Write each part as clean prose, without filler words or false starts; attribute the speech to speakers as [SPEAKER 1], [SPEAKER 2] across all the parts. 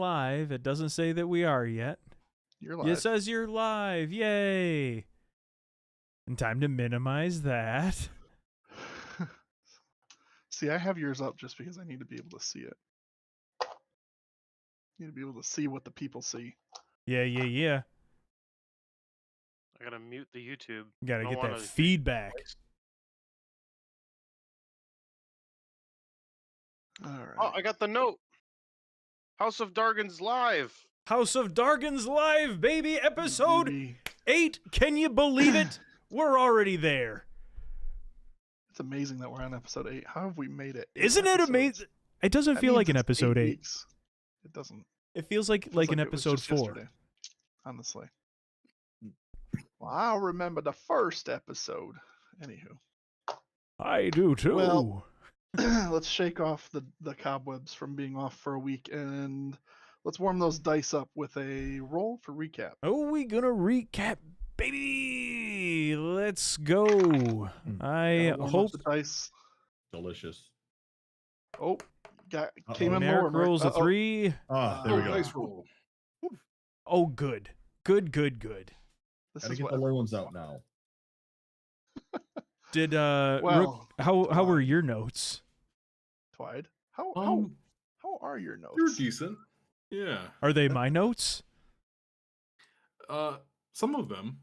[SPEAKER 1] live. It doesn't say that we are yet.
[SPEAKER 2] You're live.
[SPEAKER 1] It says you're live. Yay. And time to minimize that.
[SPEAKER 2] See, I have yours up just because I need to be able to see it. Need to be able to see what the people see.
[SPEAKER 1] Yeah.
[SPEAKER 3] I gotta mute the YouTube.
[SPEAKER 1] Gotta
[SPEAKER 3] I
[SPEAKER 1] get
[SPEAKER 3] don't
[SPEAKER 1] that
[SPEAKER 3] wanna-
[SPEAKER 1] feedback.
[SPEAKER 2] All right.
[SPEAKER 3] Oh, I got the note. House of Dargons live.
[SPEAKER 1] House of Dargons live, baby. Episode
[SPEAKER 2] Baby.
[SPEAKER 1] 8. Can you believe it? We're already there.
[SPEAKER 2] It's amazing that we're on episode 8. How have we made it? 8
[SPEAKER 1] Isn't it
[SPEAKER 2] episodes?
[SPEAKER 1] amazing? It doesn't
[SPEAKER 2] That
[SPEAKER 1] feel like
[SPEAKER 2] means
[SPEAKER 1] an
[SPEAKER 2] it's
[SPEAKER 1] episode 8.
[SPEAKER 2] weeks. It doesn't.
[SPEAKER 1] It feels like
[SPEAKER 2] Feels
[SPEAKER 1] an
[SPEAKER 2] it was
[SPEAKER 1] episode
[SPEAKER 2] just
[SPEAKER 1] 4.
[SPEAKER 2] yesterday, honestly. Well, I'll remember the first episode. Anywho.
[SPEAKER 1] I do too.
[SPEAKER 2] Well, let's shake off the cobwebs from being off for a week and let's warm those dice up with a roll for recap.
[SPEAKER 1] Oh, we gonna recap, baby. Let's go. I
[SPEAKER 2] Gotta warm up
[SPEAKER 1] hope
[SPEAKER 2] the dice.
[SPEAKER 4] Delicious.
[SPEAKER 2] Oh, came in lower.
[SPEAKER 1] Merrick
[SPEAKER 2] Mark.
[SPEAKER 1] rolls a 3.
[SPEAKER 4] There we go.
[SPEAKER 5] Nice roll.
[SPEAKER 1] Oh, good. Good.
[SPEAKER 2] This
[SPEAKER 4] Gotta
[SPEAKER 2] is
[SPEAKER 4] get
[SPEAKER 2] what
[SPEAKER 4] the low ones out now.
[SPEAKER 1] Did Rook,
[SPEAKER 2] Well,
[SPEAKER 1] how were your notes?
[SPEAKER 2] Twide. How are your notes?
[SPEAKER 5] You're decent. Yeah.
[SPEAKER 1] Are they my notes?
[SPEAKER 5] Some of them.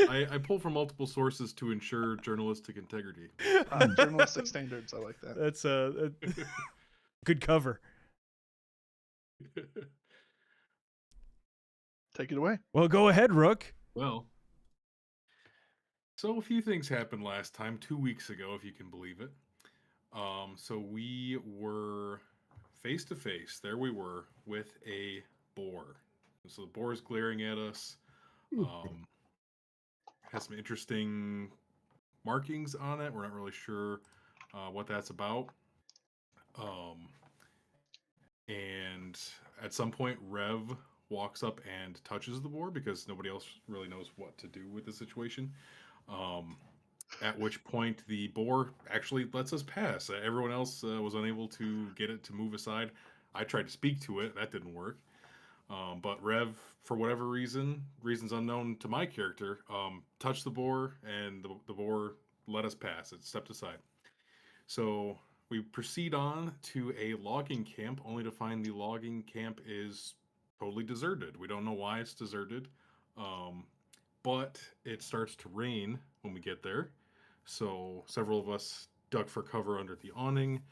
[SPEAKER 5] I pull from multiple sources to ensure journalistic integrity.
[SPEAKER 2] Journalistic standards. I like that.
[SPEAKER 1] That's a good cover.
[SPEAKER 2] Take it away.
[SPEAKER 1] Well, go ahead, Rook.
[SPEAKER 5] Well, so a few things happened last time, 2 weeks ago, if you can believe it. So we were face to face. There we were with a boar. So the boar is glaring at us. Has some interesting markings on it. We're not really sure what that's about. And at some point, Rev walks up and touches the boar because nobody else really knows what to do with the situation. At which point the boar actually lets us pass. Everyone else was unable to get it to move aside. I tried to speak to it. That didn't work. But Rev, for whatever reasons unknown to my character, touched the boar, and the boar let us pass. It stepped aside. So we proceed on to a logging camp, only to find the logging camp is totally deserted. We don't know why it's deserted, but it starts to rain when we get there. So several of us dug for cover under the awning.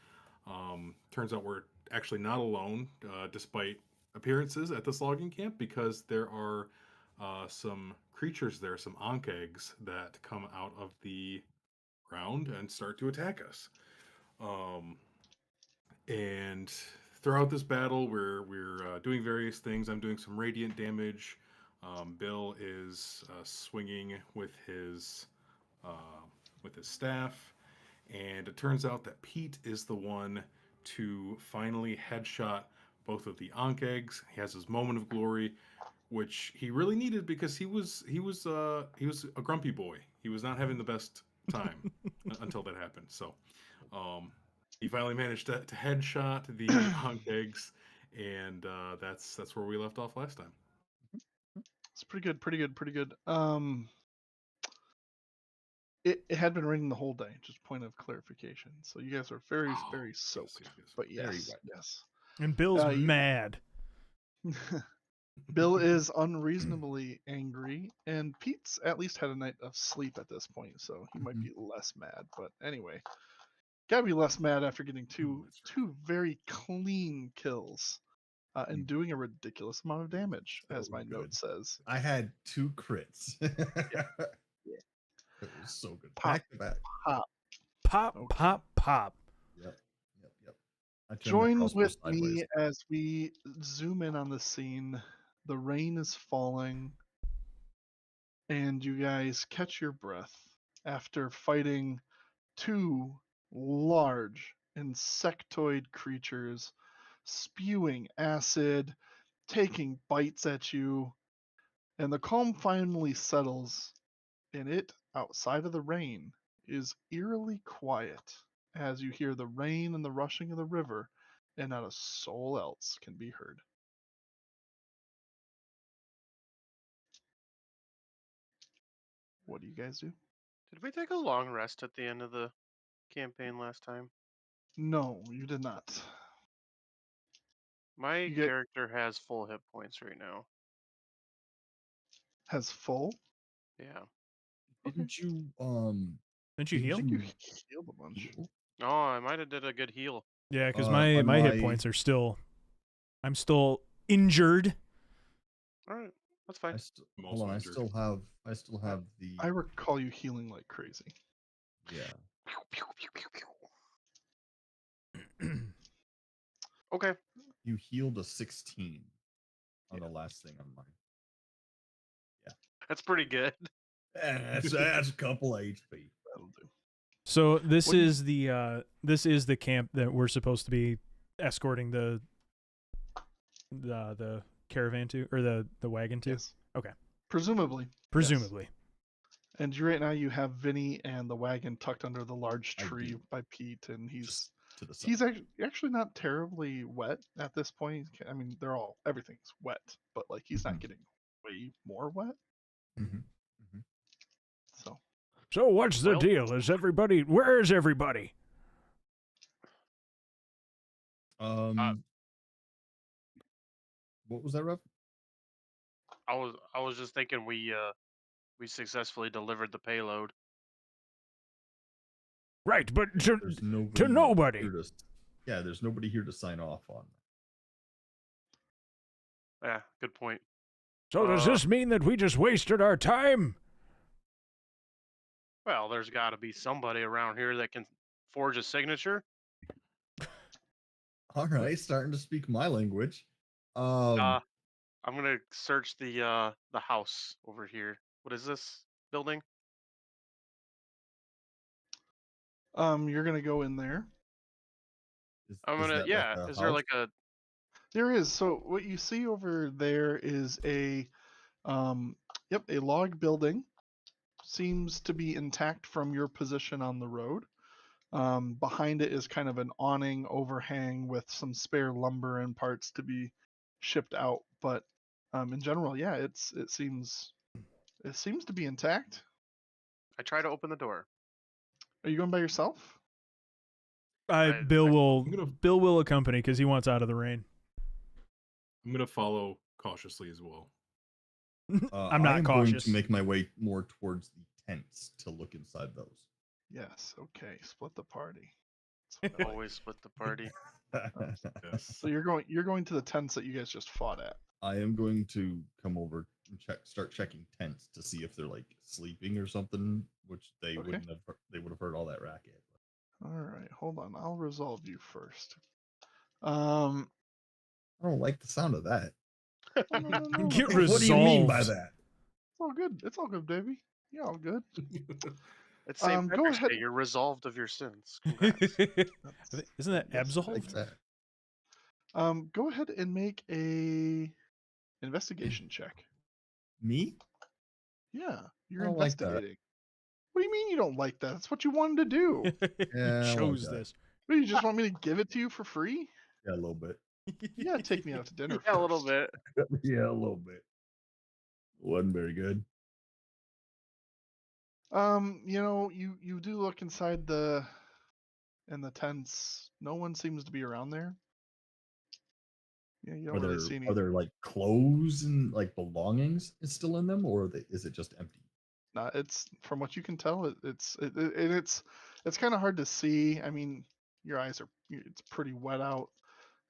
[SPEAKER 5] Turns out we're actually not alone, despite appearances at this logging camp, because there are some creatures there, some ankh eggs that come out of the ground and start to attack us. And throughout this battle, we're doing various things. I'm doing some radiant damage. Bill is swinging with his staff, and it turns out that Pete is the one to finally headshot both of the ankh eggs. He has his moment of glory, which he really needed because he was a grumpy boy. He was not having the best time until that happened. So he finally managed to headshot the ankh eggs, and that's where we left off last time.
[SPEAKER 2] It's pretty good. It had been raining the whole day. Just point of clarification. So you guys are very soaked.
[SPEAKER 5] Yes.
[SPEAKER 2] But
[SPEAKER 4] Very
[SPEAKER 2] yes,
[SPEAKER 4] wet.
[SPEAKER 2] yes.
[SPEAKER 1] And Bill's
[SPEAKER 2] you-
[SPEAKER 1] mad.
[SPEAKER 2] Bill is unreasonably angry, and Pete's at least had a night of sleep at this point, so he might be less mad. But anyway, gotta be less mad after getting two very clean kills and doing a ridiculous amount of damage, as my note says.
[SPEAKER 4] I had 2 crits.
[SPEAKER 2] Yeah.
[SPEAKER 4] It was so good.
[SPEAKER 2] Pop.
[SPEAKER 4] Back to back.
[SPEAKER 1] Pop,
[SPEAKER 2] Okay.
[SPEAKER 1] pop.
[SPEAKER 4] Yep. I turned the
[SPEAKER 2] Join
[SPEAKER 4] crossbow
[SPEAKER 2] with
[SPEAKER 4] sideways.
[SPEAKER 2] me as we zoom in on the scene. The rain is falling, and you guys catch your breath after fighting 2 large insectoid creatures, spewing acid, taking bites at you, and the calm finally settles, and it, outside of the rain, is eerily quiet as you hear the rain and the rushing of the river and not a soul else can be heard. What do you guys do?
[SPEAKER 3] Did we take a long rest at the end of the campaign last time?
[SPEAKER 2] No, you did not.
[SPEAKER 3] My
[SPEAKER 2] You get
[SPEAKER 3] character has full hit points right now.
[SPEAKER 2] has full.
[SPEAKER 3] Yeah.
[SPEAKER 4] Didn't you
[SPEAKER 1] Didn't you
[SPEAKER 2] I
[SPEAKER 1] heal?
[SPEAKER 2] think you healed a bunch.
[SPEAKER 4] heal?
[SPEAKER 3] Oh, I might have did a good heal.
[SPEAKER 1] Yeah, because
[SPEAKER 4] On
[SPEAKER 1] my hit
[SPEAKER 4] my-
[SPEAKER 1] points are still. I'm still injured.
[SPEAKER 3] All right, that's fine.
[SPEAKER 5] I'm
[SPEAKER 4] Hold
[SPEAKER 5] also
[SPEAKER 4] on, I
[SPEAKER 5] injured.
[SPEAKER 4] still have the
[SPEAKER 2] I recall you healing like crazy.
[SPEAKER 4] yeah.
[SPEAKER 3] Okay.
[SPEAKER 4] You healed a 16 on the last thing on mine.
[SPEAKER 3] That's pretty good.
[SPEAKER 4] That's a couple of HP.
[SPEAKER 2] That'll do.
[SPEAKER 1] So this
[SPEAKER 2] What do you-
[SPEAKER 1] is the camp that we're supposed to be escorting the caravan to, or the wagon to.
[SPEAKER 2] Yes.
[SPEAKER 1] Okay.
[SPEAKER 2] Presumably. yes.
[SPEAKER 1] Presumably.
[SPEAKER 2] And right now you have Vinny and the wagon tucked under the large
[SPEAKER 4] I
[SPEAKER 2] tree
[SPEAKER 4] do.
[SPEAKER 2] by Pete, and
[SPEAKER 4] Just to the side.
[SPEAKER 2] he's actually not terribly wet at this point. I mean, everything's wet, but like he's not
[SPEAKER 4] Mhm.
[SPEAKER 2] getting way more wet.
[SPEAKER 4] Mhm.
[SPEAKER 2] So
[SPEAKER 1] So what's the
[SPEAKER 3] Well-
[SPEAKER 1] deal? Where is everybody?
[SPEAKER 4] What was that, Rev?
[SPEAKER 3] I was just thinking we successfully delivered the payload.
[SPEAKER 1] Right, but
[SPEAKER 4] There's nobody
[SPEAKER 1] nobody.
[SPEAKER 4] here yeah, there's nobody here to sign off on.
[SPEAKER 3] Yeah, good point.
[SPEAKER 1] So does this mean that we just wasted our time?
[SPEAKER 3] Well, there's got to be somebody around here that can forge a signature.
[SPEAKER 4] All right, starting to speak my language.
[SPEAKER 3] I'm gonna search the house over here. What is this building?
[SPEAKER 2] you're gonna go in there.
[SPEAKER 3] I'm
[SPEAKER 4] is
[SPEAKER 3] gonna
[SPEAKER 4] that
[SPEAKER 3] yeah.
[SPEAKER 4] like a
[SPEAKER 3] Is there
[SPEAKER 4] house?
[SPEAKER 3] like a
[SPEAKER 2] There is. So what you see over there is a log building. Seems to be intact from your position on the road. Behind it is kind of an awning overhang with some spare lumber and parts to be shipped out. But in general, yeah, it seems to be intact.
[SPEAKER 3] I try to open the door.
[SPEAKER 2] Are you going by yourself?
[SPEAKER 1] Bill will accompany because he wants out of the rain.
[SPEAKER 5] I'm gonna follow cautiously as well.
[SPEAKER 1] I'm not
[SPEAKER 4] I am
[SPEAKER 1] cautious.
[SPEAKER 4] going to make my way more towards the tents to look inside those.
[SPEAKER 2] Yes. Okay. Split the party.
[SPEAKER 3] Always split the party.
[SPEAKER 5] Yes.
[SPEAKER 2] So you're going to the tents that you guys just fought at.
[SPEAKER 4] I am going to come over and start checking tents to see if they're like sleeping or something, which they
[SPEAKER 2] Okay.
[SPEAKER 4] wouldn't have. They would have heard all that racket.
[SPEAKER 2] All right. Hold on. I'll resolve you first.
[SPEAKER 4] I don't like the sound of that.
[SPEAKER 2] No, no, no, no.
[SPEAKER 1] Get
[SPEAKER 4] What do you mean by
[SPEAKER 1] resolved.
[SPEAKER 4] that?
[SPEAKER 2] It's all good. It's all good, baby. You're all good.
[SPEAKER 3] It's St.
[SPEAKER 2] Go
[SPEAKER 3] Patrick's
[SPEAKER 2] ahead.
[SPEAKER 3] Day. You're resolved of your sins. Congrats.
[SPEAKER 1] Isn't that
[SPEAKER 2] Yes,
[SPEAKER 1] absolved?
[SPEAKER 4] Like that.
[SPEAKER 2] Go ahead and make a investigation check.
[SPEAKER 4] Me?
[SPEAKER 2] Yeah, you're
[SPEAKER 4] don't like that.
[SPEAKER 2] investigating. What do you mean you don't like that? That's what you wanted to do.
[SPEAKER 4] Yeah, I
[SPEAKER 1] He
[SPEAKER 4] like
[SPEAKER 1] chose
[SPEAKER 4] that.
[SPEAKER 1] this.
[SPEAKER 2] What, you just want me to give it to you for free?
[SPEAKER 4] Yeah, a little bit.
[SPEAKER 2] You gotta take me out to dinner.
[SPEAKER 3] Yeah, a little
[SPEAKER 2] first.
[SPEAKER 3] bit.
[SPEAKER 4] Yeah, a little bit. Wasn't very good.
[SPEAKER 2] You do look inside the tents. No one seems to be around there. Yeah, you don't really see any.
[SPEAKER 4] Are there like clothes and like belongings is still in them, or is it just empty?
[SPEAKER 2] It's from what you can tell, it's kind of hard to see. I mean, your eyes it's pretty wet out,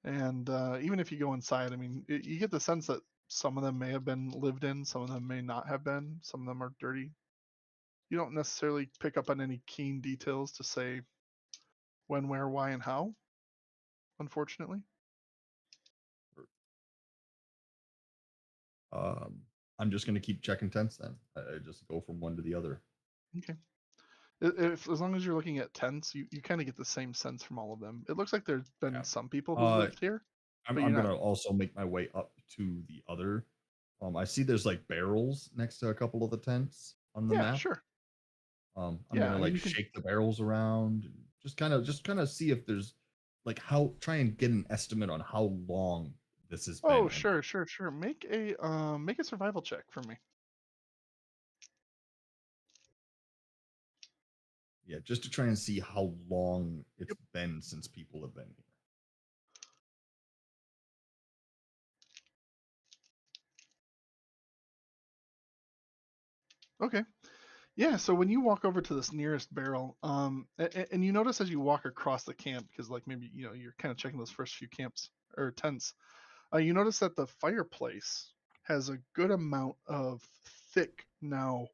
[SPEAKER 2] and even if you go inside, I mean, you get the sense that some of them may have been lived in, some of them may not have been, some of them are dirty. You don't necessarily pick up on any keen details to say when, where, why, and how, unfortunately.
[SPEAKER 4] I'm just gonna keep checking tents then. I just go from one to the other.
[SPEAKER 2] Okay. As long as you're looking at tents, you kind of get the same sense from all of them. It looks like there's been
[SPEAKER 4] Yeah.
[SPEAKER 2] some people who
[SPEAKER 4] Uh,
[SPEAKER 2] lived here.
[SPEAKER 4] I'm
[SPEAKER 2] But you're
[SPEAKER 4] gonna
[SPEAKER 2] not-
[SPEAKER 4] also make my way up to the other. I see there's like barrels next to a couple of the tents on the
[SPEAKER 2] Yeah,
[SPEAKER 4] map.
[SPEAKER 2] sure.
[SPEAKER 4] I'm
[SPEAKER 2] Yeah, I
[SPEAKER 4] gonna
[SPEAKER 2] mean,
[SPEAKER 4] like
[SPEAKER 2] you can-
[SPEAKER 4] shake the barrels around and just kind of see if there's like how try and get an estimate on how long this has
[SPEAKER 2] Oh,
[SPEAKER 4] been.
[SPEAKER 2] sure. Make a survival check for me.
[SPEAKER 4] Yeah, just to try and see how long it's been since people have been here.
[SPEAKER 2] Okay. Yeah, so when you walk over to this nearest barrel, and you notice as you walk across the camp, because like maybe you're kind of checking those first few camps or tents, you notice that the fireplace has a good amount of thick, now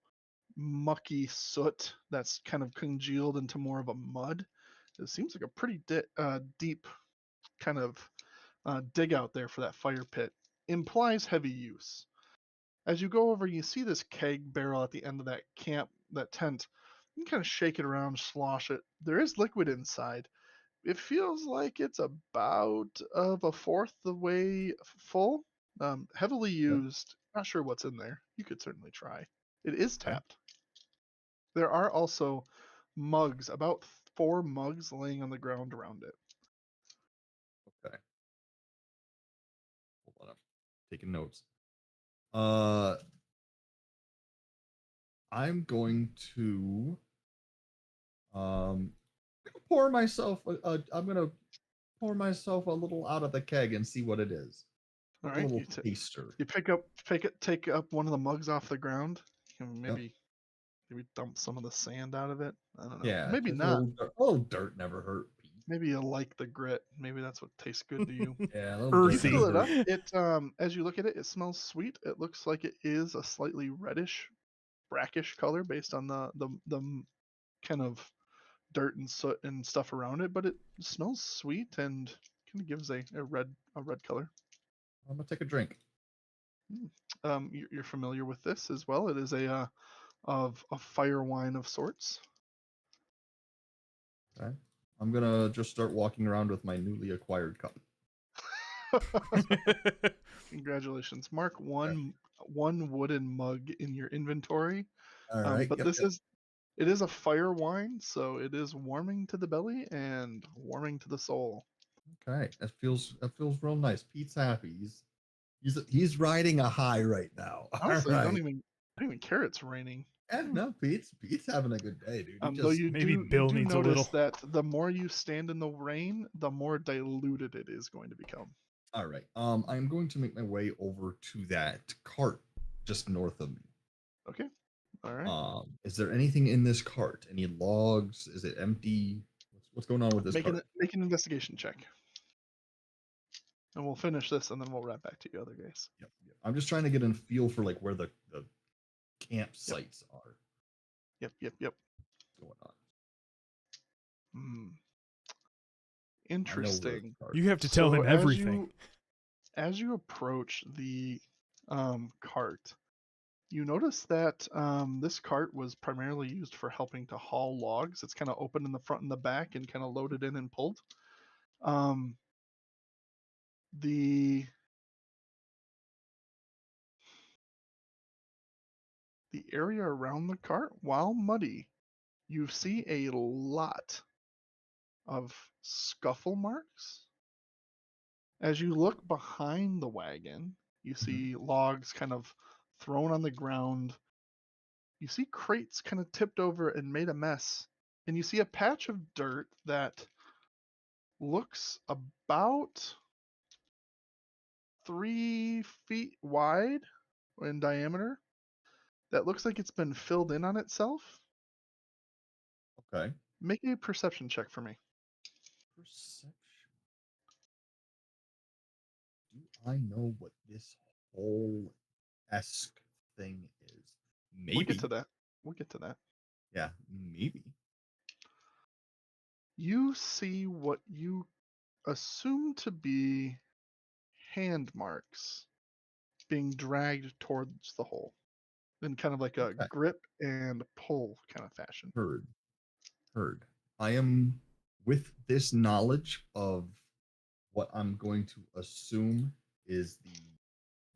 [SPEAKER 2] mucky soot that's kind of congealed into more of a mud. It seems like a pretty deep kind of dig out there for that fire pit. Implies heavy use. As you go over, you see this keg barrel at the end of that tent. You can kind of shake it around, slosh it. There is liquid inside. It feels like it's about of a fourth the way full. Heavily
[SPEAKER 4] Okay.
[SPEAKER 2] used. Not sure what's in there. You could certainly try. It is
[SPEAKER 4] Okay.
[SPEAKER 2] tapped. There are also mugs, about 4 mugs laying on the ground around it.
[SPEAKER 4] Okay. Hold on, I'm taking notes. Uh, I'm going to pour myself. I'm gonna pour myself a little out of the keg and see what it is.
[SPEAKER 2] All
[SPEAKER 4] A
[SPEAKER 2] right,
[SPEAKER 4] little taster.
[SPEAKER 2] you take up one of the mugs off the ground. You can
[SPEAKER 4] Yep.
[SPEAKER 2] maybe dump some of the sand out of it. I don't know.
[SPEAKER 4] Yeah,
[SPEAKER 2] Maybe
[SPEAKER 4] just
[SPEAKER 2] not.
[SPEAKER 4] a little dirt never hurt. Pete.
[SPEAKER 2] Maybe you like the grit. Maybe that's what tastes good to you.
[SPEAKER 4] Yeah, a little dirt
[SPEAKER 1] Earthy.
[SPEAKER 2] You
[SPEAKER 4] never
[SPEAKER 2] fill it up.
[SPEAKER 4] hurt.
[SPEAKER 2] It as you look at it, it smells sweet. It looks like it is a slightly reddish, brackish color based on the kind of dirt and soot and stuff around it, but it smells sweet and kind of gives a red color.
[SPEAKER 4] I'm gonna take a drink.
[SPEAKER 2] You're familiar with this as well. It is of a fire wine of sorts.
[SPEAKER 4] Okay. I'm gonna just start walking around with my newly acquired cup.
[SPEAKER 2] Congratulations. Mark one wooden mug in your inventory.
[SPEAKER 4] All right.
[SPEAKER 2] But
[SPEAKER 4] Yep,
[SPEAKER 2] this
[SPEAKER 4] yep.
[SPEAKER 2] it is a fire wine, so it is warming to the belly and warming to the soul.
[SPEAKER 4] Okay. That feels real nice. Pete's happy. He's riding a high right now.
[SPEAKER 2] Honestly,
[SPEAKER 4] All
[SPEAKER 2] I
[SPEAKER 4] right.
[SPEAKER 2] don't even care it's raining.
[SPEAKER 4] Yeah, no, Pete's having a good day, dude. He
[SPEAKER 2] Though
[SPEAKER 4] just
[SPEAKER 1] Maybe
[SPEAKER 2] you
[SPEAKER 1] Bill
[SPEAKER 2] do
[SPEAKER 1] needs a
[SPEAKER 2] notice
[SPEAKER 1] little.
[SPEAKER 2] that the more you stand in the rain, the more diluted it is going to become.
[SPEAKER 4] all right. I'm going to make my way over to that cart just north of me.
[SPEAKER 2] Okay. All right.
[SPEAKER 4] Is there anything in this cart? Any logs? Is it empty? What's going on with this cart?
[SPEAKER 2] Make an investigation check. And we'll finish this and then we'll wrap back to you other guys.
[SPEAKER 4] Yep. I'm just trying to get a feel for like where the campsites are
[SPEAKER 2] Yep.
[SPEAKER 4] going on.
[SPEAKER 2] Hmm.
[SPEAKER 4] I know where
[SPEAKER 2] Interesting.
[SPEAKER 4] the cart
[SPEAKER 1] You have to
[SPEAKER 4] is.
[SPEAKER 1] tell
[SPEAKER 2] So
[SPEAKER 1] him everything.
[SPEAKER 2] as you approach the cart, you notice that this cart was primarily used for helping to haul logs. It's kind of open in the front and the back and kind of loaded in and pulled. Um, the the area around the cart, while muddy, you see a lot of scuffle marks. As you look behind the wagon, you see logs kind of thrown on the ground. You see crates kind of tipped over and made a mess. And you see a patch of dirt that looks about 3 feet wide in diameter. That looks like it's been filled in on itself.
[SPEAKER 4] Okay.
[SPEAKER 2] Make a perception check for me.
[SPEAKER 4] Perception. Do I know what this whole esque thing is? Maybe.
[SPEAKER 2] We'll get to that. We'll get to that.
[SPEAKER 4] Yeah, maybe.
[SPEAKER 2] You see what you assume to be hand marks being dragged towards the hole in kind of like a
[SPEAKER 4] Okay.
[SPEAKER 2] grip and pull kind of fashion.
[SPEAKER 4] Heard. I am with this knowledge of what I'm going to assume is the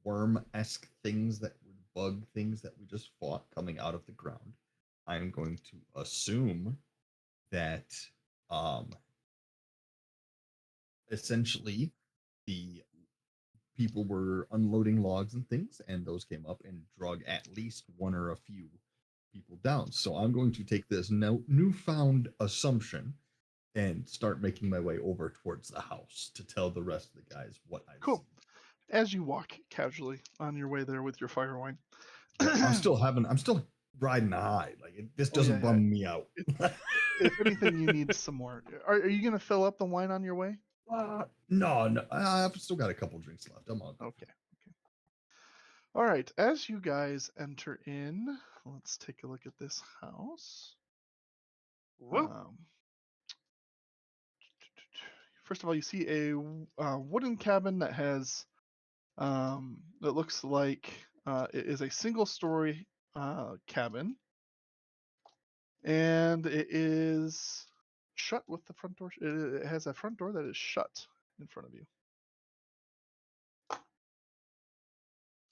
[SPEAKER 4] worm-esque things that would bug things that we just fought coming out of the ground. I am going to assume that essentially the people were unloading logs and things, and those came up and drug at least one or a few people down. So I'm going to take this newfound assumption and start making my way over towards the house to tell the rest of the guys what I've
[SPEAKER 2] Cool.
[SPEAKER 4] seen.
[SPEAKER 2] As you walk casually on your way there with your fire wine.
[SPEAKER 4] I'm still riding high. Like this
[SPEAKER 2] Oh, yeah,
[SPEAKER 4] doesn't
[SPEAKER 2] yeah.
[SPEAKER 4] bum me out.
[SPEAKER 2] If anything, you need some more. Are you going to fill up the wine on your way?
[SPEAKER 4] No, I've still got a couple drinks left. I'm all good.
[SPEAKER 2] Okay. All right. As you guys enter in, let's take a look at this house.
[SPEAKER 3] Whoop.
[SPEAKER 2] First of all, you see a wooden cabin that has that looks like it is a single-story cabin, and it is shut with the front door. It has a front door that is shut in front of you.
[SPEAKER 3] I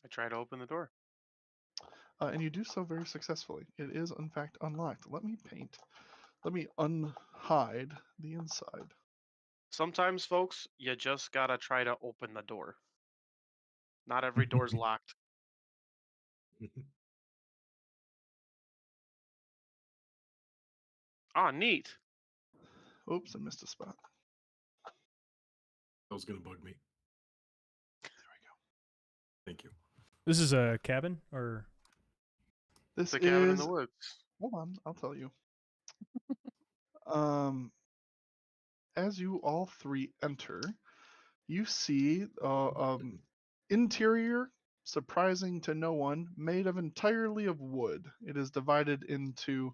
[SPEAKER 3] try to open the door.
[SPEAKER 2] And you do so very successfully. It is, in fact, unlocked. Let me unhide the inside.
[SPEAKER 3] Sometimes, folks, you just gotta try to open the door. Not every door's locked. Ah, neat.
[SPEAKER 2] Oops, I missed a spot.
[SPEAKER 5] That was gonna bug me.
[SPEAKER 2] There we go.
[SPEAKER 5] Thank you.
[SPEAKER 1] This is a cabin, or
[SPEAKER 2] This
[SPEAKER 3] The cabin in
[SPEAKER 2] is.
[SPEAKER 3] the woods.
[SPEAKER 2] Hold on, I'll tell you. As you all three enter, you see interior, surprising to no one, made of entirely of wood. It is divided into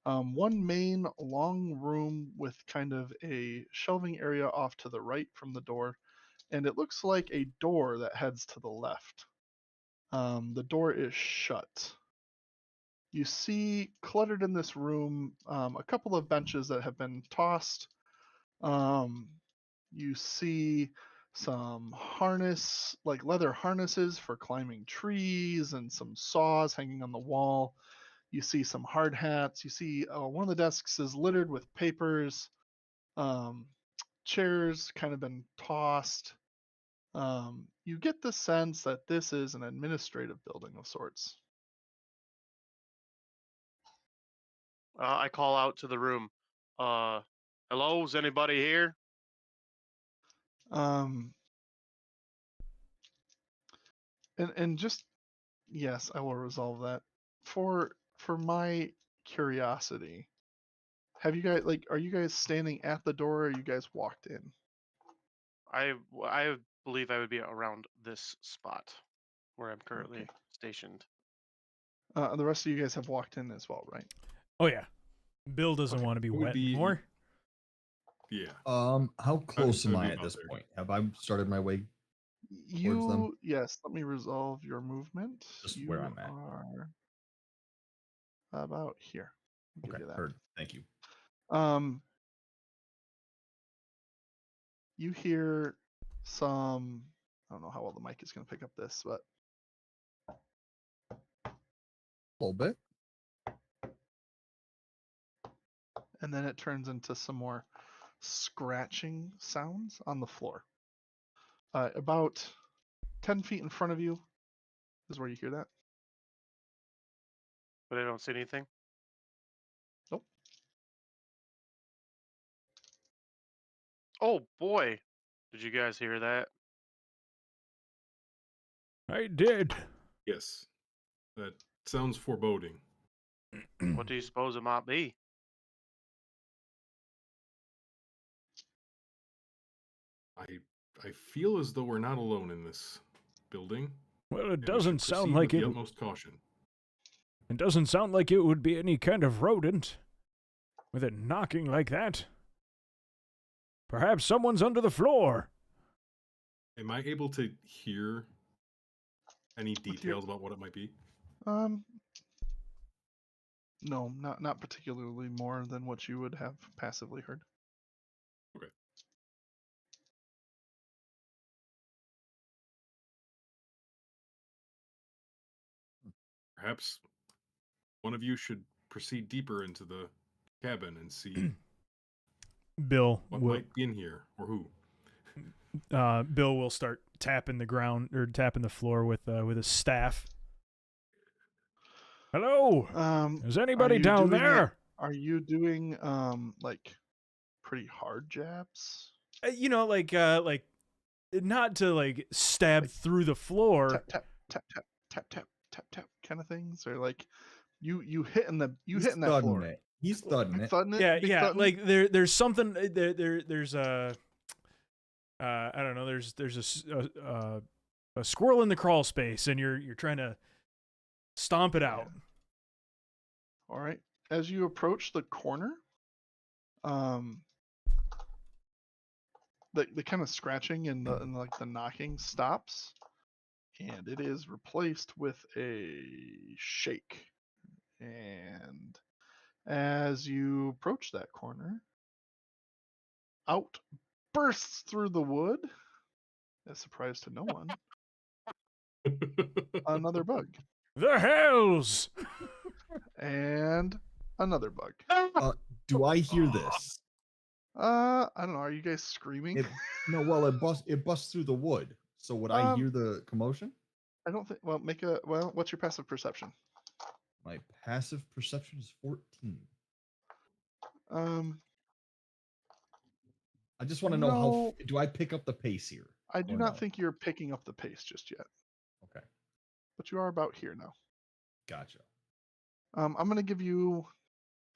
[SPEAKER 2] one main long room with kind of a shelving area off to the right from the door, and it looks like a door that heads to the left. The door is shut. You see cluttered in this room a couple of benches that have been tossed. You see some like leather harnesses for climbing trees, and some saws hanging on the wall. You see some hard hats. You see one of the desks is littered with papers. Chairs kind of been tossed. You get the sense that this is an administrative building of sorts.
[SPEAKER 3] I call out to the room. Hello, is anybody here?
[SPEAKER 2] And just yes, I will resolve that. For my curiosity, have you guys are you guys standing at the door, or are you guys walked in?
[SPEAKER 3] I believe I would be around this spot where I'm currently stationed.
[SPEAKER 2] The rest of you guys have walked in as well, right?
[SPEAKER 1] oh yeah, Bill doesn't
[SPEAKER 5] Okay,
[SPEAKER 1] want to be
[SPEAKER 5] it would
[SPEAKER 1] wet
[SPEAKER 5] be-
[SPEAKER 1] anymore.
[SPEAKER 5] Yeah.
[SPEAKER 4] How close am
[SPEAKER 5] gonna
[SPEAKER 4] I
[SPEAKER 5] move
[SPEAKER 4] at
[SPEAKER 5] out
[SPEAKER 4] this
[SPEAKER 5] there.
[SPEAKER 4] point? Have I started my way? them?
[SPEAKER 2] Yes. Let me resolve your movement.
[SPEAKER 4] Just
[SPEAKER 2] You
[SPEAKER 4] where I'm at.
[SPEAKER 2] are about here. I'll give
[SPEAKER 4] Okay,
[SPEAKER 2] you that.
[SPEAKER 4] heard. Thank you.
[SPEAKER 2] You hear some. I don't know how well the mic is going to pick up this, but
[SPEAKER 4] A little bit.
[SPEAKER 2] and then it turns into some more scratching sounds on the floor. About 10 feet in front of you is where you hear that.
[SPEAKER 3] But I don't see anything.
[SPEAKER 2] Nope.
[SPEAKER 3] Oh boy, did you guys hear that?
[SPEAKER 1] I did.
[SPEAKER 5] Yes. That sounds foreboding.
[SPEAKER 3] What do you suppose it might be?
[SPEAKER 5] I feel as though we're not alone in this building.
[SPEAKER 1] Well,
[SPEAKER 5] and
[SPEAKER 1] it
[SPEAKER 5] we
[SPEAKER 1] doesn't
[SPEAKER 5] should
[SPEAKER 1] sound
[SPEAKER 5] proceed
[SPEAKER 1] like
[SPEAKER 5] with the
[SPEAKER 1] it.
[SPEAKER 5] utmost caution.
[SPEAKER 1] It doesn't sound like it would be any kind of rodent, with it knocking like that. Perhaps someone's under the floor.
[SPEAKER 5] Am I able to hear any details about what it might be?
[SPEAKER 2] No, not particularly more than what you would have passively heard.
[SPEAKER 5] Okay. Perhaps one of you should proceed deeper into the cabin and see
[SPEAKER 1] Bill
[SPEAKER 5] what
[SPEAKER 1] will
[SPEAKER 5] might be in here or who.
[SPEAKER 1] Bill will start tapping the ground or tapping the floor with his staff. Hello, is anybody
[SPEAKER 2] you
[SPEAKER 1] down
[SPEAKER 2] doing
[SPEAKER 1] there?
[SPEAKER 2] Are you doing like pretty hard jabs?
[SPEAKER 1] Like not to like stab
[SPEAKER 2] Like
[SPEAKER 1] through the floor.
[SPEAKER 2] Tap tap tap tap tap tap tap tap kind of things, or like you hitting
[SPEAKER 4] He's
[SPEAKER 2] hitting that
[SPEAKER 4] thudding
[SPEAKER 2] floor.
[SPEAKER 4] it. He's thudding it.
[SPEAKER 2] Thudding it.
[SPEAKER 1] Yeah,
[SPEAKER 2] Big
[SPEAKER 1] yeah.
[SPEAKER 2] thudding?
[SPEAKER 1] Like there's something there's a I don't know. There's a squirrel in the crawl space, and you're trying to stomp it out.
[SPEAKER 2] All right. As you approach the corner, the kind of scratching and like the knocking stops, and it is replaced with a shake. And as you approach that corner, out bursts through the wood, a surprise to no one, another bug.
[SPEAKER 1] The hells!
[SPEAKER 2] And another bug.
[SPEAKER 4] Do I hear this?
[SPEAKER 2] I don't know. Are you guys screaming?
[SPEAKER 4] No. Well, it busts through the wood. So would I hear the commotion?
[SPEAKER 2] I don't think. Well, what's your passive perception?
[SPEAKER 4] My passive perception is 14. I just want to know how. Do I pick up the pace here?
[SPEAKER 2] I do not think you're picking up the pace just yet.
[SPEAKER 4] Okay.
[SPEAKER 2] But you are about here now.
[SPEAKER 4] Gotcha.
[SPEAKER 2] I'm going to give you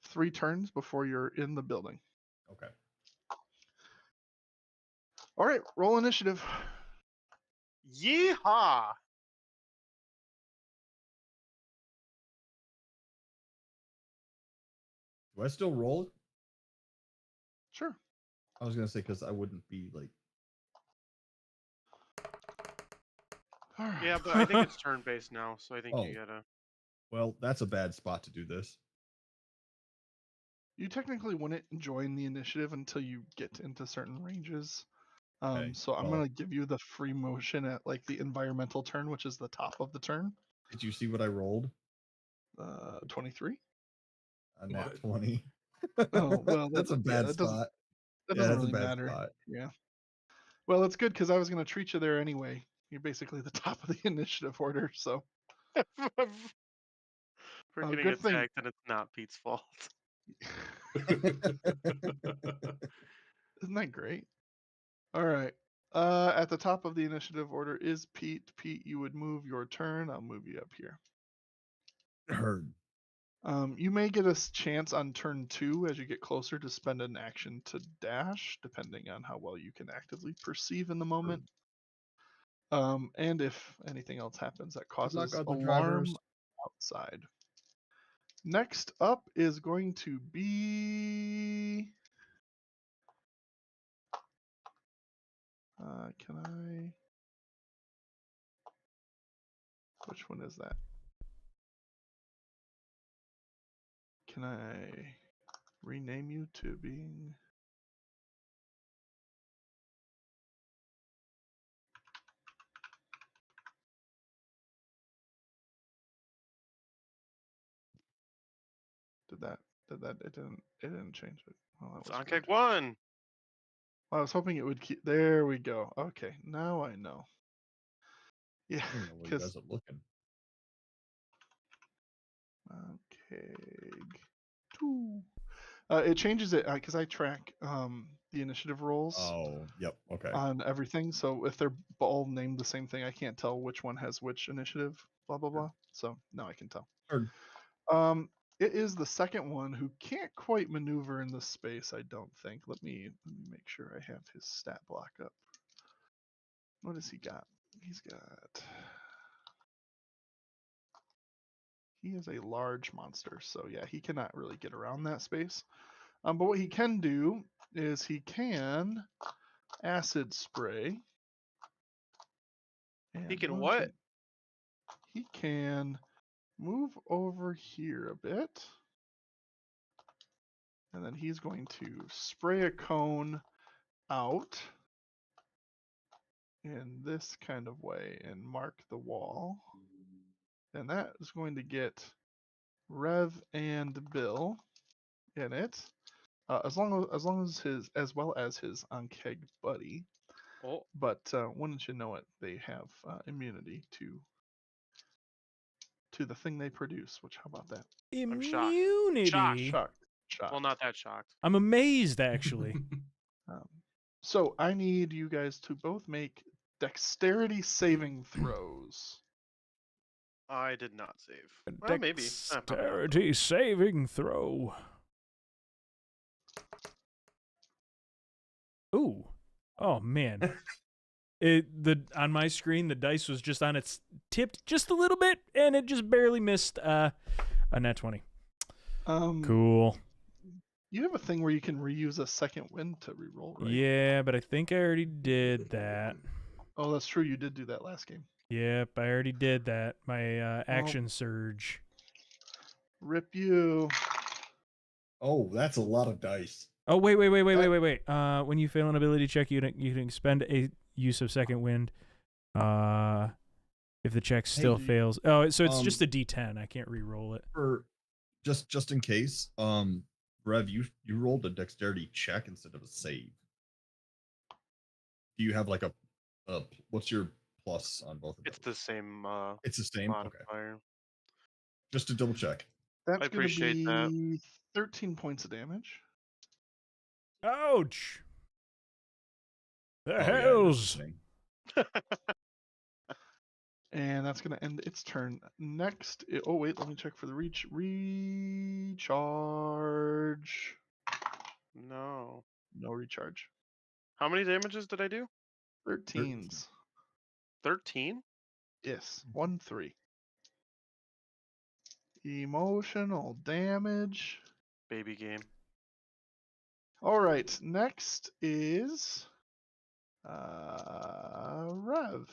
[SPEAKER 2] 3 turns before you're in the building.
[SPEAKER 4] Okay.
[SPEAKER 2] All right, roll initiative.
[SPEAKER 3] Yeehaw!
[SPEAKER 4] Do I still roll?
[SPEAKER 2] Sure.
[SPEAKER 4] I was gonna say because I wouldn't be like.
[SPEAKER 2] All right.
[SPEAKER 3] Yeah, but I think it's turn-based now, so I think you gotta.
[SPEAKER 4] Well, that's a bad spot to do this.
[SPEAKER 2] You technically wouldn't join the initiative until you get into certain ranges.
[SPEAKER 4] Okay,
[SPEAKER 2] so I'm going to give you the free motion at like the environmental turn, which is the top of the turn.
[SPEAKER 4] Did you see what I rolled?
[SPEAKER 2] 23.
[SPEAKER 4] A nat 20.
[SPEAKER 2] Oh well,
[SPEAKER 4] that's a bad spot.
[SPEAKER 2] That doesn't really matter. Spot. Yeah. Well, it's good because I was going to treat you there anyway. You're basically the top of the initiative order, so.
[SPEAKER 3] We're getting attacked, and it's not Pete's fault.
[SPEAKER 2] Isn't that great? All right. At the top of the initiative order is Pete. Pete, you would move your turn. I'll move you up here.
[SPEAKER 4] Heard.
[SPEAKER 2] You may get a chance on turn 2 as you get closer to spend an action to dash, depending on how well you can actively perceive in the moment. And if anything else happens that causes alarm outside. Next up is going to be... Which one is that? Can I rename you to being... It didn't change it. Well, that was
[SPEAKER 3] Soundkick 1.
[SPEAKER 2] Well, I was hoping it would keep. There we go. Okay, now I know. Yeah,
[SPEAKER 4] because you guys are looking.
[SPEAKER 2] Okay. 2. It changes it because I track the initiative rolls.
[SPEAKER 4] Oh, yep. Okay.
[SPEAKER 2] On everything, so if they're all named the same thing, I can't tell which one has which initiative. Blah blah blah. So now I can tell.
[SPEAKER 4] Heard.
[SPEAKER 2] It is the second one who can't quite maneuver in this space, I don't think. Let me make sure I have his stat block up. What has he got? He is a large monster, so yeah, he cannot really get around that space. But what he can do is he can acid spray.
[SPEAKER 3] He can what?
[SPEAKER 2] He can move over here a bit. And then he's going to spray a cone out in this kind of way and mark the wall. And that is going to get Rev and Bill in it, as well as his Ankeg buddy.
[SPEAKER 3] Oh,
[SPEAKER 2] but wouldn't you know it, they have immunity to the thing they produce. Which, how about that?
[SPEAKER 3] I'm shocked.
[SPEAKER 1] Immunity.
[SPEAKER 2] Shocked. Shocked.
[SPEAKER 3] well, not that shocked.
[SPEAKER 1] I'm amazed, actually.
[SPEAKER 2] So I need you guys to both make dexterity saving throws.
[SPEAKER 3] I did not save. Well, maybe. Probably not, though.
[SPEAKER 1] Dexterity saving throw. Ooh. Oh man. On my screen the dice was just on its tipped just a little bit and it just barely missed a nat 20. Cool.
[SPEAKER 2] You have a thing where you can reuse a second wind to reroll, right?
[SPEAKER 1] Yeah, but I think I already did that.
[SPEAKER 2] Oh, that's true. You did do that last game.
[SPEAKER 1] Yep, I already did that. My action surge.
[SPEAKER 2] Rip you.
[SPEAKER 4] Oh, that's a lot of dice.
[SPEAKER 1] Oh wait. When you fail an ability check, you can expend a use of second wind. If the check still fails. Oh, so it's just a D10. I can't re-roll it.
[SPEAKER 4] For just in case, Rev, you rolled a dexterity check instead of a save. Do you have like a what's your plus on both of those?
[SPEAKER 3] It's the same.
[SPEAKER 4] It's the same. Okay.
[SPEAKER 3] Modifier.
[SPEAKER 4] Just to double check.
[SPEAKER 2] That's
[SPEAKER 3] I appreciate
[SPEAKER 2] gonna be 13 points of damage.
[SPEAKER 1] Ouch! The
[SPEAKER 4] Oh, yeah,
[SPEAKER 1] hells!
[SPEAKER 4] interesting.
[SPEAKER 2] And that's going to end its turn. Next, oh wait, let me check for the recharge.
[SPEAKER 3] No.
[SPEAKER 2] No recharge.
[SPEAKER 3] How many damages did I do?
[SPEAKER 2] 13s.
[SPEAKER 3] 13?
[SPEAKER 2] Yes, 1-3. Emotional damage.
[SPEAKER 3] Baby game.
[SPEAKER 2] All right, next is Rev.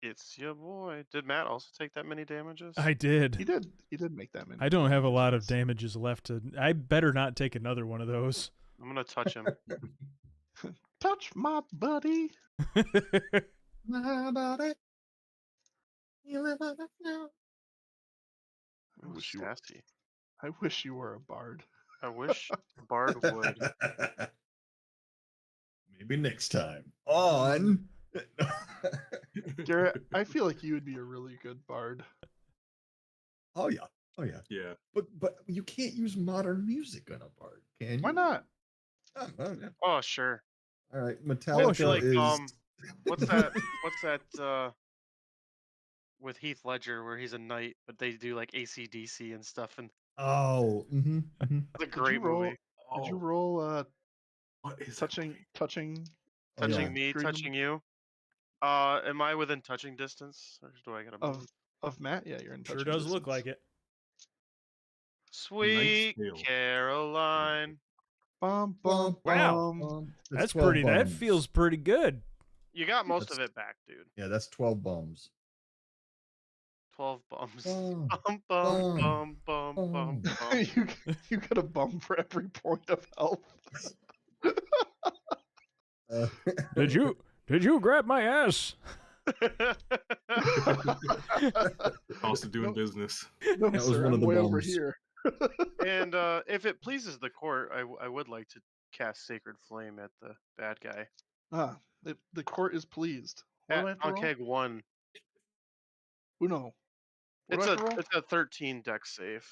[SPEAKER 3] It's your boy. Did Matt also take that many damages?
[SPEAKER 1] I did.
[SPEAKER 2] He did make that many.
[SPEAKER 1] I don't have a lot of
[SPEAKER 2] damages.
[SPEAKER 1] damages left to. I better not take another one of those.
[SPEAKER 3] I'm gonna touch him.
[SPEAKER 2] Touch my buddy.
[SPEAKER 4] How about it? You live on it now.
[SPEAKER 2] I
[SPEAKER 3] Ooh,
[SPEAKER 2] wish you
[SPEAKER 3] sassy.
[SPEAKER 2] I wish you were a bard.
[SPEAKER 3] I wish Bard would.
[SPEAKER 4] Maybe next time. On.
[SPEAKER 2] Garrett, I feel like you would be a really good bard.
[SPEAKER 4] Oh yeah. Oh yeah.
[SPEAKER 5] Yeah.
[SPEAKER 4] But you can't use modern music on a bard, can you?
[SPEAKER 2] Why not?
[SPEAKER 4] Oh, yeah.
[SPEAKER 3] Oh, sure.
[SPEAKER 4] All right. Metallica
[SPEAKER 3] like,
[SPEAKER 4] is.
[SPEAKER 3] What's that? What's that? With Heath Ledger, where he's a knight, but they do like AC/DC and stuff, and
[SPEAKER 4] Oh. Mm-hmm, mm-hmm.
[SPEAKER 3] it's a great movie.
[SPEAKER 2] Did you roll
[SPEAKER 5] What is
[SPEAKER 2] touching
[SPEAKER 4] Oh, yeah.
[SPEAKER 3] Me,
[SPEAKER 2] freedom
[SPEAKER 3] touching you. Am I within touching distance, or do I gotta move?
[SPEAKER 2] of Matt? Yeah, you're in touching
[SPEAKER 1] Sure does look
[SPEAKER 2] distance.
[SPEAKER 1] like it.
[SPEAKER 3] Sweet
[SPEAKER 5] Tale.
[SPEAKER 3] Caroline.
[SPEAKER 2] Bum bum
[SPEAKER 1] Wow.
[SPEAKER 2] bum.
[SPEAKER 1] That's
[SPEAKER 4] 12
[SPEAKER 1] pretty. That
[SPEAKER 4] bums.
[SPEAKER 1] feels pretty good.
[SPEAKER 3] You got most of
[SPEAKER 4] That's-
[SPEAKER 3] it back, dude.
[SPEAKER 4] Yeah, that's 12 bums.
[SPEAKER 3] 12 bums.
[SPEAKER 4] Bum,
[SPEAKER 3] Bum bum
[SPEAKER 4] bum,
[SPEAKER 3] bum bum bum
[SPEAKER 4] bum.
[SPEAKER 3] bum.
[SPEAKER 2] you get a bum for every point of health.
[SPEAKER 1] Did you grab my ass?
[SPEAKER 5] Cost of doing
[SPEAKER 2] No.
[SPEAKER 5] business.
[SPEAKER 2] No,
[SPEAKER 4] was
[SPEAKER 2] sir,
[SPEAKER 4] one of
[SPEAKER 2] I'm
[SPEAKER 4] the
[SPEAKER 2] way over
[SPEAKER 4] bums.
[SPEAKER 2] here.
[SPEAKER 3] And if it pleases the court, I would like to cast Sacred Flame at the bad guy.
[SPEAKER 2] The court is pleased. What do I have to
[SPEAKER 3] On
[SPEAKER 2] roll?
[SPEAKER 3] keg 1.
[SPEAKER 2] Uno. What do I have to roll?
[SPEAKER 3] It's a 13 dex save.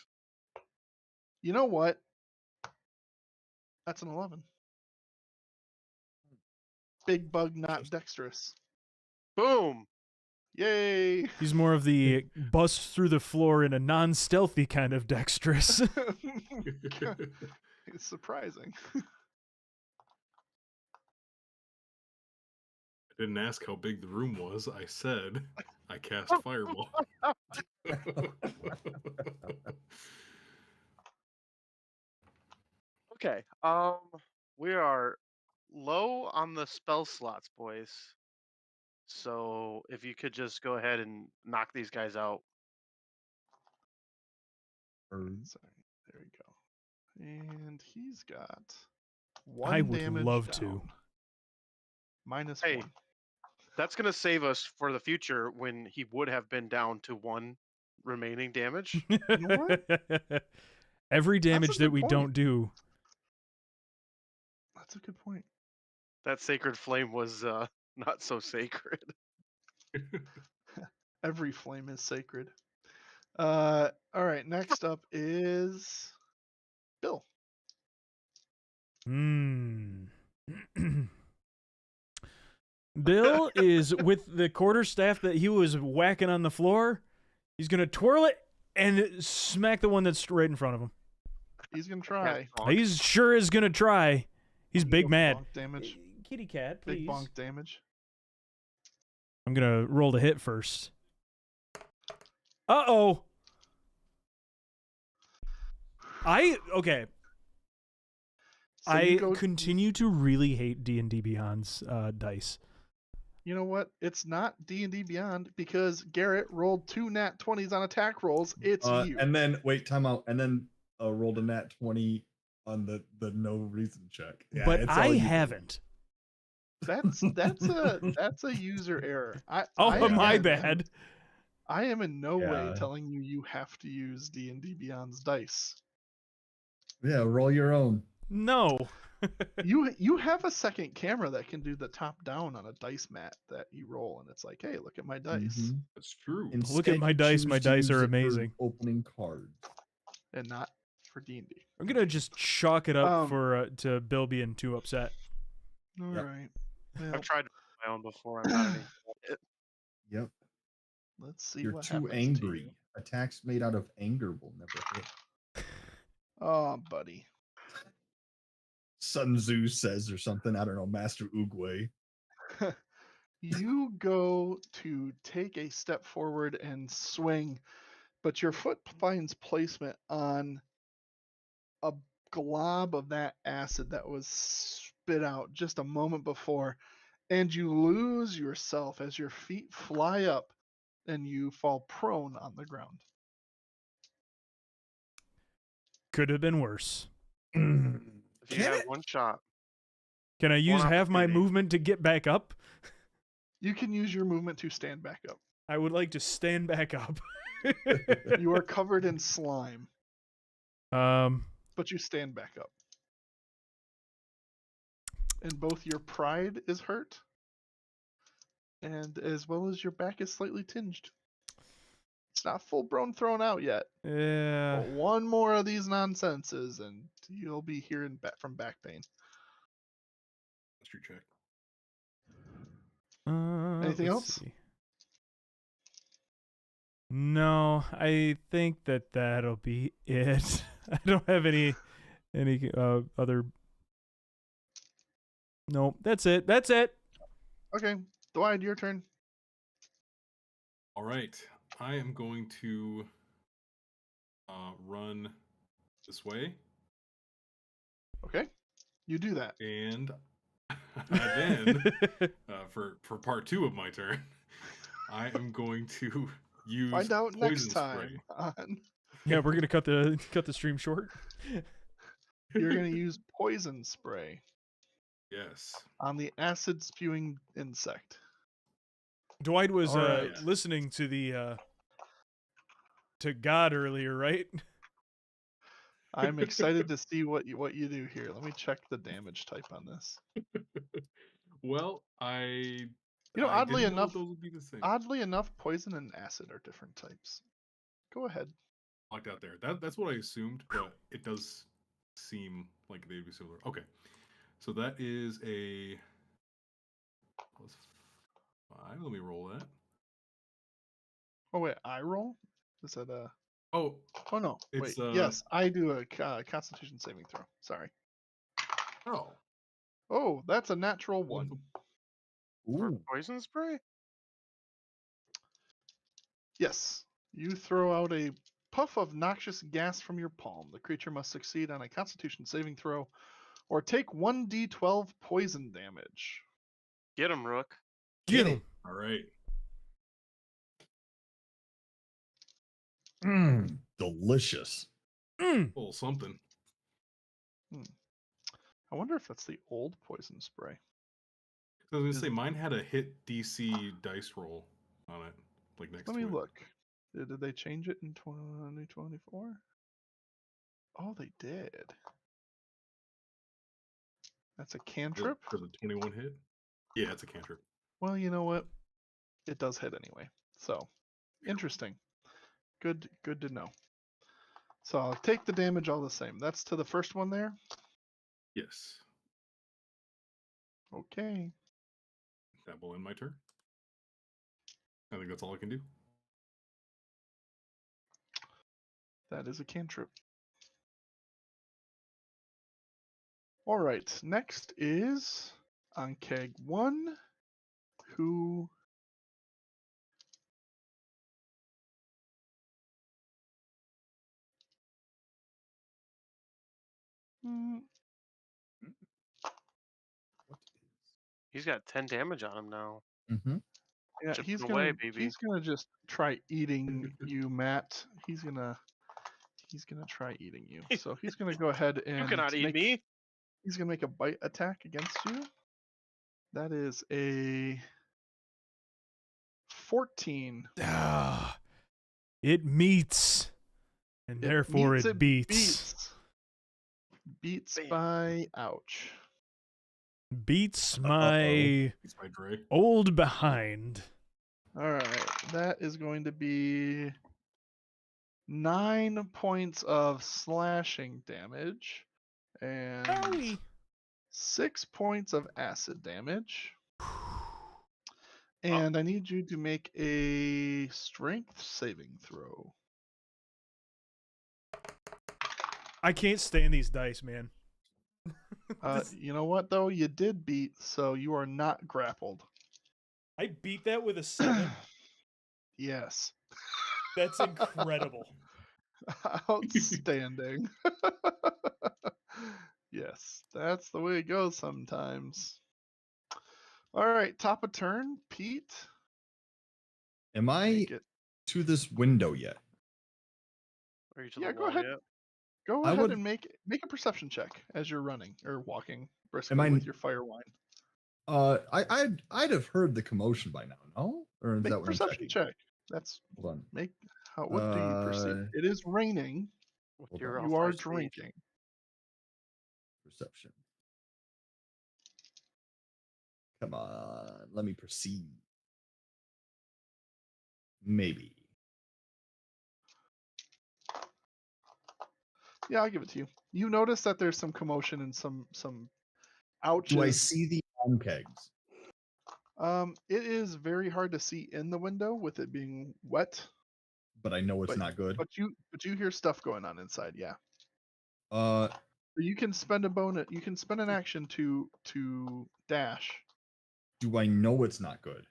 [SPEAKER 2] You know what? That's an 11. Big bug, not dexterous.
[SPEAKER 3] Boom.
[SPEAKER 2] Yay!
[SPEAKER 1] He's more of the bust through the floor in a non-stealthy kind of dexterous.
[SPEAKER 2] It's surprising.
[SPEAKER 5] I didn't ask how big the room was. I said I cast fireball.
[SPEAKER 3] Okay. We are low on the spell slots, boys. So if you could just go ahead and knock these guys out.
[SPEAKER 2] Sorry. There we go. And he's got 1
[SPEAKER 1] I would
[SPEAKER 2] damage
[SPEAKER 1] love
[SPEAKER 2] down.
[SPEAKER 1] to.
[SPEAKER 2] Minus
[SPEAKER 3] Hey.
[SPEAKER 2] 1.
[SPEAKER 3] That's gonna save us for the future when he would have been down to 1 remaining damage.
[SPEAKER 2] know what?
[SPEAKER 1] Every damage
[SPEAKER 2] a
[SPEAKER 1] that
[SPEAKER 2] good
[SPEAKER 1] we
[SPEAKER 2] point.
[SPEAKER 1] don't do.
[SPEAKER 2] That's a good point.
[SPEAKER 3] That Sacred Flame was not so sacred.
[SPEAKER 2] Every flame is sacred. All right, next up is Bill.
[SPEAKER 1] Bill is with the quarterstaff that he was whacking on the floor. He's gonna twirl it and smack the one that's right in front of him.
[SPEAKER 2] He's gonna try.
[SPEAKER 1] He's sure is gonna try. He's big mad.
[SPEAKER 2] Bonk damage.
[SPEAKER 1] Kitty cat, please.
[SPEAKER 2] Big bonk damage.
[SPEAKER 1] I'm gonna roll the hit first. Uh-oh. Okay.
[SPEAKER 2] So
[SPEAKER 1] I continue to really hate D&D Beyond's dice.
[SPEAKER 2] You know what? It's not D&D Beyond because Garrett rolled 2 nat 20s on attack rolls. It's you.
[SPEAKER 4] And then wait, time out. And then rolled a nat 20 on the no reason check. Yeah,
[SPEAKER 1] but I haven't.
[SPEAKER 2] That's a user error.
[SPEAKER 1] My bad.
[SPEAKER 2] I am in no way telling you have to use D&D Beyond's dice.
[SPEAKER 4] Yeah, roll your own.
[SPEAKER 1] No.
[SPEAKER 2] you have a second camera that can do the top down on a dice mat that you roll, and it's like, hey, look at my dice.
[SPEAKER 4] Mm-hmm.
[SPEAKER 5] That's true.
[SPEAKER 4] Instead,
[SPEAKER 1] look at my dice. My dice are amazing.
[SPEAKER 4] Opening cards.
[SPEAKER 2] And not for D&D.
[SPEAKER 1] I'm gonna just chalk it up to Bill being too upset.
[SPEAKER 2] All right. Well,
[SPEAKER 3] I've tried my own before. I'm not any.
[SPEAKER 4] Yep.
[SPEAKER 2] Let's see.
[SPEAKER 4] You're
[SPEAKER 2] what
[SPEAKER 4] too
[SPEAKER 2] happens to
[SPEAKER 4] angry.
[SPEAKER 2] you.
[SPEAKER 4] Attacks made out of anger will never hit.
[SPEAKER 2] Oh, buddy.
[SPEAKER 4] Sun Tzu says or something. I don't know. Master Oogway.
[SPEAKER 2] You go to take a step forward and swing, but your foot finds placement on a glob of that acid that was spit out just a moment before, and you lose yourself as your feet fly up and you fall prone on the ground.
[SPEAKER 1] Could have been worse.
[SPEAKER 3] If you had one shot.
[SPEAKER 1] Can I use half my
[SPEAKER 3] opportunity.
[SPEAKER 1] movement to get back up?
[SPEAKER 2] You can use your movement to stand back up.
[SPEAKER 1] I would like to stand back up.
[SPEAKER 2] You are covered in slime, but you stand back up. And both your pride is hurt, and as well as your back is slightly tinged. It's not full blown thrown out yet.
[SPEAKER 1] Yeah.
[SPEAKER 2] But one more of these nonsenses, and you'll be hearing from back pain.
[SPEAKER 5] History check.
[SPEAKER 2] Anything
[SPEAKER 1] let's
[SPEAKER 2] else?
[SPEAKER 1] see. No, I think that'll be it. I don't have any other. No, that's it. That's it.
[SPEAKER 2] Okay, Dwight, your turn.
[SPEAKER 5] All right. I am going to run this way.
[SPEAKER 2] Okay, you do that.
[SPEAKER 5] And then, for part 2 of my turn, I am going to use
[SPEAKER 2] Find out next
[SPEAKER 5] poison
[SPEAKER 2] time.
[SPEAKER 5] spray.
[SPEAKER 1] Yeah, we're gonna cut the stream short.
[SPEAKER 2] You're gonna use poison spray
[SPEAKER 5] Yes.
[SPEAKER 2] on the acid spewing insect.
[SPEAKER 1] Dwight was
[SPEAKER 2] Alright.
[SPEAKER 1] listening to the to God earlier, right?
[SPEAKER 2] I'm excited to see what you do here. Let me check the damage type on this.
[SPEAKER 5] Well,
[SPEAKER 2] Oddly
[SPEAKER 5] didn't know
[SPEAKER 2] enough,
[SPEAKER 5] those would be the same.
[SPEAKER 2] poison and acid are different types. Go ahead.
[SPEAKER 5] Locked out there. That's what I assumed, but it does seem like they'd be similar. Okay, so that is a +5. Let me roll that.
[SPEAKER 2] Oh wait, I roll? Is that a?
[SPEAKER 5] Oh,
[SPEAKER 2] Oh no.
[SPEAKER 5] It's,
[SPEAKER 2] Wait. Yes, I do a Constitution saving throw. Sorry.
[SPEAKER 5] oh,
[SPEAKER 2] Oh, that's a natural one.
[SPEAKER 3] For
[SPEAKER 4] Ooh.
[SPEAKER 3] poison spray?
[SPEAKER 2] Yes. You throw out a puff of noxious gas from your palm. The creature must succeed on a Constitution saving throw, or take 1d12 poison damage.
[SPEAKER 3] Get him, Rook.
[SPEAKER 1] Get him.
[SPEAKER 5] all right.
[SPEAKER 4] Delicious.
[SPEAKER 5] Little something.
[SPEAKER 2] I wonder if that's the old poison spray.
[SPEAKER 5] I was gonna say mine had a hit DC dice roll on it, like next
[SPEAKER 2] Let
[SPEAKER 5] to
[SPEAKER 2] me
[SPEAKER 5] it.
[SPEAKER 2] look. Did they change it in 2024? Oh, they did. That's a cantrip?
[SPEAKER 5] For the 21 hit. Yeah, it's a cantrip.
[SPEAKER 2] Well, you know what? It does hit anyway. So, interesting. Good to know. So I'll take the damage all the same. That's to the first one there.
[SPEAKER 5] Yes.
[SPEAKER 2] Okay.
[SPEAKER 5] That will end my turn. I think that's all I can do.
[SPEAKER 2] That is a cantrip. All right. Next is on keg 1, who
[SPEAKER 4] What
[SPEAKER 3] He's got 10 damage on him now.
[SPEAKER 4] is? Mm-hmm.
[SPEAKER 2] yeah,
[SPEAKER 3] Chipping
[SPEAKER 2] he's
[SPEAKER 3] away,
[SPEAKER 2] gonna
[SPEAKER 3] baby.
[SPEAKER 2] he's gonna just try eating you, Matt. He's gonna try eating you. So he's gonna go ahead
[SPEAKER 3] You
[SPEAKER 2] and
[SPEAKER 3] cannot eat me.
[SPEAKER 2] he's gonna make a bite attack against you. That is a 14.
[SPEAKER 1] Ah, it meets, and therefore
[SPEAKER 2] meets,
[SPEAKER 1] it beats.
[SPEAKER 2] Beats
[SPEAKER 3] Bam.
[SPEAKER 2] by ouch.
[SPEAKER 1] Beats
[SPEAKER 5] Uh-oh.
[SPEAKER 1] my
[SPEAKER 5] It's my Dre.
[SPEAKER 1] old behind.
[SPEAKER 2] All right, that is going to be 9 points of slashing damage and
[SPEAKER 1] Owie.
[SPEAKER 2] 6 points of acid damage. And I need you to make a strength saving throw.
[SPEAKER 1] I can't stand these dice, man.
[SPEAKER 2] You know what though? You did beat, so you are not grappled.
[SPEAKER 1] I beat that with a 7.
[SPEAKER 2] Yes.
[SPEAKER 1] That's incredible.
[SPEAKER 2] Outstanding. Yes, that's the way it goes sometimes. All right, top of turn, Pete.
[SPEAKER 4] Am I
[SPEAKER 2] Make it.
[SPEAKER 4] to this window yet?
[SPEAKER 3] Are you to
[SPEAKER 2] Yeah,
[SPEAKER 3] the
[SPEAKER 2] go
[SPEAKER 3] wall
[SPEAKER 2] ahead.
[SPEAKER 3] yet?
[SPEAKER 2] Go
[SPEAKER 4] I
[SPEAKER 2] ahead
[SPEAKER 4] would-
[SPEAKER 2] and make a perception check as you're running or walking briskly
[SPEAKER 4] Am I-
[SPEAKER 2] with your fire wine.
[SPEAKER 4] I'd have heard the commotion by now, no? Or is
[SPEAKER 2] Make
[SPEAKER 4] that
[SPEAKER 2] a
[SPEAKER 4] what I'm
[SPEAKER 2] perception
[SPEAKER 4] checking?
[SPEAKER 2] check. That's
[SPEAKER 4] Hold on.
[SPEAKER 2] what do you perceive? It is raining.
[SPEAKER 3] With
[SPEAKER 4] Hold
[SPEAKER 3] your
[SPEAKER 4] on.
[SPEAKER 2] You are
[SPEAKER 3] all-five speed.
[SPEAKER 2] drinking.
[SPEAKER 4] Perception. Come on, let me proceed. Maybe.
[SPEAKER 2] Yeah, I'll give it to you. You notice that there's some commotion and some ouches.
[SPEAKER 4] Do I see the arm kegs?
[SPEAKER 2] It is very hard to see in the window with it being wet,
[SPEAKER 4] But I know it's
[SPEAKER 2] But-
[SPEAKER 4] not good.
[SPEAKER 2] but you hear stuff going on inside. Yeah.
[SPEAKER 4] Uh,
[SPEAKER 2] So you can spend You can spend an action to dash.
[SPEAKER 4] do I know it's not good?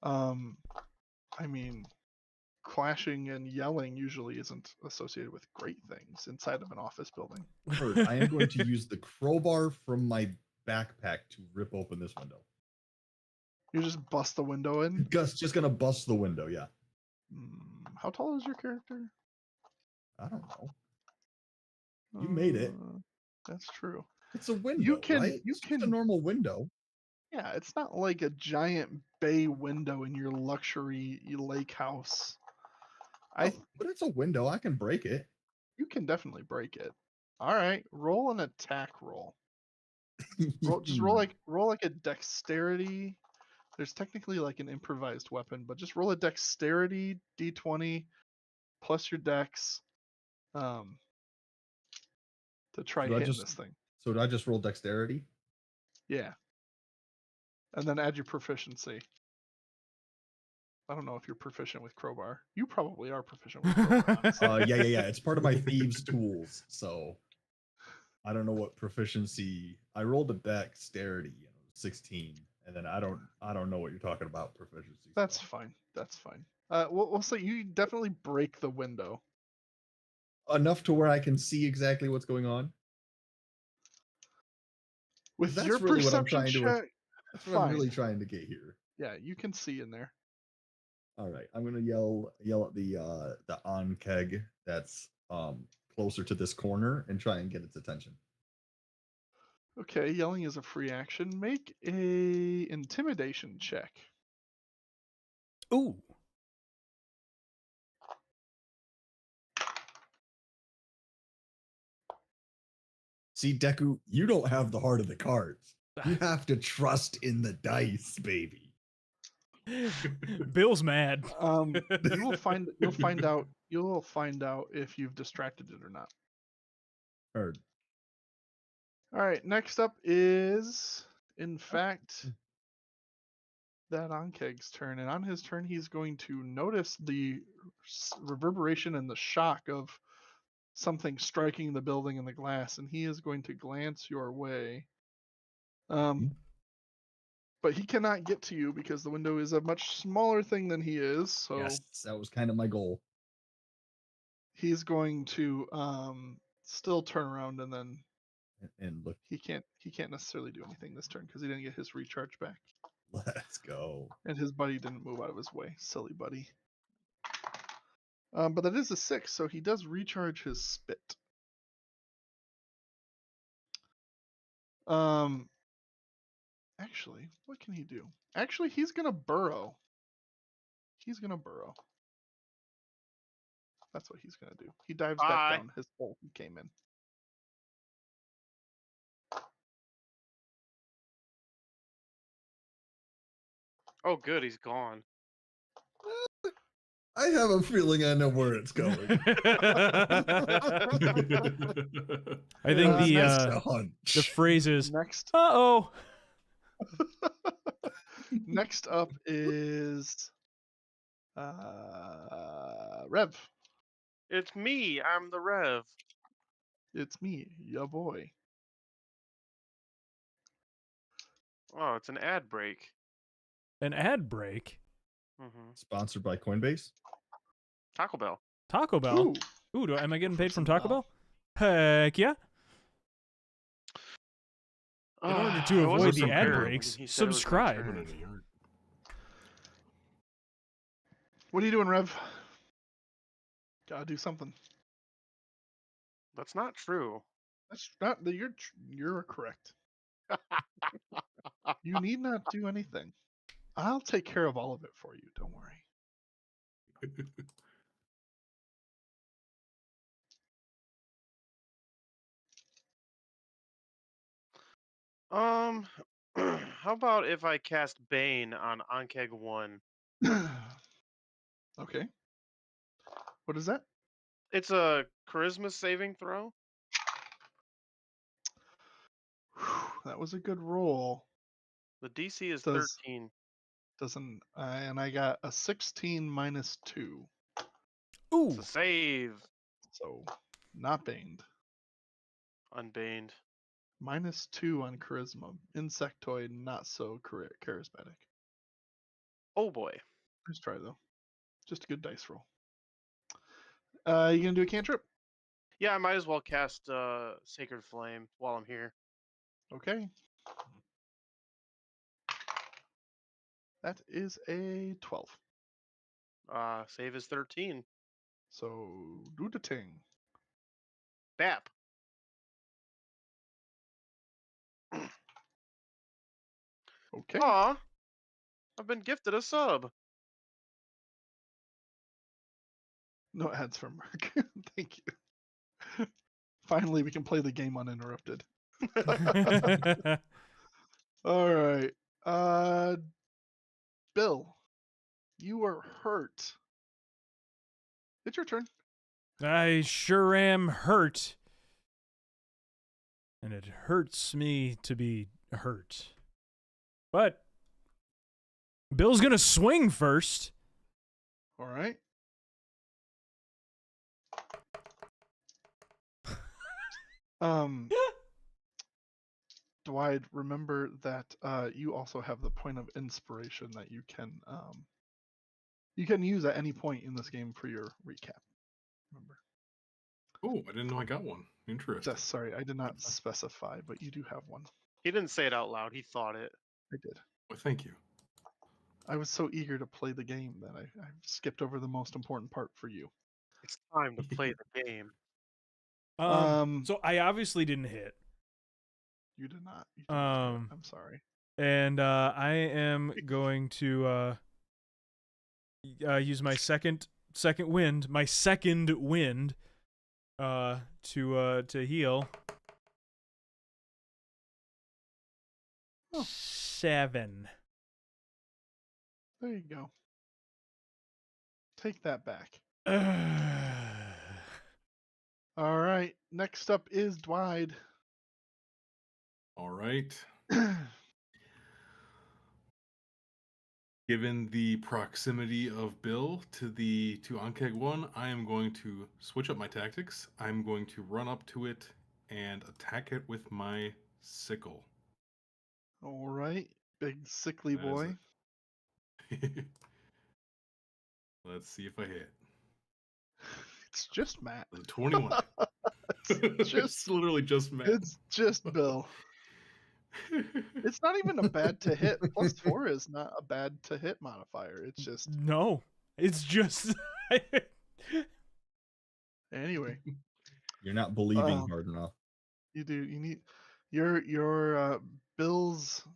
[SPEAKER 2] I mean, clashing and yelling usually isn't associated with great things inside of an office building.
[SPEAKER 4] First, I am going to use the crowbar from my backpack to rip open this window.
[SPEAKER 2] You just bust the window in.
[SPEAKER 4] Gus just gonna bust the window. Yeah.
[SPEAKER 2] How tall is your character?
[SPEAKER 4] I don't know. You made it.
[SPEAKER 2] That's true.
[SPEAKER 4] It's a window, right?
[SPEAKER 2] You
[SPEAKER 4] It's just
[SPEAKER 2] can
[SPEAKER 4] a normal window.
[SPEAKER 2] Yeah, it's not like a giant bay window in your luxury lake house.
[SPEAKER 4] Oh, but it's a window. I can break it.
[SPEAKER 2] You can definitely break it. All right, roll an attack roll. Just roll like a dexterity. There's technically like an improvised weapon, but just roll a dexterity d20 plus your dex to try
[SPEAKER 4] Do I
[SPEAKER 2] hitting
[SPEAKER 4] just-
[SPEAKER 2] this thing.
[SPEAKER 4] So did I just roll dexterity?
[SPEAKER 2] Yeah. And then add your proficiency. I don't know if you're proficient with crowbar. You probably are proficient with crowbar. honestly.
[SPEAKER 4] Yeah. It's part of my thieves' tools. So I don't know what proficiency. I rolled a dexterity, 16, and then I don't know what you're talking about proficiency.
[SPEAKER 2] That's fine. That's fine. We'll say you definitely break the window.
[SPEAKER 4] Enough to where I can see exactly what's going on.
[SPEAKER 2] With
[SPEAKER 4] That's
[SPEAKER 2] your
[SPEAKER 4] really what I'm
[SPEAKER 2] perception
[SPEAKER 4] trying to.
[SPEAKER 2] check,
[SPEAKER 4] That's what I'm
[SPEAKER 2] fine.
[SPEAKER 4] really trying to get here.
[SPEAKER 2] Yeah, you can see in there.
[SPEAKER 4] All right, I'm gonna yell at the on keg that's closer to this corner and try and get its attention.
[SPEAKER 2] Okay, yelling is a free action. Make a intimidation check.
[SPEAKER 1] Ooh.
[SPEAKER 4] See, Deku, you don't have the heart of the cards. You have to trust in the dice, baby.
[SPEAKER 1] Bill's mad.
[SPEAKER 2] You'll find out if you've distracted it or not.
[SPEAKER 4] Heard.
[SPEAKER 2] All right, next up is, in fact, that Ankeg's turn. And on his turn, he's going to notice the reverberation and the shock of something striking the building and the glass, and he is going to glance your way. But he cannot get to you because the window is a much smaller thing than he is. So
[SPEAKER 4] Yes, that was kind of my goal.
[SPEAKER 2] he's going to still turn around, and then
[SPEAKER 4] And look,
[SPEAKER 2] he can't necessarily do anything this turn because he didn't get his recharge back,
[SPEAKER 4] let's go.
[SPEAKER 2] and his buddy didn't move out of his way. Silly buddy. But that is a 6, so he does recharge his spit. Actually, what can he do? Actually, he's gonna burrow. That's what he's gonna do. He dives back down his hole he came in.
[SPEAKER 3] Oh, good, he's gone.
[SPEAKER 4] I have a feeling I know where it's going.
[SPEAKER 1] I think
[SPEAKER 4] the
[SPEAKER 1] the phrase is
[SPEAKER 2] Next,
[SPEAKER 1] "Uh-oh."
[SPEAKER 2] next up is Rev.
[SPEAKER 3] It's me. I'm the Rev.
[SPEAKER 2] It's me, ya boy.
[SPEAKER 3] Oh, it's an ad break.
[SPEAKER 1] An ad break.
[SPEAKER 4] Sponsored by Coinbase.
[SPEAKER 3] Taco Bell.
[SPEAKER 1] Taco Bell. Ooh, am I getting paid from Taco Bell? Heck yeah. In order to avoid the ad breaks, subscribe.
[SPEAKER 2] What are you doing, Rev? Gotta do something.
[SPEAKER 3] That's not true.
[SPEAKER 2] That's not. You're correct. You need not do anything. I'll take care of all of it for you. Don't worry.
[SPEAKER 3] How about if I cast Bane on Ankeg 1?
[SPEAKER 2] Okay. What is that?
[SPEAKER 3] It's a charisma saving throw.
[SPEAKER 2] That was a good roll.
[SPEAKER 3] The DC is 13.
[SPEAKER 2] And I got a 16 minus 2.
[SPEAKER 1] Ooh.
[SPEAKER 3] It's a save.
[SPEAKER 2] So, not baned.
[SPEAKER 3] Unbaned.
[SPEAKER 2] Minus 2 on charisma. Insectoid, not so charismatic.
[SPEAKER 3] Oh boy.
[SPEAKER 2] Nice try though. Just a good dice roll. You gonna do a cantrip?
[SPEAKER 3] Yeah, I might as well cast Sacred Flame while I'm here.
[SPEAKER 2] Okay. That is a 12.
[SPEAKER 3] Save is 13.
[SPEAKER 2] So do the ting.
[SPEAKER 3] Bap.
[SPEAKER 2] Okay.
[SPEAKER 3] Aw, I've been gifted a sub.
[SPEAKER 2] No ads from Mark. Thank you. Finally, we can play the game uninterrupted. All right. Bill, you are hurt. It's your turn.
[SPEAKER 1] I sure am hurt. And it hurts me to be hurt. But Bill's gonna swing first.
[SPEAKER 2] All right. Dwight, remember that you also have the point of inspiration that you can use at any point in this game for your recap. Remember?
[SPEAKER 5] Oh, I didn't know I got one. Interesting.
[SPEAKER 2] Yes, sorry, I did not specify, but you do have one.
[SPEAKER 3] He didn't say it out loud. He thought it.
[SPEAKER 2] I did.
[SPEAKER 5] Well, thank you.
[SPEAKER 2] I was so eager to play the game that I skipped over the most important part for you.
[SPEAKER 3] It's time to play the game.
[SPEAKER 1] So I obviously didn't hit.
[SPEAKER 2] You did not. You did not hit. I'm sorry.
[SPEAKER 1] And I am going to use my second wind, to heal.
[SPEAKER 2] Oh.
[SPEAKER 1] 7.
[SPEAKER 2] There you go. Take that back. All right. Next up is Dwight.
[SPEAKER 5] All right. Given the proximity of Bill to Ankeg 1, I am going to switch up my tactics. I'm going to run up to it and attack it with my sickle.
[SPEAKER 2] All right. Big sickly
[SPEAKER 5] That is
[SPEAKER 2] boy.
[SPEAKER 5] Let's see if I hit.
[SPEAKER 2] It's just Matt.
[SPEAKER 5] 21. It's literally just Matt.
[SPEAKER 2] It's just Bill. It's not even a bad to hit. +4 is not a bad to hit modifier. It's just
[SPEAKER 1] No. It's just
[SPEAKER 2] anyway.
[SPEAKER 4] You're not believing hard enough.
[SPEAKER 2] You do. You need your Bill's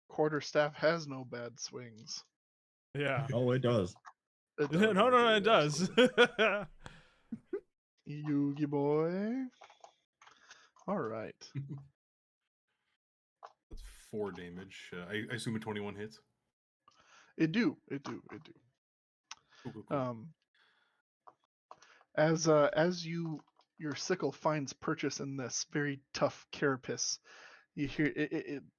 [SPEAKER 2] quarterstaff has no bad swings.
[SPEAKER 1] Yeah.
[SPEAKER 4] Oh, it does.
[SPEAKER 2] It does,
[SPEAKER 1] No, it does.
[SPEAKER 2] Yugi boy. All right.
[SPEAKER 5] That's 4 damage. I assume a 21 hits.
[SPEAKER 2] It do.
[SPEAKER 5] Cool.
[SPEAKER 2] As your sickle finds purchase in this very tough carapace, you hear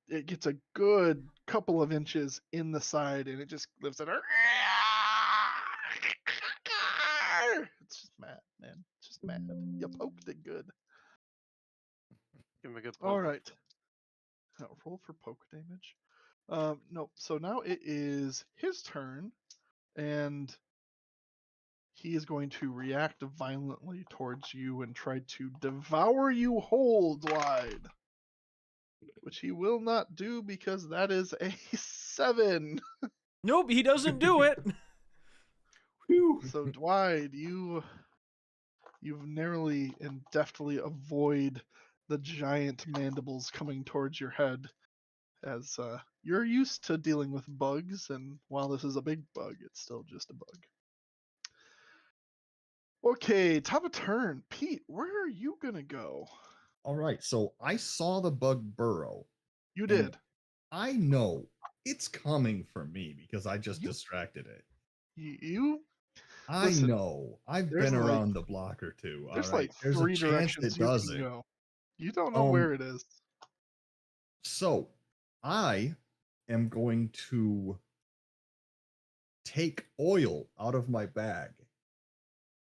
[SPEAKER 2] it gets a good couple of inches in the side, and it just lives at her. It's just mad, man. It's just mad. You poked it good.
[SPEAKER 3] Give him a good poke.
[SPEAKER 2] All right. Now roll for poke damage. No. So now it is his turn, and he is going to react violently towards you and try to devour you whole, Dwight. Which he will not do because that is a 7.
[SPEAKER 1] Nope, he doesn't do it.
[SPEAKER 2] So Dwight, you've narrowly and deftly avoid the giant mandibles coming towards your head, as you're used to dealing with bugs, and while this is a big bug, it's still just a bug. Okay, top of turn. Pete, where are you gonna go?
[SPEAKER 4] All right, so I saw the bug burrow.
[SPEAKER 2] You did.
[SPEAKER 4] I know it's coming for me because I just distracted it.
[SPEAKER 2] You?
[SPEAKER 4] I
[SPEAKER 2] Listen,
[SPEAKER 4] know. I've
[SPEAKER 2] there's
[SPEAKER 4] been
[SPEAKER 2] like-
[SPEAKER 4] around the block or two.
[SPEAKER 2] There's
[SPEAKER 4] all right?
[SPEAKER 2] like
[SPEAKER 4] There's
[SPEAKER 2] 3
[SPEAKER 4] a chance
[SPEAKER 2] directions
[SPEAKER 4] it
[SPEAKER 2] you
[SPEAKER 4] does
[SPEAKER 2] can
[SPEAKER 4] it.
[SPEAKER 2] go. You don't know where it is.
[SPEAKER 4] So I am going to take oil out of my bag,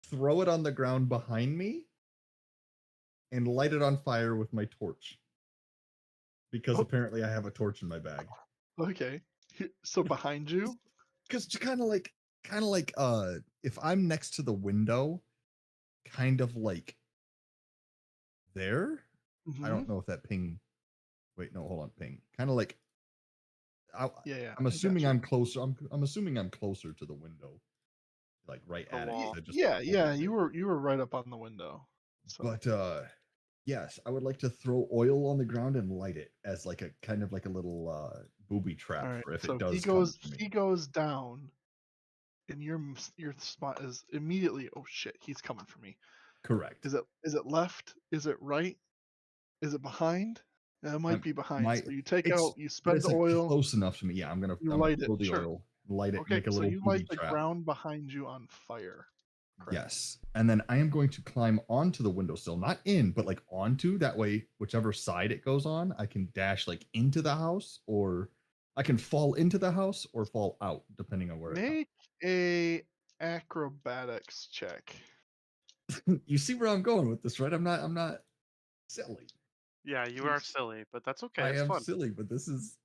[SPEAKER 4] throw it on the ground behind me, and light it on fire with my torch. Because apparently I have a torch in my bag.
[SPEAKER 2] Okay. So behind you?
[SPEAKER 4] Because kind of like if I'm next to the window, kind of like there. I don't know if that ping. Wait, no, hold on, ping. Kind of like.
[SPEAKER 2] Yeah.
[SPEAKER 4] I'm assuming I'm closer. I'm assuming I'm closer to the window, like right
[SPEAKER 3] The
[SPEAKER 4] at
[SPEAKER 3] wall.
[SPEAKER 4] it.
[SPEAKER 2] Yeah. You were right up on the window. So.
[SPEAKER 4] But yes, I would like to throw oil on the ground and light it as like a kind of like a little booby trap
[SPEAKER 2] All right.
[SPEAKER 4] for if
[SPEAKER 2] So
[SPEAKER 4] it does.
[SPEAKER 2] he goes down, and your spot is immediately. Oh shit! He's coming for me.
[SPEAKER 4] Correct.
[SPEAKER 2] Is it left? Is it right? Is it behind? It might be behind. So you take out. You spend the oil.
[SPEAKER 4] Close enough to me. Yeah, I'm gonna
[SPEAKER 2] light
[SPEAKER 4] throw
[SPEAKER 2] it.
[SPEAKER 4] the
[SPEAKER 2] Sure.
[SPEAKER 4] oil, light it,
[SPEAKER 2] Okay.
[SPEAKER 4] make a
[SPEAKER 2] So
[SPEAKER 4] little
[SPEAKER 2] you
[SPEAKER 4] booby
[SPEAKER 2] light the
[SPEAKER 4] trap.
[SPEAKER 2] ground behind you on fire. Correct.
[SPEAKER 4] Yes. And then I am going to climb onto the windowsill, not in, but like onto. That way, whichever side it goes on, I can dash like into the house, or I can fall into the house or fall out, depending on where
[SPEAKER 2] Make a acrobatics check.
[SPEAKER 4] You see where I'm going with this, right? I'm not silly.
[SPEAKER 3] Yeah, you are silly, but that's okay.
[SPEAKER 4] I
[SPEAKER 3] It's
[SPEAKER 4] am
[SPEAKER 3] fun.
[SPEAKER 4] silly, but this is.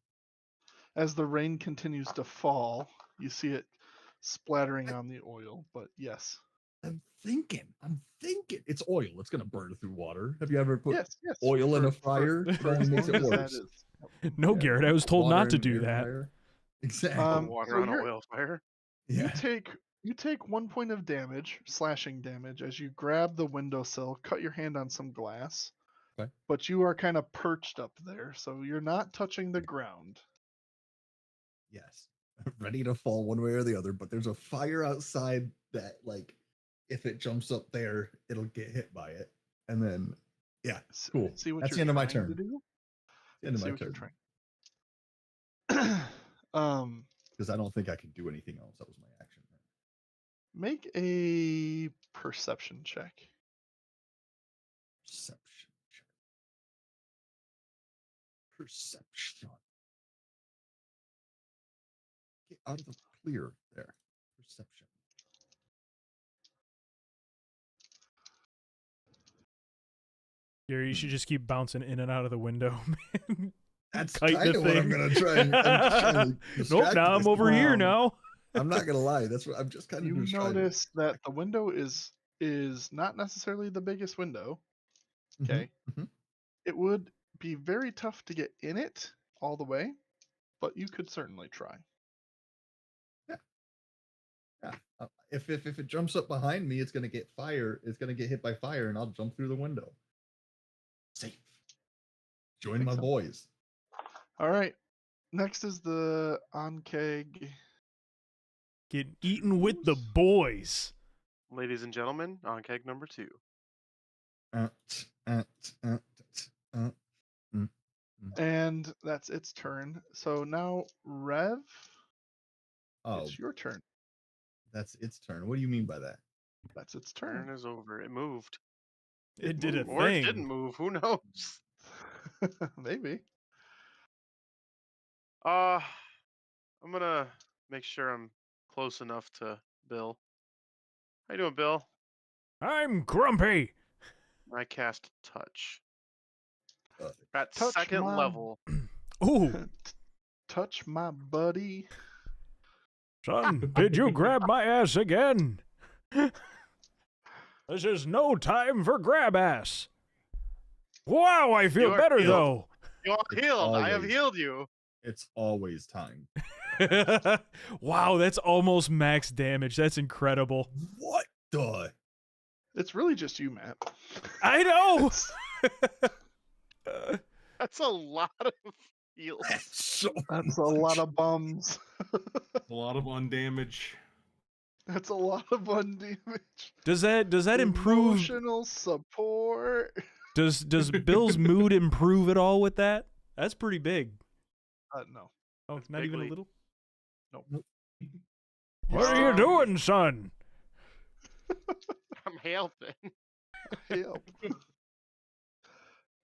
[SPEAKER 2] As the rain continues to fall, you see it splattering on the oil, but yes.
[SPEAKER 4] I'm thinking. It's oil. It's gonna burn through water. Have you ever put
[SPEAKER 2] Yes.
[SPEAKER 4] oil in a fire? It only makes it
[SPEAKER 2] as long as
[SPEAKER 4] worse.
[SPEAKER 2] that is.
[SPEAKER 1] No,
[SPEAKER 2] Yeah.
[SPEAKER 1] Garrett, I was told
[SPEAKER 4] Water
[SPEAKER 1] not to
[SPEAKER 4] and
[SPEAKER 1] do
[SPEAKER 4] air
[SPEAKER 1] that.
[SPEAKER 4] fire. Exactly.
[SPEAKER 3] Water
[SPEAKER 2] so
[SPEAKER 3] on an oil fire.
[SPEAKER 4] Yeah.
[SPEAKER 2] You take 1 point of damage, slashing damage, as you grab the windowsill, cut your hand on some glass.
[SPEAKER 4] Okay.
[SPEAKER 2] But you are kind of perched up there, so you're not touching the ground.
[SPEAKER 4] Yes. Ready to fall one way or the other, but there's a fire outside that, like, if it jumps up there, it'll get hit by it. And then, yeah, cool.
[SPEAKER 2] See what
[SPEAKER 4] That's the
[SPEAKER 2] you're
[SPEAKER 4] end of my
[SPEAKER 2] trying to
[SPEAKER 4] turn.
[SPEAKER 2] do?
[SPEAKER 4] The end of
[SPEAKER 2] See
[SPEAKER 4] my
[SPEAKER 2] what you're
[SPEAKER 4] turn.
[SPEAKER 2] trying.
[SPEAKER 4] Because I don't think I can do anything else. That was my action.
[SPEAKER 2] Make a perception check.
[SPEAKER 4] Perception. Perception. Get out of the clear there. Perception.
[SPEAKER 1] Gary, you should just keep bouncing in and out of the window, man.
[SPEAKER 4] That's
[SPEAKER 1] Kite
[SPEAKER 4] kind
[SPEAKER 1] the
[SPEAKER 4] of what I'm
[SPEAKER 1] thing.
[SPEAKER 4] gonna try. I'm just trying to
[SPEAKER 1] Nope,
[SPEAKER 4] distract
[SPEAKER 1] now I'm
[SPEAKER 4] this
[SPEAKER 1] over here
[SPEAKER 2] Um,
[SPEAKER 1] now.
[SPEAKER 4] I'm not gonna lie. That's what I'm just kind of.
[SPEAKER 2] You notice that the window is not necessarily the biggest window. Okay.
[SPEAKER 4] Mhm.
[SPEAKER 2] It would be very tough to get in it all the way, but you could certainly try.
[SPEAKER 4] Yeah. If it jumps up behind me, it's gonna get fire. It's gonna get hit by fire, and I'll jump through the window. Safe. Join
[SPEAKER 2] Think
[SPEAKER 4] my
[SPEAKER 2] so?
[SPEAKER 4] boys.
[SPEAKER 2] All right. Next is the Ankeg.
[SPEAKER 1] Get eaten with the boys.
[SPEAKER 3] Ladies and gentlemen, on keg number 2.
[SPEAKER 2] And that's its turn. So now, Rev,
[SPEAKER 4] Oh,
[SPEAKER 2] it's your turn.
[SPEAKER 4] that's its turn. What do you mean by that?
[SPEAKER 2] That's its
[SPEAKER 3] Turn
[SPEAKER 2] turn.
[SPEAKER 3] is over. It moved.
[SPEAKER 1] It did a
[SPEAKER 3] Or it
[SPEAKER 1] thing.
[SPEAKER 3] didn't move. Who knows?
[SPEAKER 2] Maybe.
[SPEAKER 3] I'm gonna make sure I'm close enough to Bill. How you doing, Bill?
[SPEAKER 1] I'm grumpy.
[SPEAKER 3] I cast touch.
[SPEAKER 4] Perfect.
[SPEAKER 3] At
[SPEAKER 2] Touch
[SPEAKER 3] second
[SPEAKER 2] my-
[SPEAKER 3] level.
[SPEAKER 1] Ooh,
[SPEAKER 2] Touch my buddy.
[SPEAKER 1] son, did you grab my ass again? This is no time for grab ass. Wow, I feel
[SPEAKER 3] You're
[SPEAKER 1] better
[SPEAKER 3] healed.
[SPEAKER 1] though.
[SPEAKER 3] You are healed. I have
[SPEAKER 4] always-
[SPEAKER 3] healed you.
[SPEAKER 4] It's always time.
[SPEAKER 1] Wow, that's almost max damage. That's incredible.
[SPEAKER 4] What the?
[SPEAKER 2] It's really just you, Matt.
[SPEAKER 1] I know.
[SPEAKER 3] That's a lot of heals.
[SPEAKER 4] So
[SPEAKER 2] That's a
[SPEAKER 4] much.
[SPEAKER 2] lot of bums.
[SPEAKER 5] A lot of undamage.
[SPEAKER 2] That's a lot of undamage.
[SPEAKER 1] Does that improve?
[SPEAKER 2] Emotional support.
[SPEAKER 1] Does Bill's mood improve at all with that? That's pretty big.
[SPEAKER 2] No.
[SPEAKER 1] Oh,
[SPEAKER 3] That's
[SPEAKER 1] not even a
[SPEAKER 3] bigly.
[SPEAKER 1] little.
[SPEAKER 2] You
[SPEAKER 1] What are you
[SPEAKER 3] Um,
[SPEAKER 1] doing, son?
[SPEAKER 3] I'm helping.
[SPEAKER 2] Help.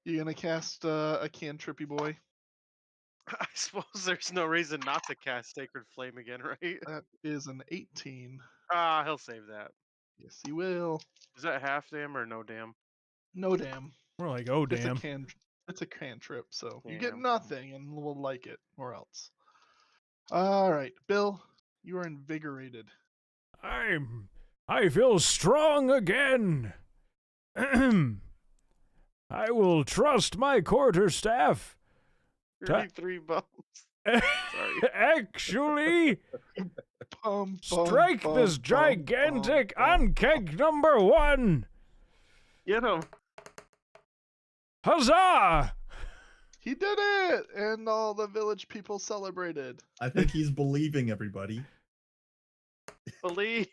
[SPEAKER 2] You gonna cast a cantrippy boy?
[SPEAKER 3] I suppose there's no reason not to cast Sacred Flame again, right?
[SPEAKER 2] That is an 18.
[SPEAKER 3] Ah, he'll save that.
[SPEAKER 2] Yes, he will.
[SPEAKER 3] Is that half dam or no dam?
[SPEAKER 2] No damn.
[SPEAKER 1] We're like, oh damn.
[SPEAKER 2] It's a cantrip, so you get
[SPEAKER 3] Damn.
[SPEAKER 2] nothing, and we'll like it, or else. All right, Bill, you are invigorated.
[SPEAKER 1] I feel strong again. I will trust my quarterstaff.
[SPEAKER 3] 33 bones.
[SPEAKER 1] Actually,
[SPEAKER 2] Bum, bum,
[SPEAKER 1] strike
[SPEAKER 2] bum,
[SPEAKER 1] this
[SPEAKER 2] bum,
[SPEAKER 1] gigantic
[SPEAKER 2] bum, bum,
[SPEAKER 1] on keg number 1.
[SPEAKER 3] Get him.
[SPEAKER 1] Huzzah!
[SPEAKER 2] He did it, and all the village people celebrated.
[SPEAKER 4] I think he's believing everybody.
[SPEAKER 3] Believe.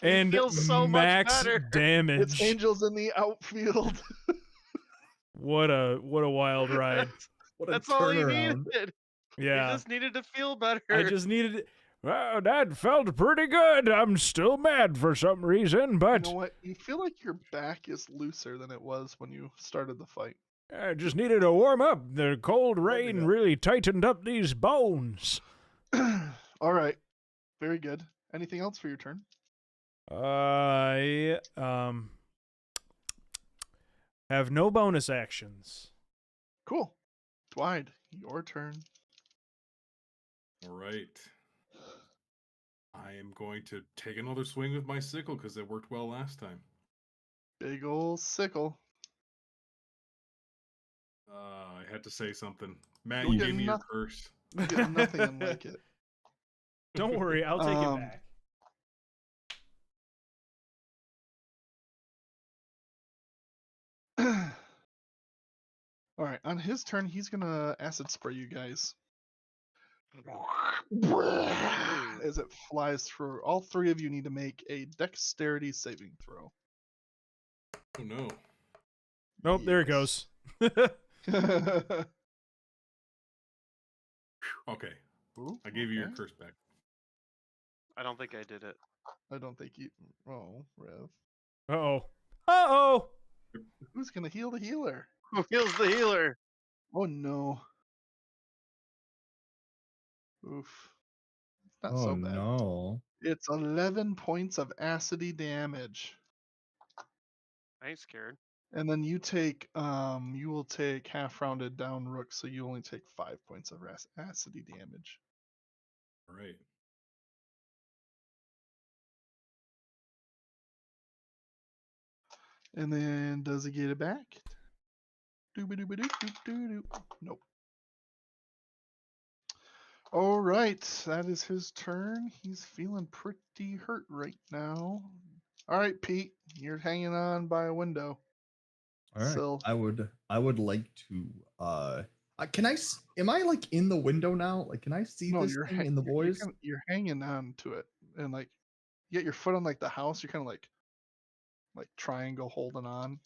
[SPEAKER 1] And
[SPEAKER 3] feels so much
[SPEAKER 1] max
[SPEAKER 3] better.
[SPEAKER 2] It's
[SPEAKER 1] damage.
[SPEAKER 2] angels in the outfield.
[SPEAKER 1] What a wild ride.
[SPEAKER 4] What a
[SPEAKER 3] That's all he
[SPEAKER 4] turnaround.
[SPEAKER 3] needed. He
[SPEAKER 1] Yeah.
[SPEAKER 3] just needed to feel better.
[SPEAKER 1] I just needed. Well, that felt pretty good. I'm still mad for some reason,
[SPEAKER 2] You
[SPEAKER 1] but
[SPEAKER 2] know what? You feel like your back is looser than it was when you started the fight.
[SPEAKER 1] I just needed to warm up. The cold rain
[SPEAKER 4] go.
[SPEAKER 1] really tightened up these bones.
[SPEAKER 2] All right, very good. Anything else for your turn?
[SPEAKER 1] I have no bonus actions.
[SPEAKER 2] Cool. Dwight, your turn.
[SPEAKER 5] All right. I am going to take another swing with my sickle because it worked well last time.
[SPEAKER 2] Big ol' sickle.
[SPEAKER 5] I had to say something. Matt,
[SPEAKER 2] You'll
[SPEAKER 5] you
[SPEAKER 2] get
[SPEAKER 5] gave me your
[SPEAKER 2] nothing.
[SPEAKER 5] curse.
[SPEAKER 2] You get nothing like it.
[SPEAKER 1] Don't worry, I'll take
[SPEAKER 2] Um,
[SPEAKER 1] it back.
[SPEAKER 2] All right, on his turn, he's gonna acid spray you guys. As it flies through, all three of you need to make a dexterity saving throw.
[SPEAKER 5] Oh no.
[SPEAKER 1] Nope, there it
[SPEAKER 2] Yes.
[SPEAKER 1] goes.
[SPEAKER 5] Okay.
[SPEAKER 2] Ooh,
[SPEAKER 5] I gave you your
[SPEAKER 2] okay.
[SPEAKER 5] curse back.
[SPEAKER 3] I don't think I did it.
[SPEAKER 2] I don't think you. Oh, Rev.
[SPEAKER 1] Uh oh.
[SPEAKER 2] Who's gonna heal the healer?
[SPEAKER 3] Who heals the healer?
[SPEAKER 2] Oh no. Oof. It's not
[SPEAKER 4] Oh
[SPEAKER 2] so bad.
[SPEAKER 4] no.
[SPEAKER 2] It's 11 points of acidy damage.
[SPEAKER 3] I ain't scared.
[SPEAKER 2] And then you will take half rounded down rook, so you only take 5 points of acidy damage.
[SPEAKER 5] All right.
[SPEAKER 2] And then does he get it back? Doo-ba-doo-ba-doo-doo-doo-doo. Nope. All right, that is his turn. He's feeling pretty hurt right now. All right, Pete, you're hanging on by a window.
[SPEAKER 4] All right.
[SPEAKER 2] So
[SPEAKER 4] I would like to can am I like in the window now? Like can I see
[SPEAKER 2] no,
[SPEAKER 4] this thing in the boys?
[SPEAKER 2] you're hanging on to it, and like you get your foot on like the house. You're kind of like triangle holding on.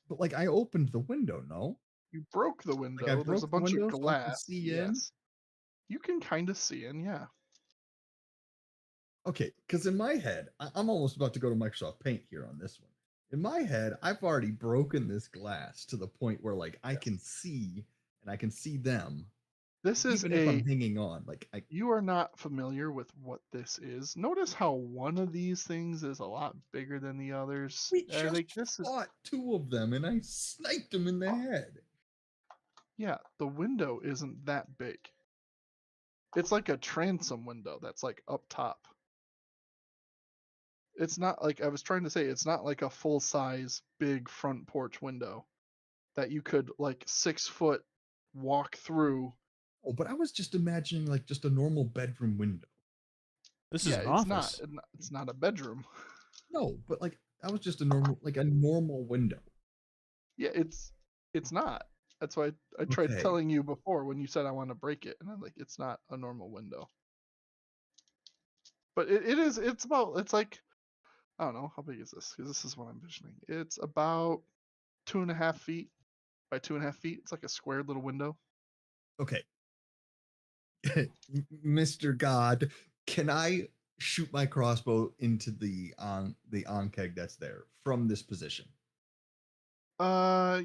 [SPEAKER 4] But like I opened the window, no?
[SPEAKER 2] You broke the
[SPEAKER 4] Like I
[SPEAKER 2] window. There's a
[SPEAKER 4] broke the
[SPEAKER 2] bunch of
[SPEAKER 4] window so I can
[SPEAKER 2] glass.
[SPEAKER 4] see in.
[SPEAKER 2] Yes, you can kind of see in. Yeah.
[SPEAKER 4] Okay, because in my head, I'm almost about to go to Microsoft Paint here on this one. In my head, I've already broken this glass to the point where like I can see and I can see them.
[SPEAKER 2] This is
[SPEAKER 4] Even if I'm hanging on, like
[SPEAKER 2] you are not familiar with what this is. Notice how one of these things is a lot bigger than the others.
[SPEAKER 4] we
[SPEAKER 2] I
[SPEAKER 4] just
[SPEAKER 2] think this is
[SPEAKER 4] fought two of them and I sniped them in the head.
[SPEAKER 2] yeah, the window isn't that big. It's like a transom window that's like up top. It's not like I was trying to say, it's not like a full size big front porch window that you could like 6 foot walk through.
[SPEAKER 4] Oh, but I was just imagining like just a normal bedroom window.
[SPEAKER 1] This
[SPEAKER 2] Yeah,
[SPEAKER 1] is an
[SPEAKER 2] it's
[SPEAKER 1] office.
[SPEAKER 2] not. It's not a bedroom.
[SPEAKER 4] No, but like that was just a normal window.
[SPEAKER 2] Yeah, it's not. That's why I tried
[SPEAKER 4] Okay.
[SPEAKER 2] telling you before when you said I want to break it, and I'm like, it's not a normal window. But it is. It's like I don't know how big is this because this is what I'm envisioning. It's about 2.5 feet by 2.5 feet. It's like a squared little window.
[SPEAKER 4] Okay. Mr. God, can I shoot my crossbow into the onkeg that's there from this position?
[SPEAKER 2] Uh,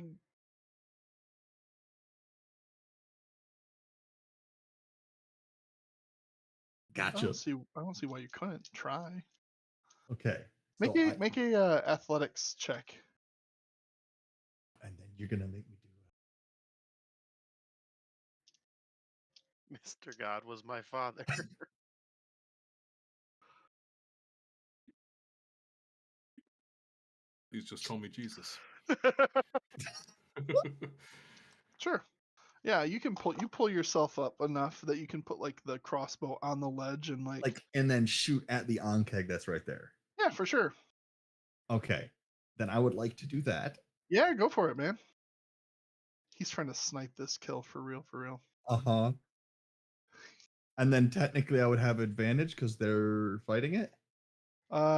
[SPEAKER 4] Gotcha.
[SPEAKER 2] I don't see why you couldn't try.
[SPEAKER 4] Okay.
[SPEAKER 2] Make
[SPEAKER 4] So
[SPEAKER 2] make a athletics check.
[SPEAKER 4] and then you're gonna make me do
[SPEAKER 3] Mr. God was my father.
[SPEAKER 5] Please just call me Jesus.
[SPEAKER 2] Sure. Yeah, you pull yourself up enough that you can put like the crossbow on the ledge and like
[SPEAKER 4] and then shoot at the onkeg that's right there.
[SPEAKER 2] yeah, for sure.
[SPEAKER 4] Okay. Then I would like to do that.
[SPEAKER 2] Yeah, go for it, man. He's trying to snipe this kill for real, for real.
[SPEAKER 4] Uh-huh. And then technically I would have advantage because they're fighting it.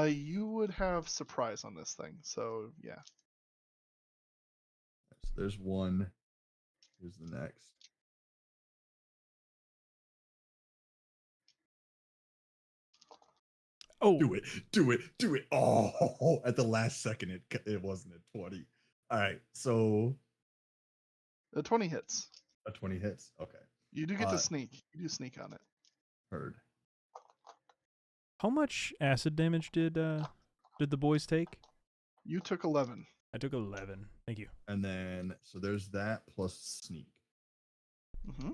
[SPEAKER 2] You would have surprise on this thing, so yeah.
[SPEAKER 4] So there's one. Here's the next.
[SPEAKER 1] Oh,
[SPEAKER 4] Do it. Oh, at the last second, it wasn't a 20. All right, so
[SPEAKER 2] The 20 hits.
[SPEAKER 4] a 20 hits. Okay,
[SPEAKER 2] You do get to sneak. You do sneak on it.
[SPEAKER 4] heard.
[SPEAKER 1] how much acid damage did the boys take?
[SPEAKER 2] You took 11.
[SPEAKER 1] I took 11. Thank you.
[SPEAKER 4] And then so there's that plus sneak.
[SPEAKER 2] Mm-hmm.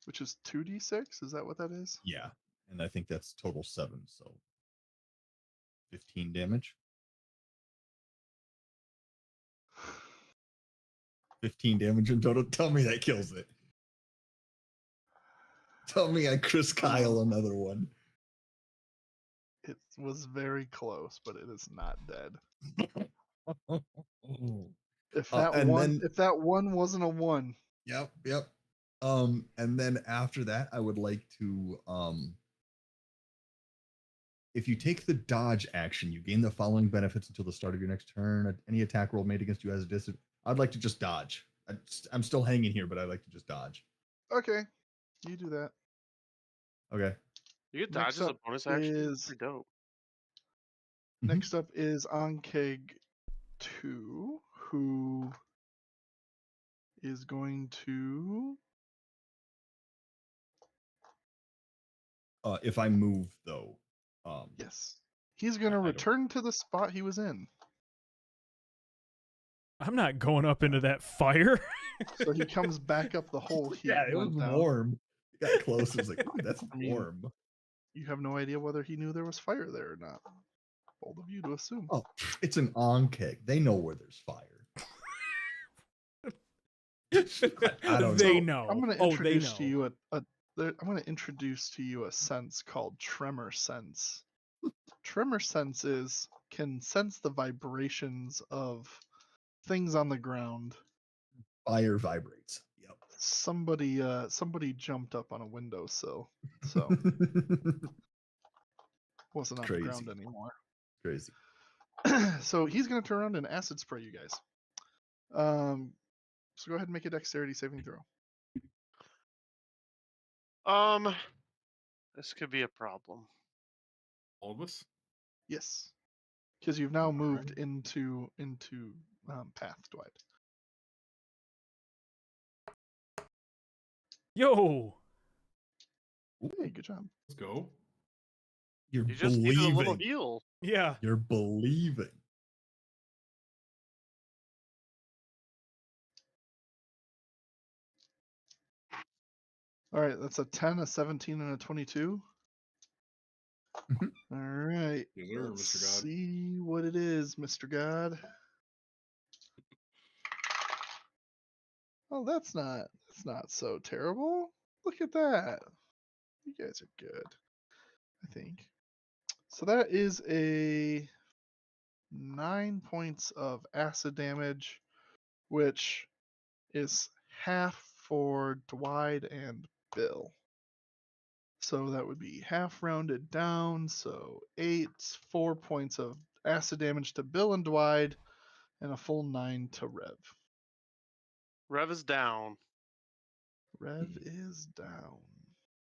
[SPEAKER 2] Which is 2d6. Is that what that is?
[SPEAKER 4] Yeah, and I think that's total 7, so 15 damage. 15 damage in total. Tell me that kills it. Tell me I Chris Kyle another one.
[SPEAKER 2] It was very close, but it is not dead. If that one wasn't a 1.
[SPEAKER 4] Yep. And then after that, I would like to if you take the dodge action, you gain the following benefits until the start of your next turn. Any attack roll made against you has a disadvantage. I'd like to just dodge. I'm still hanging here, but I like to just dodge.
[SPEAKER 2] Okay, you do that.
[SPEAKER 4] Okay.
[SPEAKER 3] You get
[SPEAKER 2] Next
[SPEAKER 3] dodge as a
[SPEAKER 2] up
[SPEAKER 3] bonus action.
[SPEAKER 2] is-
[SPEAKER 3] Pretty dope.
[SPEAKER 2] Next up is Ankeg 2, who is going to.
[SPEAKER 4] If I move though,
[SPEAKER 2] Yes. He's going
[SPEAKER 4] I
[SPEAKER 2] to
[SPEAKER 4] don't-
[SPEAKER 2] return to the spot he was in.
[SPEAKER 1] I'm not going up into that fire.
[SPEAKER 2] So he comes back up the hole he
[SPEAKER 4] yeah, it was
[SPEAKER 2] went down.
[SPEAKER 4] warm. It got close. It was like, ooh, that's
[SPEAKER 2] I mean,
[SPEAKER 4] warm.
[SPEAKER 2] You have no idea whether he knew there was fire there or not. Bold of you to assume.
[SPEAKER 4] Oh, it's an Ankeg. They know where there's fire. I don't
[SPEAKER 1] They
[SPEAKER 4] know.
[SPEAKER 1] know.
[SPEAKER 2] I'm going to
[SPEAKER 1] Oh, they
[SPEAKER 2] introduce to
[SPEAKER 1] know.
[SPEAKER 2] you I'm going to introduce to you a sense called tremor sense. Tremor sense can sense the vibrations of things on the ground.
[SPEAKER 4] Fire vibrates. Yep.
[SPEAKER 2] Somebody jumped up on a windowsill, so wasn't on the ground
[SPEAKER 4] Crazy.
[SPEAKER 2] anymore.
[SPEAKER 4] Crazy.
[SPEAKER 2] So he's going to turn around and acid spray you guys. So go ahead and make a dexterity saving throw.
[SPEAKER 3] This could be a problem.
[SPEAKER 5] All of us?
[SPEAKER 2] Yes, because you've now moved
[SPEAKER 4] Alright.
[SPEAKER 2] into path, Dwight.
[SPEAKER 1] Yo.
[SPEAKER 2] Hey, good job.
[SPEAKER 5] Let's go.
[SPEAKER 4] You're
[SPEAKER 3] You just needed a little
[SPEAKER 4] believing.
[SPEAKER 3] heal.
[SPEAKER 1] Yeah.
[SPEAKER 4] You're believing.
[SPEAKER 2] All right, that's a 10, a 17, and a 22.
[SPEAKER 4] Mhm.
[SPEAKER 2] All right,
[SPEAKER 5] Yes, sir,
[SPEAKER 2] let's
[SPEAKER 5] Mr. God.
[SPEAKER 2] see what it is, Mr. God. Oh, that's not so terrible. Look at that. You guys are good, I think. So that is a 9 points of acid damage, which is half for Dwight and Bill. So that would be half rounded down. So 4 points of acid damage to Bill and Dwight, and a full 9 to Rev.
[SPEAKER 3] Rev is down.
[SPEAKER 2] Rev is down.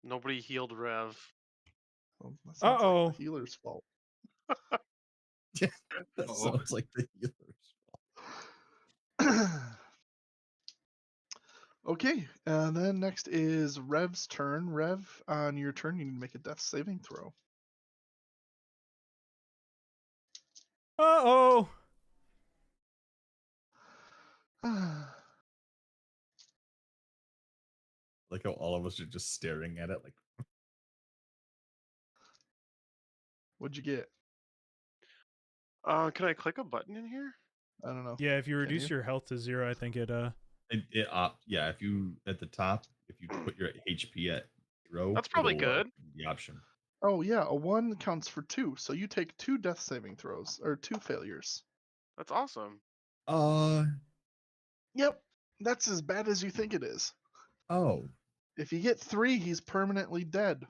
[SPEAKER 3] Nobody healed Rev.
[SPEAKER 2] Well, that sounds
[SPEAKER 1] Uh-oh.
[SPEAKER 2] like the healer's fault.
[SPEAKER 4] That
[SPEAKER 5] Uh-oh.
[SPEAKER 4] sounds like the healers.
[SPEAKER 2] Okay, and then next is Rev's turn. Rev, on your turn, you need to make a death saving throw.
[SPEAKER 1] Uh-oh.
[SPEAKER 4] Like how all of us are just staring at it like
[SPEAKER 2] What'd you get?
[SPEAKER 3] Can I click a button in here?
[SPEAKER 2] I don't know.
[SPEAKER 1] Yeah, if you
[SPEAKER 2] Can
[SPEAKER 1] reduce
[SPEAKER 2] you?
[SPEAKER 1] your health to 0, I think it
[SPEAKER 4] yeah, if you at the top, if you put your HP at 0,
[SPEAKER 3] That's probably
[SPEAKER 4] it'll,
[SPEAKER 3] good.
[SPEAKER 4] the option.
[SPEAKER 2] Oh yeah, a 1 counts for 2, so you take 2 death saving throws, or 2 failures.
[SPEAKER 3] That's awesome.
[SPEAKER 2] Yep, that's as bad as you think it is.
[SPEAKER 4] Oh.
[SPEAKER 2] If you get 3, he's permanently dead.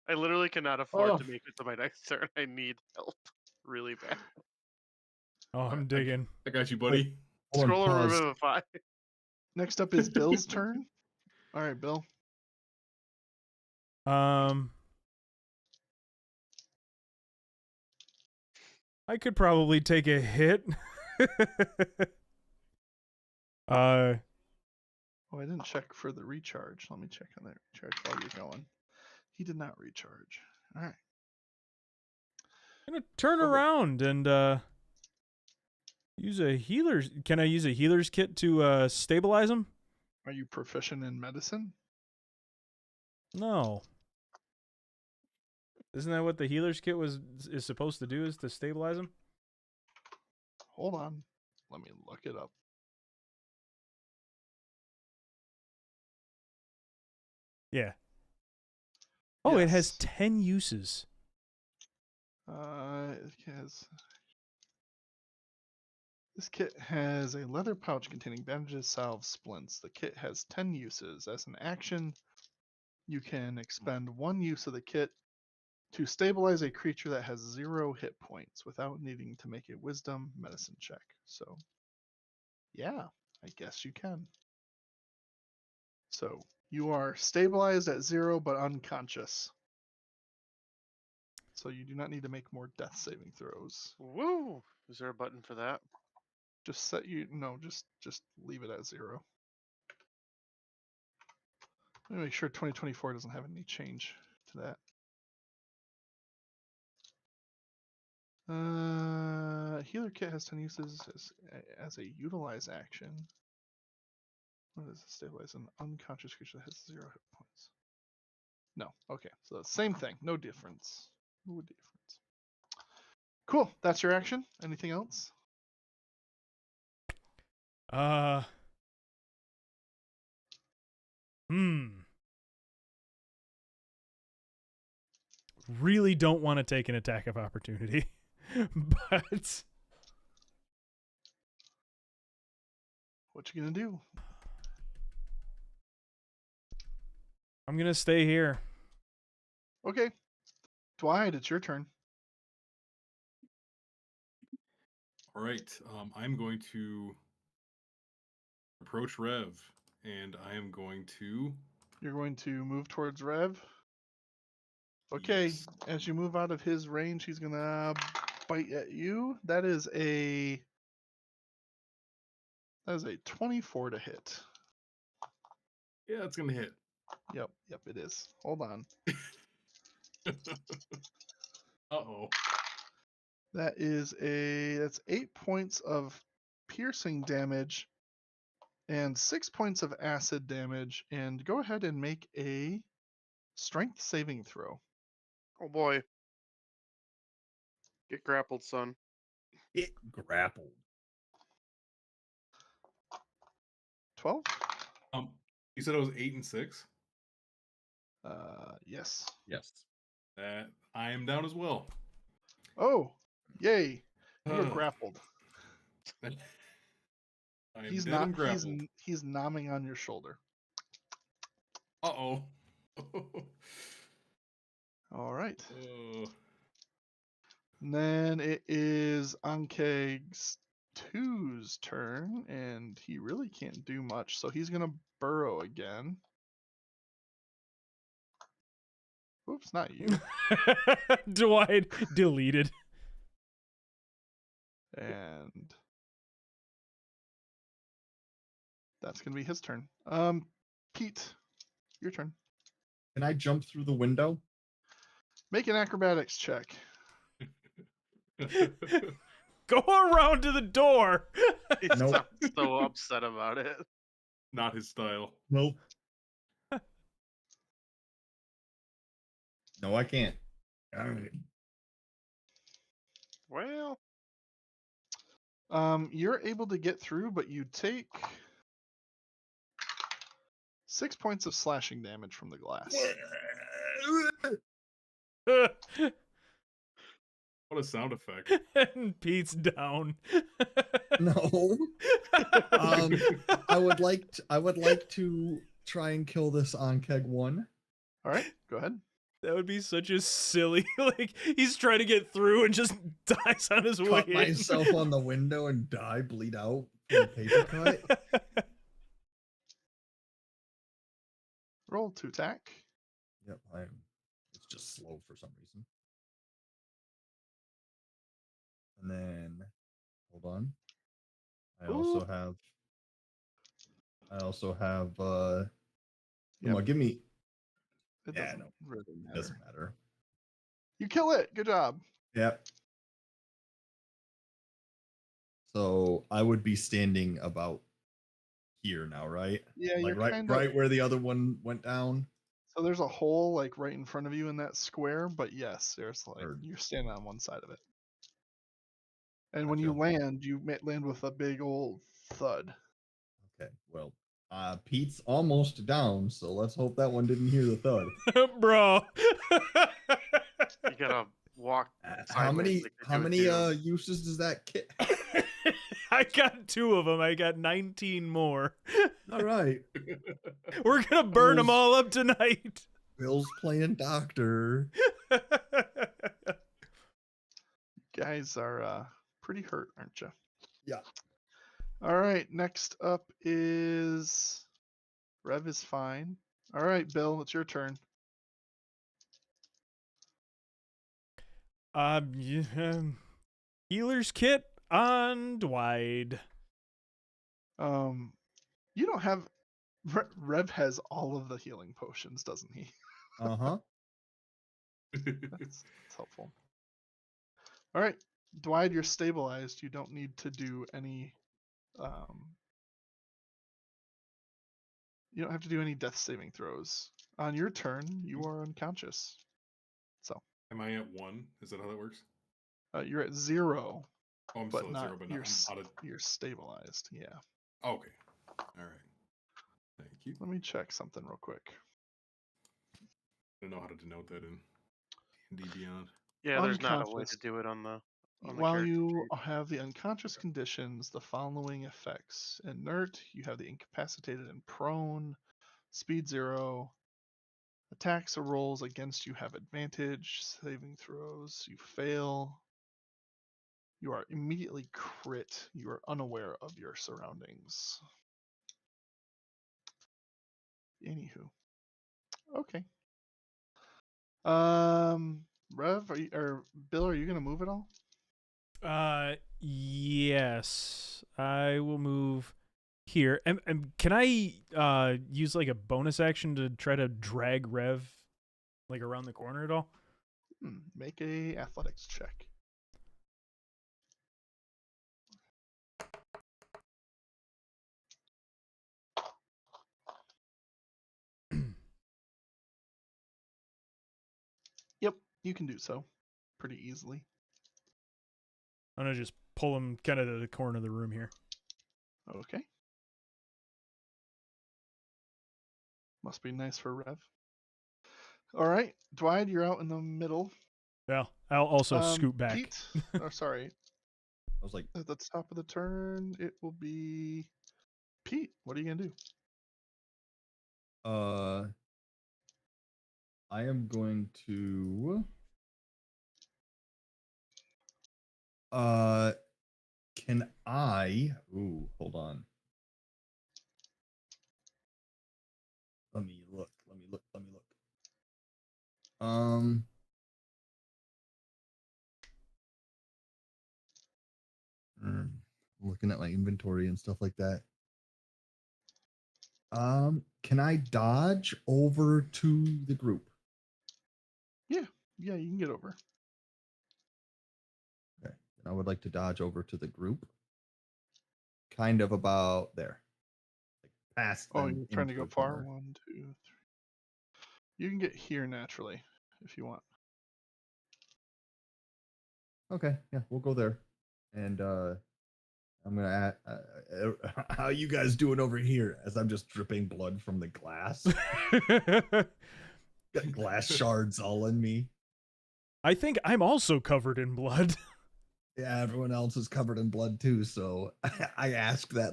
[SPEAKER 3] I literally cannot afford
[SPEAKER 1] Oh.
[SPEAKER 3] to make it to my next turn. I need help really bad.
[SPEAKER 1] Oh, I'm digging.
[SPEAKER 5] I got you, buddy.
[SPEAKER 4] Hold on,
[SPEAKER 3] Scroll or
[SPEAKER 4] pause.
[SPEAKER 3] revivify.
[SPEAKER 2] Next up is Bill's turn. All right, Bill.
[SPEAKER 1] I could probably take a hit.
[SPEAKER 2] Oh, I didn't check for the recharge. Let me check on that recharge while you're going. He did not recharge. All right.
[SPEAKER 1] I'm gonna turn
[SPEAKER 2] Perfect.
[SPEAKER 1] around and use a healer's. Can I use a healer's kit to stabilize him?
[SPEAKER 2] Are you proficient in medicine?
[SPEAKER 1] No. Isn't that what the healer's kit is supposed to do? Is to stabilize him?
[SPEAKER 2] Hold on. Let me look it up.
[SPEAKER 1] Yeah. Oh, it has
[SPEAKER 2] Yes.
[SPEAKER 1] 10 uses.
[SPEAKER 2] This kit has a leather pouch containing bandages, salves, splints. The kit has 10 uses. As an action, you can expend 1 use of the kit to stabilize a creature that has 0 hit points without needing to make a wisdom medicine check. So, yeah. I guess you can. So you are stabilized at 0 but unconscious. So you do not need to make more death saving throws.
[SPEAKER 3] Woo! Is there a button for that?
[SPEAKER 2] Just just leave it at 0. Let me make sure 2024 doesn't have any change to that. Healer kit has 10 uses as a utilize action. What is it? Stabilize an unconscious creature that has 0 hit points. No, okay, so same thing, no difference. No difference. Cool, that's your action. Anything else?
[SPEAKER 1] Really don't want to take an attack of opportunity, but
[SPEAKER 2] What you gonna do?
[SPEAKER 1] I'm gonna stay here.
[SPEAKER 2] Okay, Dwight, it's your turn.
[SPEAKER 5] All right. I'm going to approach Rev, and I am going to.
[SPEAKER 2] You're going to move towards Rev. Okay,
[SPEAKER 5] Yes.
[SPEAKER 2] as you move out of his range, he's gonna bite at you. That is a 24 to hit.
[SPEAKER 5] Yeah, it's gonna hit.
[SPEAKER 2] Yep, it is. Hold on.
[SPEAKER 5] Uh-oh.
[SPEAKER 2] That's 8 points of piercing damage and 6 points of acid damage. And go ahead and make a strength saving throw.
[SPEAKER 3] Oh boy. Get grappled, son.
[SPEAKER 4] It grappled.
[SPEAKER 2] 12?
[SPEAKER 5] You said it was 8 and 6?
[SPEAKER 2] Yes.
[SPEAKER 4] Yes.
[SPEAKER 5] I am down as well.
[SPEAKER 2] Oh, yay! You're
[SPEAKER 5] Ugh.
[SPEAKER 2] grappled.
[SPEAKER 5] I am
[SPEAKER 2] He's
[SPEAKER 5] dead
[SPEAKER 2] not.
[SPEAKER 5] and grappled.
[SPEAKER 2] He's nomming on your shoulder.
[SPEAKER 5] Uh-oh.
[SPEAKER 2] All right.
[SPEAKER 5] Oh.
[SPEAKER 2] And then it is Ankeg's 2's turn, and he really can't do much, so he's gonna burrow again. Oops, not you.
[SPEAKER 1] Dwight deleted.
[SPEAKER 2] And that's gonna be his turn. Pete, your turn.
[SPEAKER 4] Can I jump through the window?
[SPEAKER 2] Make an acrobatics check.
[SPEAKER 1] Go around to the door.
[SPEAKER 3] He
[SPEAKER 4] Nope.
[SPEAKER 3] sounds so upset about it.
[SPEAKER 5] Not his style.
[SPEAKER 4] Nope. No, I can't. All right.
[SPEAKER 3] Well,
[SPEAKER 2] You're able to get through, but you take 6 points of slashing damage from the glass.
[SPEAKER 5] What a sound effect.
[SPEAKER 1] And Pete's down.
[SPEAKER 4] No. I would like to try and kill this Ankeg 1.
[SPEAKER 2] All right, go ahead.
[SPEAKER 1] That would be such a silly, like, he's trying to get through and just dies on his way
[SPEAKER 4] Cut
[SPEAKER 1] in.
[SPEAKER 4] myself on the window and die, bleed out from a paper cut.
[SPEAKER 2] Roll to attack.
[SPEAKER 4] Yep, it's just slow for some reason. And then, hold on. I also have, come
[SPEAKER 2] Yep.
[SPEAKER 4] on, give me,
[SPEAKER 2] It
[SPEAKER 4] Yeah,
[SPEAKER 2] doesn't
[SPEAKER 4] no,
[SPEAKER 2] really
[SPEAKER 4] it
[SPEAKER 2] matter.
[SPEAKER 4] doesn't matter.
[SPEAKER 2] You kill it. Good job.
[SPEAKER 4] Yep. So I would be standing about here now, right?
[SPEAKER 2] Yeah,
[SPEAKER 4] Like
[SPEAKER 2] you're
[SPEAKER 4] right,
[SPEAKER 2] kind of
[SPEAKER 4] right where the other one went down.
[SPEAKER 2] So there's a hole like right in front of you in that square, but yes, there's like
[SPEAKER 4] Or-
[SPEAKER 2] you're standing on one side of it. And when you
[SPEAKER 4] Gotcha.
[SPEAKER 2] land, you land with a big old thud.
[SPEAKER 4] Okay, well, Pete's almost down, so let's hope that one didn't hear the thud.
[SPEAKER 1] Bro.
[SPEAKER 3] you gotta walk.
[SPEAKER 4] How many
[SPEAKER 3] sideways like they do too.
[SPEAKER 4] uses does that kit?
[SPEAKER 1] I got 2 of them. I got 19 more.
[SPEAKER 4] All right.
[SPEAKER 1] We're going to burn them
[SPEAKER 4] Bill's-
[SPEAKER 1] all up tonight.
[SPEAKER 4] Bill's playing doctor.
[SPEAKER 2] Guys are pretty hurt, aren't you?
[SPEAKER 4] Yeah.
[SPEAKER 2] All right, next up is Rev is fine. All right, Bill, it's your turn.
[SPEAKER 1] Healer's kit on Dwight.
[SPEAKER 2] You don't have Rev has all of the healing potions, doesn't he?
[SPEAKER 4] Uh-huh.
[SPEAKER 2] That's helpful. All right, Dwight, you're stabilized. You don't need to do any. You don't have to do any death saving throws. On your turn, you are unconscious. So.
[SPEAKER 5] Am I at 1? Is that how that works?
[SPEAKER 2] You're at 0.
[SPEAKER 5] Oh, I'm
[SPEAKER 2] but
[SPEAKER 5] still at
[SPEAKER 2] not
[SPEAKER 5] 0, but
[SPEAKER 2] you're
[SPEAKER 5] I'm out of.
[SPEAKER 2] you're stabilized. Yeah.
[SPEAKER 5] Okay. All right. Thank you.
[SPEAKER 2] Let me check something real quick.
[SPEAKER 5] I don't know how to denote that in D Beyond.
[SPEAKER 3] Yeah, there's not a way
[SPEAKER 2] Unconscious.
[SPEAKER 3] to do it on the
[SPEAKER 2] While
[SPEAKER 3] character
[SPEAKER 2] you
[SPEAKER 3] sheet.
[SPEAKER 2] have the unconscious conditions, the following effects: inert, you have the incapacitated and prone. Speed 0. Attacks or rolls against you have advantage. Saving throws, you fail. You are immediately crit. You are unaware of your surroundings. Anywho. Okay. Rev, or Bill, are you gonna move at all?
[SPEAKER 1] Yes. I will move here. And can I use like a bonus action to try to drag Rev like around the corner at all?
[SPEAKER 2] Make a athletics check. Yep, you can do so pretty easily.
[SPEAKER 1] I'm gonna just pull him kind of to the corner of the room here.
[SPEAKER 2] Okay. Must be nice for Rev. All right, Dwight, you're out in the middle.
[SPEAKER 1] Well, I'll also scoot back.
[SPEAKER 2] Pete, sorry.
[SPEAKER 4] I was like,
[SPEAKER 2] At the top of the turn, it will be Pete. What are you gonna do?
[SPEAKER 4] I am going to can I hold on. Let me look. Looking at my inventory and stuff like that. Can I dodge over to the group?
[SPEAKER 2] Yeah, you can get over.
[SPEAKER 4] Okay. I would like to dodge over to the group. Kind of about there. Like past them.
[SPEAKER 2] You're trying to
[SPEAKER 4] into
[SPEAKER 2] go
[SPEAKER 4] the
[SPEAKER 2] far?
[SPEAKER 4] corner.
[SPEAKER 2] 1, 2, 3. You can get here naturally if you want.
[SPEAKER 4] Okay, yeah, we'll go there. And I'm gonna how you guys doing over here as I'm just dripping blood from the glass. Got glass shards all in me.
[SPEAKER 1] I think I'm also covered in blood.
[SPEAKER 4] Yeah, everyone else is covered in blood too, so I asked that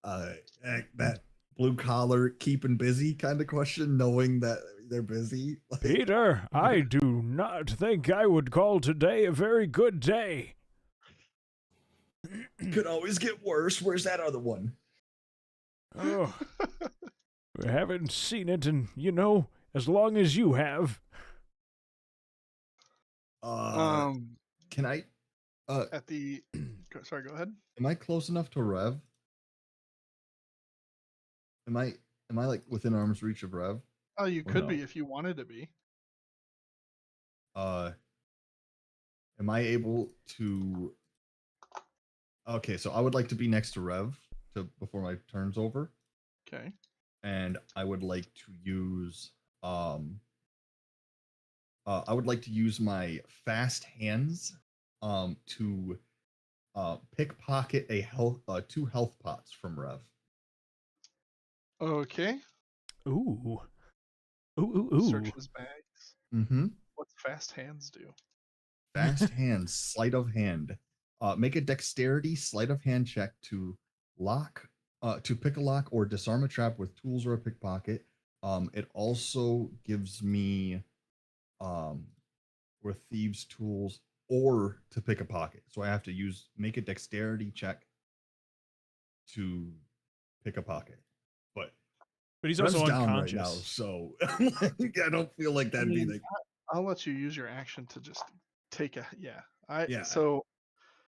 [SPEAKER 4] that blue collar keeping busy kind of question, knowing that they're busy.
[SPEAKER 1] Peter, I do not think I would call today a very good day.
[SPEAKER 4] Could always get worse. Where's that other one?
[SPEAKER 1] Oh, we haven't seen it in, as long as you have.
[SPEAKER 4] Can I?
[SPEAKER 2] At the sorry, go ahead.
[SPEAKER 4] Am I close enough to Rev? Am I like within arm's reach of Rev?
[SPEAKER 2] Oh, you could be if you wanted to be.
[SPEAKER 4] Am I able to? Okay, so I would like to be next to Rev before my turn's over.
[SPEAKER 2] Okay.
[SPEAKER 4] And I would like to use I would like to use my fast hands to pickpocket a health 2 health pots from Rev.
[SPEAKER 2] Okay.
[SPEAKER 1] Ooh. Ooh.
[SPEAKER 2] Search his bags.
[SPEAKER 4] Mm-hmm.
[SPEAKER 2] What's fast hands do?
[SPEAKER 4] Fast hands, sleight of hand. Make a dexterity sleight of hand check to pick a lock or disarm a trap with tools or a pickpocket. It also gives me with thieves' tools or to pick a pocket. So I have to make a dexterity check to pick a pocket, but
[SPEAKER 1] he's
[SPEAKER 4] Rev's
[SPEAKER 1] also
[SPEAKER 4] down
[SPEAKER 1] unconscious.
[SPEAKER 4] right now, so I don't feel like that'd be the.
[SPEAKER 2] I'll let you use your action to just take a
[SPEAKER 4] Yeah.
[SPEAKER 2] So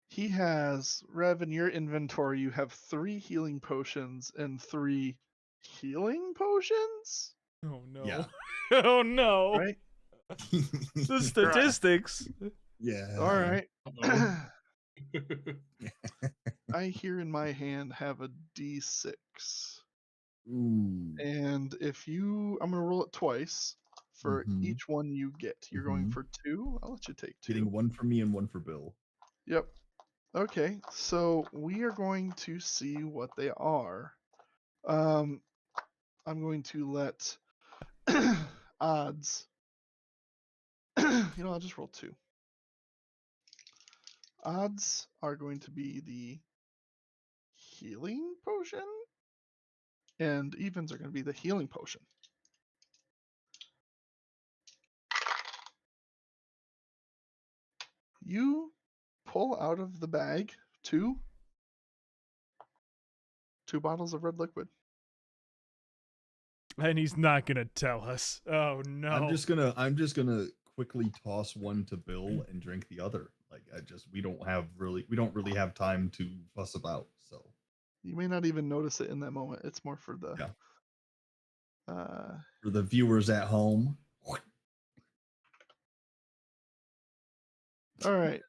[SPEAKER 2] he has, Rev, in your inventory you have 3 healing potions and 3 healing potions,
[SPEAKER 1] Oh no.
[SPEAKER 4] Yeah.
[SPEAKER 1] Oh no.
[SPEAKER 2] right?
[SPEAKER 1] The statistics.
[SPEAKER 4] Yeah.
[SPEAKER 2] All right.
[SPEAKER 5] Uh-oh.
[SPEAKER 2] I here in my hand have a D6.
[SPEAKER 4] Ooh.
[SPEAKER 2] And I'm going to roll it twice for
[SPEAKER 4] Mhm.
[SPEAKER 2] each one you get. You're going
[SPEAKER 4] Mhm.
[SPEAKER 2] for 2. I'll let you take 2.
[SPEAKER 4] Getting one for me and one for Bill.
[SPEAKER 2] Yep. Okay, so we are going to see what they are. I'm going to let odds. I'll just roll 2. Odds are going to be the healing potion, and evens are going to be the healing potion. You pull out of the bag 2 bottles of red liquid.
[SPEAKER 1] And he's not gonna tell us. Oh no.
[SPEAKER 4] I'm just gonna quickly toss one to Bill and drink the other. Like we don't really have time to fuss about. So
[SPEAKER 2] You may not even notice it in that moment. It's more for the
[SPEAKER 4] for the viewers at home.
[SPEAKER 2] All right.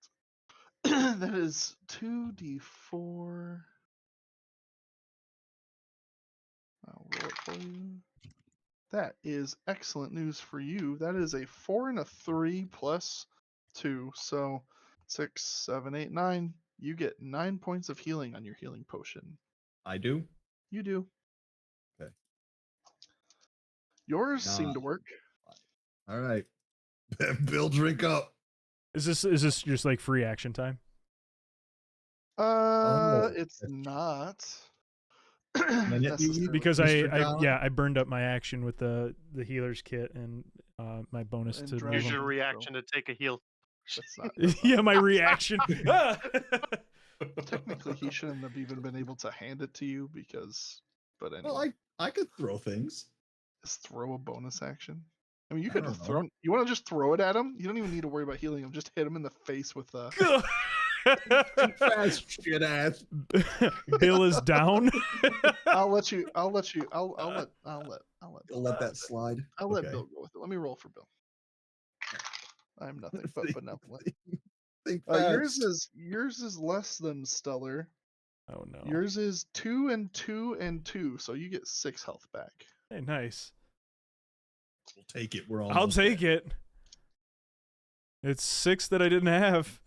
[SPEAKER 2] That is 2d4. I'll roll it for you. That is excellent news for you. That is a 4 and a 3 plus 2. So 6, 7, 8, 9. You get 9 points of healing on your healing potion.
[SPEAKER 4] I do.
[SPEAKER 2] You do.
[SPEAKER 4] Okay.
[SPEAKER 2] Yours seem to work.
[SPEAKER 4] All right. Bill, drink up.
[SPEAKER 1] Is this just like free action time?
[SPEAKER 2] It's not.
[SPEAKER 1] Because
[SPEAKER 2] necessarily.
[SPEAKER 1] I burned up my action with the healer's kit and my bonus
[SPEAKER 2] And
[SPEAKER 1] to
[SPEAKER 2] drag
[SPEAKER 3] Use
[SPEAKER 1] move
[SPEAKER 3] your
[SPEAKER 1] him.
[SPEAKER 3] reaction to take a heal.
[SPEAKER 2] That's not.
[SPEAKER 1] Yeah, my reaction. Ah!
[SPEAKER 2] Technically, he shouldn't have even been able to hand it to you because. But anyway.
[SPEAKER 4] Well, I could throw things.
[SPEAKER 2] Just throw a bonus action. I mean, you
[SPEAKER 4] I
[SPEAKER 2] could have
[SPEAKER 4] don't know.
[SPEAKER 2] thrown. You want to just throw it at him? You don't even need to worry about healing him. Just hit him in the face with the.
[SPEAKER 4] Fast shit ass.
[SPEAKER 1] Bill is down.
[SPEAKER 2] I'll let you. I'll let.
[SPEAKER 4] You'll let that slide.
[SPEAKER 2] I'll let
[SPEAKER 4] Okay.
[SPEAKER 2] Bill go with it. Let me roll for Bill. I'm nothing but
[SPEAKER 4] Think-
[SPEAKER 2] benevolent.
[SPEAKER 4] Think
[SPEAKER 2] Yours
[SPEAKER 4] fast.
[SPEAKER 2] is less than stellar.
[SPEAKER 1] Oh no.
[SPEAKER 2] Yours is 2 and 2 and 2, so you get 6 health back.
[SPEAKER 1] Hey, nice.
[SPEAKER 4] We'll take it. We're
[SPEAKER 1] I'll take it. It's 6 that I didn't have.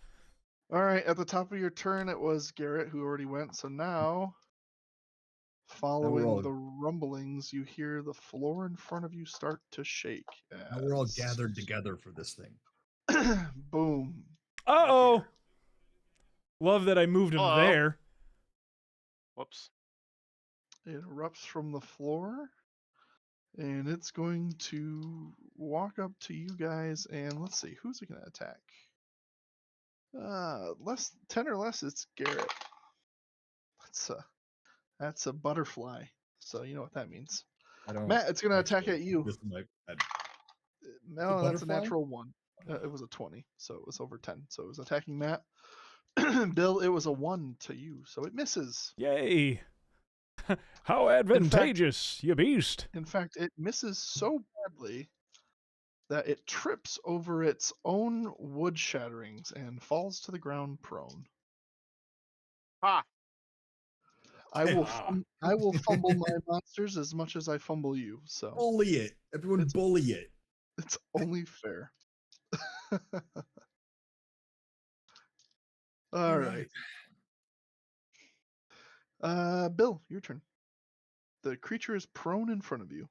[SPEAKER 2] All right, at the top of your turn, it was Garrett who already went. So now, following the rumblings, you hear the floor in front of you start to shake.
[SPEAKER 4] Now we're all gathered together for this thing.
[SPEAKER 2] Boom.
[SPEAKER 1] Uh-oh. Love that I moved him
[SPEAKER 3] Uh-oh.
[SPEAKER 1] there.
[SPEAKER 3] Whoops.
[SPEAKER 2] It erupts from the floor, and it's going to walk up to you guys, and let's see, who's it going to attack? Less 10 or less, it's Garrett. That's a butterfly. So you know what that means. Matt, it's going to attack at you. No, that's a natural 1. It was a 20, so it was over 10. So it was attacking Matt. Bill, it was a 1 to you, so it misses.
[SPEAKER 1] Yay. How advantageous, you beast.
[SPEAKER 2] In fact, it misses so badly that it trips over its own wood shatterings and falls to the ground prone.
[SPEAKER 3] Ha!
[SPEAKER 2] I will fumble my monsters as much as I fumble you. So
[SPEAKER 4] bully it. Everyone bully it.
[SPEAKER 2] It's only fair. All right. Bill, your turn. The creature is prone in front of you,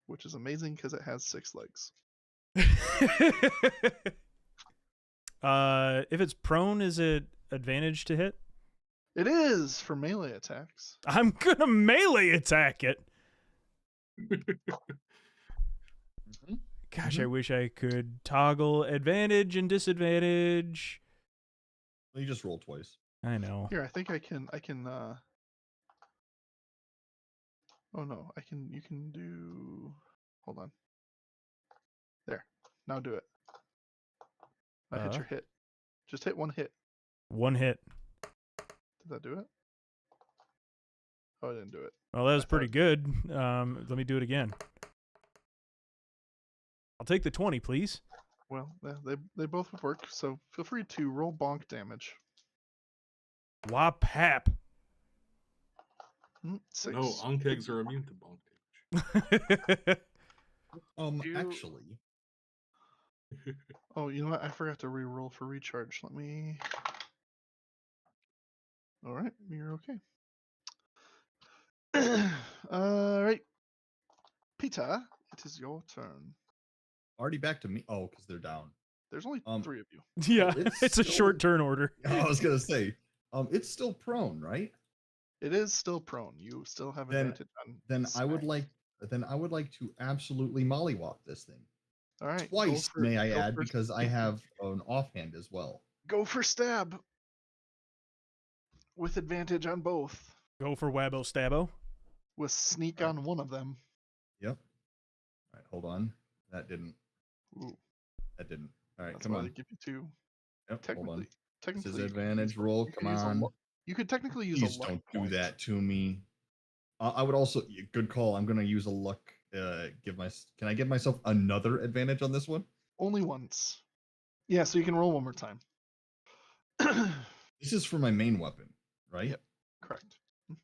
[SPEAKER 2] which is amazing because it has 6 legs.
[SPEAKER 1] If it's prone, is it advantage to hit?
[SPEAKER 2] It is for melee attacks.
[SPEAKER 1] I'm gonna melee attack it. Gosh, I wish I could toggle advantage and disadvantage.
[SPEAKER 4] Well, you just roll twice.
[SPEAKER 1] I know.
[SPEAKER 2] Here, I think I can Oh no, you can do. Hold on. There. Now do it. I hit your hit. Just hit one hit.
[SPEAKER 1] One hit.
[SPEAKER 2] Did that do it? Oh, I didn't do it.
[SPEAKER 1] Well, that was pretty good. Let me do it again. I'll take the 20, please.
[SPEAKER 2] Well, they both would work, so feel free to roll bonk damage.
[SPEAKER 1] Wop hap.
[SPEAKER 2] 6.
[SPEAKER 5] No, Onkegs are immune to bonk damage.
[SPEAKER 4] Actually,
[SPEAKER 2] Oh, you know what? I forgot to re-roll for recharge. Let me. All right, you're okay. All right, Peter, it is your turn.
[SPEAKER 4] already back to me. Oh, because they're down.
[SPEAKER 2] There's only 3 of you.
[SPEAKER 1] Yeah,
[SPEAKER 4] Well,
[SPEAKER 1] it's a short turn order.
[SPEAKER 4] I was gonna say, it's still prone, right?
[SPEAKER 2] It is still prone. You still have
[SPEAKER 4] Then-
[SPEAKER 2] advantage on.
[SPEAKER 4] Then I would
[SPEAKER 2] smacks.
[SPEAKER 4] like to absolutely mollywop this thing.
[SPEAKER 2] All right.
[SPEAKER 4] Twice, may I add,
[SPEAKER 2] for-
[SPEAKER 4] because I have an offhand as well.
[SPEAKER 2] Go for stab. With advantage on both.
[SPEAKER 1] Go for Wabbo Stabbo.
[SPEAKER 2] With sneak
[SPEAKER 4] Alright.
[SPEAKER 2] on one of them.
[SPEAKER 4] Yep. All right, hold on. That didn't.
[SPEAKER 2] Ooh,
[SPEAKER 4] All right,
[SPEAKER 2] that's
[SPEAKER 4] come
[SPEAKER 2] why
[SPEAKER 4] on.
[SPEAKER 2] they give you 2.
[SPEAKER 4] Yep, hold on.
[SPEAKER 2] Technically,
[SPEAKER 4] This is
[SPEAKER 2] you could
[SPEAKER 4] advantage
[SPEAKER 2] use-
[SPEAKER 4] roll.
[SPEAKER 2] you could
[SPEAKER 4] Come
[SPEAKER 2] use a
[SPEAKER 4] on.
[SPEAKER 2] lu- You could technically use
[SPEAKER 4] Please
[SPEAKER 2] a luck
[SPEAKER 4] don't do
[SPEAKER 2] point.
[SPEAKER 4] that to me. I would also. Good call. I'm gonna use a luck. Can I give myself another advantage on this one?
[SPEAKER 2] Only once. Yeah, so you can roll one more time.
[SPEAKER 4] This is for my main weapon, right?
[SPEAKER 2] Yep. Correct.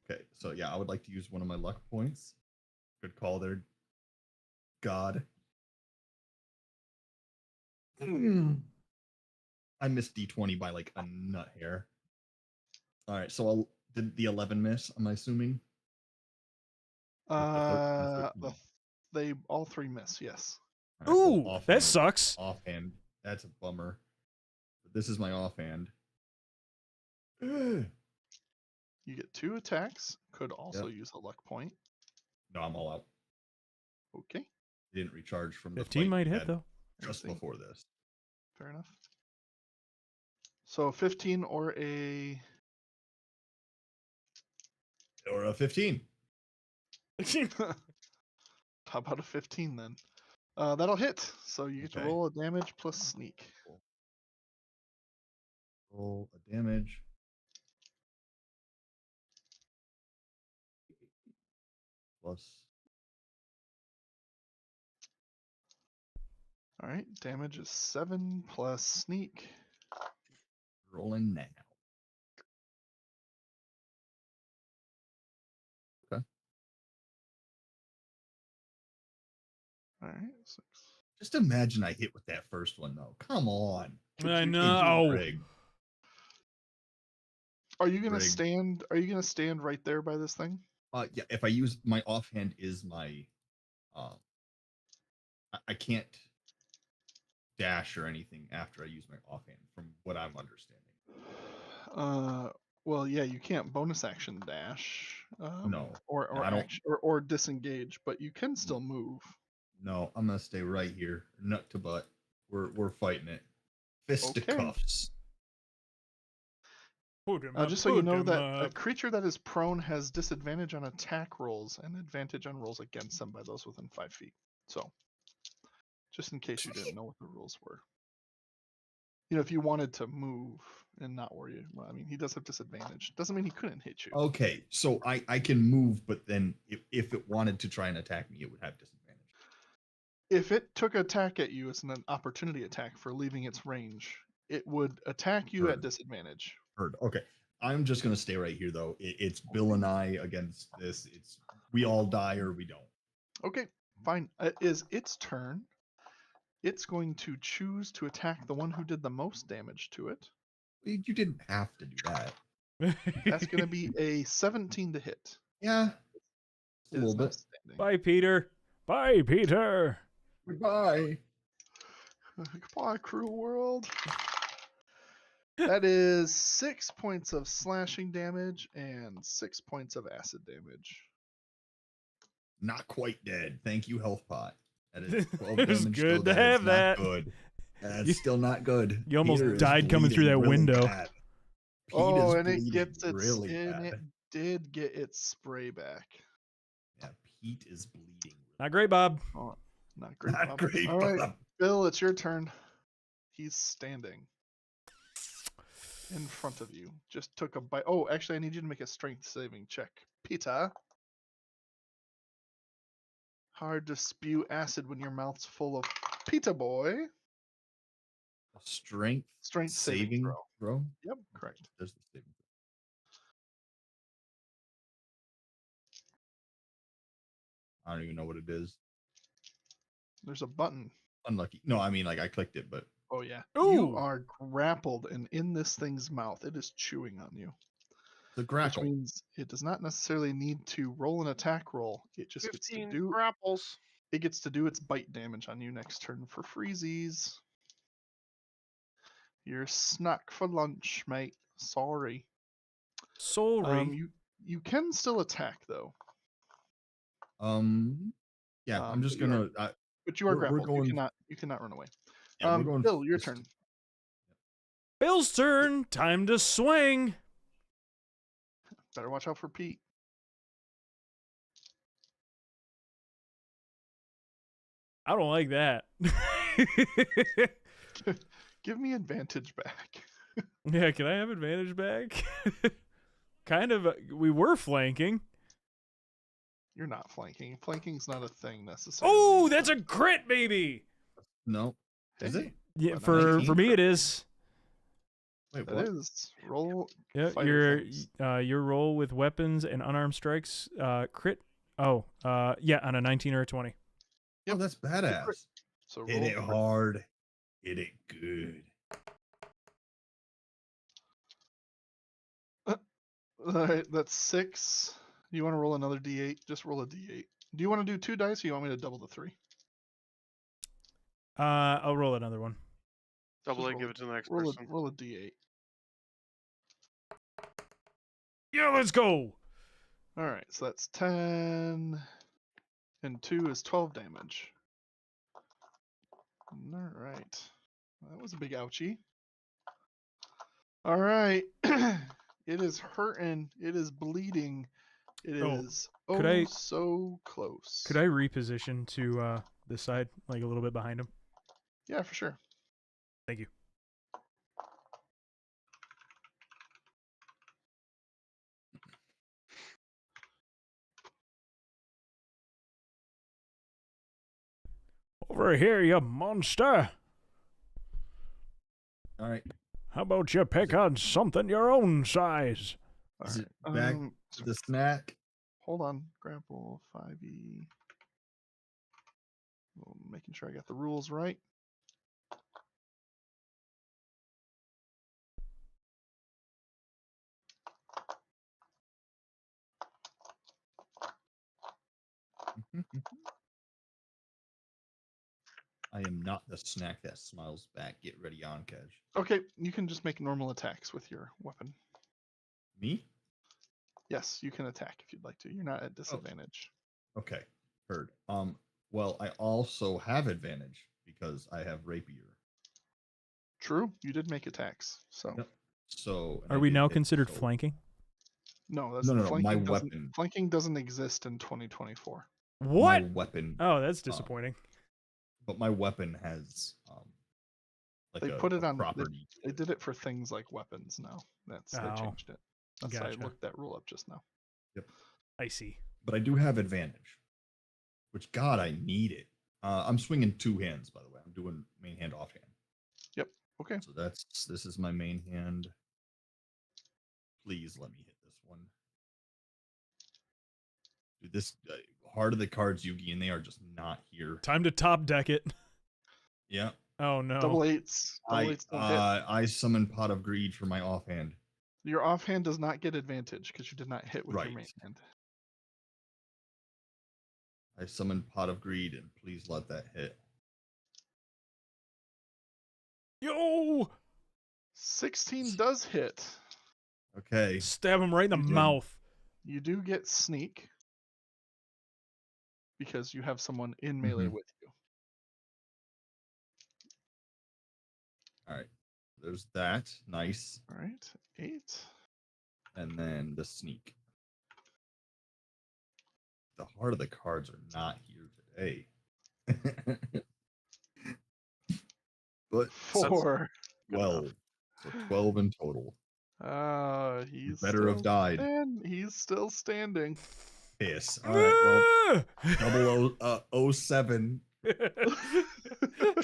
[SPEAKER 4] Okay, so yeah, I would like to use one of my luck points. Good call there. God. I missed D20 by like a nut hair. All right, so did the 11 miss? Am I assuming? The 13.
[SPEAKER 2] They all 3 miss. Yes.
[SPEAKER 4] All right, well,
[SPEAKER 1] Ooh, that
[SPEAKER 4] offhand-
[SPEAKER 1] sucks.
[SPEAKER 4] Offhand. That's a bummer. But this is my offhand. No,
[SPEAKER 2] You get 2 attacks. Could also use a luck point.
[SPEAKER 4] I'm all out.
[SPEAKER 2] Okay.
[SPEAKER 4] Didn't recharge from the
[SPEAKER 1] 15
[SPEAKER 4] fight
[SPEAKER 1] might
[SPEAKER 4] we
[SPEAKER 1] hit,
[SPEAKER 4] had
[SPEAKER 1] though.
[SPEAKER 4] just
[SPEAKER 2] Anything.
[SPEAKER 4] before this.
[SPEAKER 2] Fair enough. So 15 or a.
[SPEAKER 4] Or a 15.
[SPEAKER 2] How about a 15 then? That'll hit. So you get to
[SPEAKER 4] Okay.
[SPEAKER 2] roll a damage plus sneak.
[SPEAKER 4] Roll a damage. Plus.
[SPEAKER 2] All right. Damage is 7 plus sneak.
[SPEAKER 4] Rolling now. Okay.
[SPEAKER 2] All right. 6.
[SPEAKER 4] Just imagine I hit with that first one, though. Come on.
[SPEAKER 1] I
[SPEAKER 2] you-
[SPEAKER 1] know.
[SPEAKER 4] Greg.
[SPEAKER 2] Are you gonna
[SPEAKER 4] Rig.
[SPEAKER 2] stand? Are you gonna stand right there by this thing?
[SPEAKER 4] Yeah, if I use my offhand is my I can't dash or anything after I use my offhand, from what I'm understanding.
[SPEAKER 2] Well, yeah, you can't bonus action dash.
[SPEAKER 4] No,
[SPEAKER 2] Or
[SPEAKER 4] I don't-
[SPEAKER 2] action or disengage, but you can still move.
[SPEAKER 4] No, I'm gonna stay right here, nut to butt. We're fighting it. Fisticuffs.
[SPEAKER 1] Put him
[SPEAKER 2] Just so you know that a
[SPEAKER 1] up.
[SPEAKER 2] creature that is prone has disadvantage on attack rolls and advantage on rolls against them by those within 5 feet. So, just in case you didn't know what the rules were. You know, if you wanted to move and not worry, well, I mean, he does have disadvantage. Doesn't mean he couldn't hit you.
[SPEAKER 4] Okay, so I can move, but then if it wanted to try and attack me, it would have disadvantage.
[SPEAKER 2] If it took attack at you as an opportunity attack for leaving its range, it would attack you at
[SPEAKER 4] Heard.
[SPEAKER 2] disadvantage.
[SPEAKER 4] Heard. Okay, I'm just gonna stay right here though. It's Bill and I against this. We all die or we don't.
[SPEAKER 2] Okay, fine. It is its turn. It's going to choose to attack the one who did the most damage to it.
[SPEAKER 4] You didn't have to do that.
[SPEAKER 2] That's going to be a 17 to hit.
[SPEAKER 4] Yeah, a
[SPEAKER 2] It
[SPEAKER 4] little
[SPEAKER 2] is now
[SPEAKER 4] bit.
[SPEAKER 2] standing.
[SPEAKER 1] Bye, Peter. Bye, Peter.
[SPEAKER 4] Goodbye.
[SPEAKER 2] Goodbye, cruel world. That is 6 points of slashing damage and 6 points of acid damage.
[SPEAKER 4] Not quite dead. Thank you, health pot. That is 12
[SPEAKER 1] It was
[SPEAKER 4] damage.
[SPEAKER 1] good
[SPEAKER 4] Still,
[SPEAKER 1] to
[SPEAKER 4] that
[SPEAKER 1] have
[SPEAKER 4] is not
[SPEAKER 1] that.
[SPEAKER 4] Good. That's
[SPEAKER 1] You-
[SPEAKER 4] still not good.
[SPEAKER 1] you almost
[SPEAKER 4] Peter is
[SPEAKER 1] died coming through
[SPEAKER 4] bleeding
[SPEAKER 1] that
[SPEAKER 4] really
[SPEAKER 1] window.
[SPEAKER 4] bad.
[SPEAKER 2] Oh,
[SPEAKER 4] Pete is
[SPEAKER 2] and it
[SPEAKER 4] bleeding
[SPEAKER 2] gets its
[SPEAKER 4] really
[SPEAKER 2] and
[SPEAKER 4] bad.
[SPEAKER 2] it did get its spray back.
[SPEAKER 4] Yeah, Pete is bleeding.
[SPEAKER 1] Not great, Bob.
[SPEAKER 2] Oh, not great.
[SPEAKER 4] Not
[SPEAKER 2] Bob.
[SPEAKER 4] great,
[SPEAKER 2] All right,
[SPEAKER 4] Bob.
[SPEAKER 2] Bill, it's your turn. He's standing in front of you. Just took a bite. Oh, actually, I need you to make a strength saving check. Peter. Hard to spew acid when your mouth's full of Peter boy.
[SPEAKER 4] Strength
[SPEAKER 2] Saving
[SPEAKER 4] throw.
[SPEAKER 2] Yep, correct.
[SPEAKER 4] There's the saving throw. I don't even know what it is.
[SPEAKER 2] There's a button.
[SPEAKER 4] Unlucky. No, I mean, like, I clicked it, but
[SPEAKER 2] Oh, yeah.
[SPEAKER 1] Ooh.
[SPEAKER 2] You are grappled and in this thing's mouth. It is chewing on you.
[SPEAKER 4] the
[SPEAKER 2] Which
[SPEAKER 4] grackle.
[SPEAKER 2] means it does not necessarily need to roll an attack roll. It just gets to
[SPEAKER 3] 15
[SPEAKER 2] do
[SPEAKER 3] grapples.
[SPEAKER 2] it gets to do its bite damage on you next turn for freezies. You're snuck for lunch, mate. Sorry.
[SPEAKER 1] Sorry.
[SPEAKER 2] You can still attack though.
[SPEAKER 4] Yeah, I'm just
[SPEAKER 2] but you are-
[SPEAKER 4] gonna.
[SPEAKER 2] But you are
[SPEAKER 4] we're
[SPEAKER 2] grappled.
[SPEAKER 4] going-
[SPEAKER 2] You cannot run away.
[SPEAKER 4] Yeah, we're going.
[SPEAKER 2] Bill, your
[SPEAKER 4] fist.
[SPEAKER 2] turn.
[SPEAKER 1] Bill's turn. Time to swing.
[SPEAKER 2] Better watch out for Pete.
[SPEAKER 1] I don't like that.
[SPEAKER 2] Give me advantage back.
[SPEAKER 1] Yeah, can I have advantage back? Kind of. We were flanking.
[SPEAKER 2] You're not flanking. Flanking's not a thing necessarily.
[SPEAKER 1] Oh, that's a crit, baby.
[SPEAKER 4] No, is it?
[SPEAKER 1] Yeah,
[SPEAKER 2] But
[SPEAKER 1] for
[SPEAKER 4] 19?
[SPEAKER 1] me it is.
[SPEAKER 4] Wait,
[SPEAKER 2] That
[SPEAKER 4] what?
[SPEAKER 2] is. Roll.
[SPEAKER 1] Yeah,
[SPEAKER 2] Fire things.
[SPEAKER 1] your roll with weapons and unarmed strikes, crit. Oh, yeah, on a 19 or a 20.
[SPEAKER 4] Oh, that's badass.
[SPEAKER 2] So
[SPEAKER 4] Hit
[SPEAKER 2] roll
[SPEAKER 4] it
[SPEAKER 2] crit.
[SPEAKER 4] hard. Hit it good.
[SPEAKER 2] All right, that's 6. You want to roll another d8? Just roll a d8. Do you want to do 2 dice or you want me to double the 3?
[SPEAKER 1] I'll roll another one.
[SPEAKER 3] Double
[SPEAKER 2] Just
[SPEAKER 3] it, give it to the next
[SPEAKER 2] roll
[SPEAKER 3] person.
[SPEAKER 2] roll a d8.
[SPEAKER 1] Yeah, let's go.
[SPEAKER 2] All right, so that's 10. And 2 is 12 damage. All right. That was a big ouchie. All right. It is hurting. It is bleeding. It is
[SPEAKER 1] could I-
[SPEAKER 2] so close.
[SPEAKER 1] Could I reposition to this side, like a little bit behind him?
[SPEAKER 2] Yeah, for sure.
[SPEAKER 1] Thank you. Over here, you monster.
[SPEAKER 4] All right.
[SPEAKER 1] How about you pick on something your own size?
[SPEAKER 2] All
[SPEAKER 4] Is
[SPEAKER 2] right.
[SPEAKER 4] it back to the snack?
[SPEAKER 2] Hold on. Grapple 5e. Making sure I got the rules right.
[SPEAKER 4] I am not the snack that smiles back. Get ready, on Cash.
[SPEAKER 2] Okay, you can just make normal attacks with your weapon.
[SPEAKER 4] Me?
[SPEAKER 2] Yes, you can attack if you'd like to. You're not at disadvantage.
[SPEAKER 4] Okay, heard. Well, I also have advantage because I have rapier.
[SPEAKER 2] True, you did make attacks. So
[SPEAKER 4] Yep. So
[SPEAKER 1] Are we now considered flanking?
[SPEAKER 2] no, that's
[SPEAKER 4] No,
[SPEAKER 2] flanking
[SPEAKER 4] my
[SPEAKER 2] doesn't-
[SPEAKER 4] weapon.
[SPEAKER 2] Flanking doesn't exist in 2024.
[SPEAKER 1] What?
[SPEAKER 4] My weapon.
[SPEAKER 1] Oh, that's disappointing.
[SPEAKER 4] But my weapon has like
[SPEAKER 2] They
[SPEAKER 4] a,
[SPEAKER 2] put it
[SPEAKER 4] a
[SPEAKER 2] on.
[SPEAKER 4] property.
[SPEAKER 2] They did it for things like weapons now. They
[SPEAKER 1] Oh,
[SPEAKER 2] changed it. That's why I
[SPEAKER 1] gotcha.
[SPEAKER 2] looked that rule up just now.
[SPEAKER 1] I see.
[SPEAKER 4] But I do have advantage, which God, I need it. I'm swinging 2 hands, by the way. I'm doing main hand, offhand.
[SPEAKER 2] Okay.
[SPEAKER 4] So this is my main hand. Please let me hit this one. Dude, this Heart of the Cards, Yugi, and they are just not here.
[SPEAKER 1] Time to top deck it.
[SPEAKER 4] Yeah.
[SPEAKER 1] Oh no.
[SPEAKER 2] Double eights. Double eights don't hit.
[SPEAKER 4] I summon Pot of Greed for my offhand.
[SPEAKER 2] Your offhand does not get advantage because you did not hit with your
[SPEAKER 4] Right.
[SPEAKER 2] main hand.
[SPEAKER 4] I summon Pot of Greed, and please let that hit.
[SPEAKER 1] Yo!
[SPEAKER 2] 16 does hit.
[SPEAKER 4] Okay.
[SPEAKER 1] Stab him right in the
[SPEAKER 2] You did.
[SPEAKER 1] mouth.
[SPEAKER 2] You do get sneak because you have someone in melee
[SPEAKER 4] Mhm.
[SPEAKER 2] with you.
[SPEAKER 4] All right. There's that. Nice.
[SPEAKER 2] All right. 8.
[SPEAKER 4] And then the sneak. the heart of the cards are not here today. But
[SPEAKER 2] 4.
[SPEAKER 4] 12. So 12 in total.
[SPEAKER 2] He's
[SPEAKER 4] Better have died.
[SPEAKER 2] He's still standing.
[SPEAKER 4] Piss. All right, well, 007.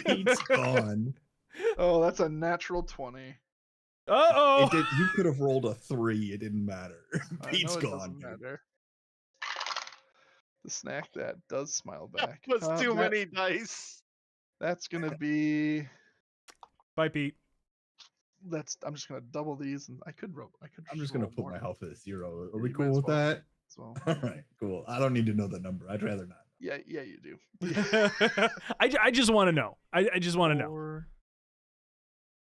[SPEAKER 4] Pete's gone.
[SPEAKER 2] Oh, that's a natural 20.
[SPEAKER 1] Uh-oh.
[SPEAKER 4] You could have rolled a 3. It didn't matter. Pete's
[SPEAKER 2] it
[SPEAKER 4] gone.
[SPEAKER 2] Doesn't matter. The snack that does smile back.
[SPEAKER 3] Was too many dice.
[SPEAKER 2] That's gonna be.
[SPEAKER 1] Bye, Pete.
[SPEAKER 2] I'm just gonna double these, and I could roll.
[SPEAKER 4] I'm just gonna put my health at 0. Are we
[SPEAKER 2] You
[SPEAKER 4] cool
[SPEAKER 2] might as
[SPEAKER 4] with
[SPEAKER 2] well.
[SPEAKER 4] that?
[SPEAKER 2] Well.
[SPEAKER 4] All right, cool. I don't need to know the number. I'd rather not.
[SPEAKER 2] Yeah, you do.
[SPEAKER 1] I just want to know. I just want to know.
[SPEAKER 2] 4,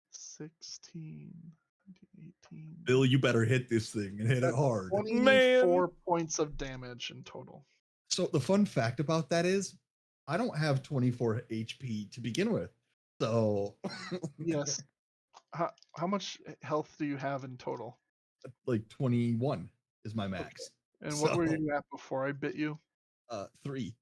[SPEAKER 2] 16, 18.
[SPEAKER 4] Bill, you better hit this thing and hit it hard.
[SPEAKER 2] 24 points of damage in total.
[SPEAKER 4] So the fun fact about that is, I don't have 24 HP to begin with. So
[SPEAKER 2] Yes. How much health do you have in total?
[SPEAKER 4] like 21 is my max.
[SPEAKER 2] And what were you at before I bit you?
[SPEAKER 4] 3.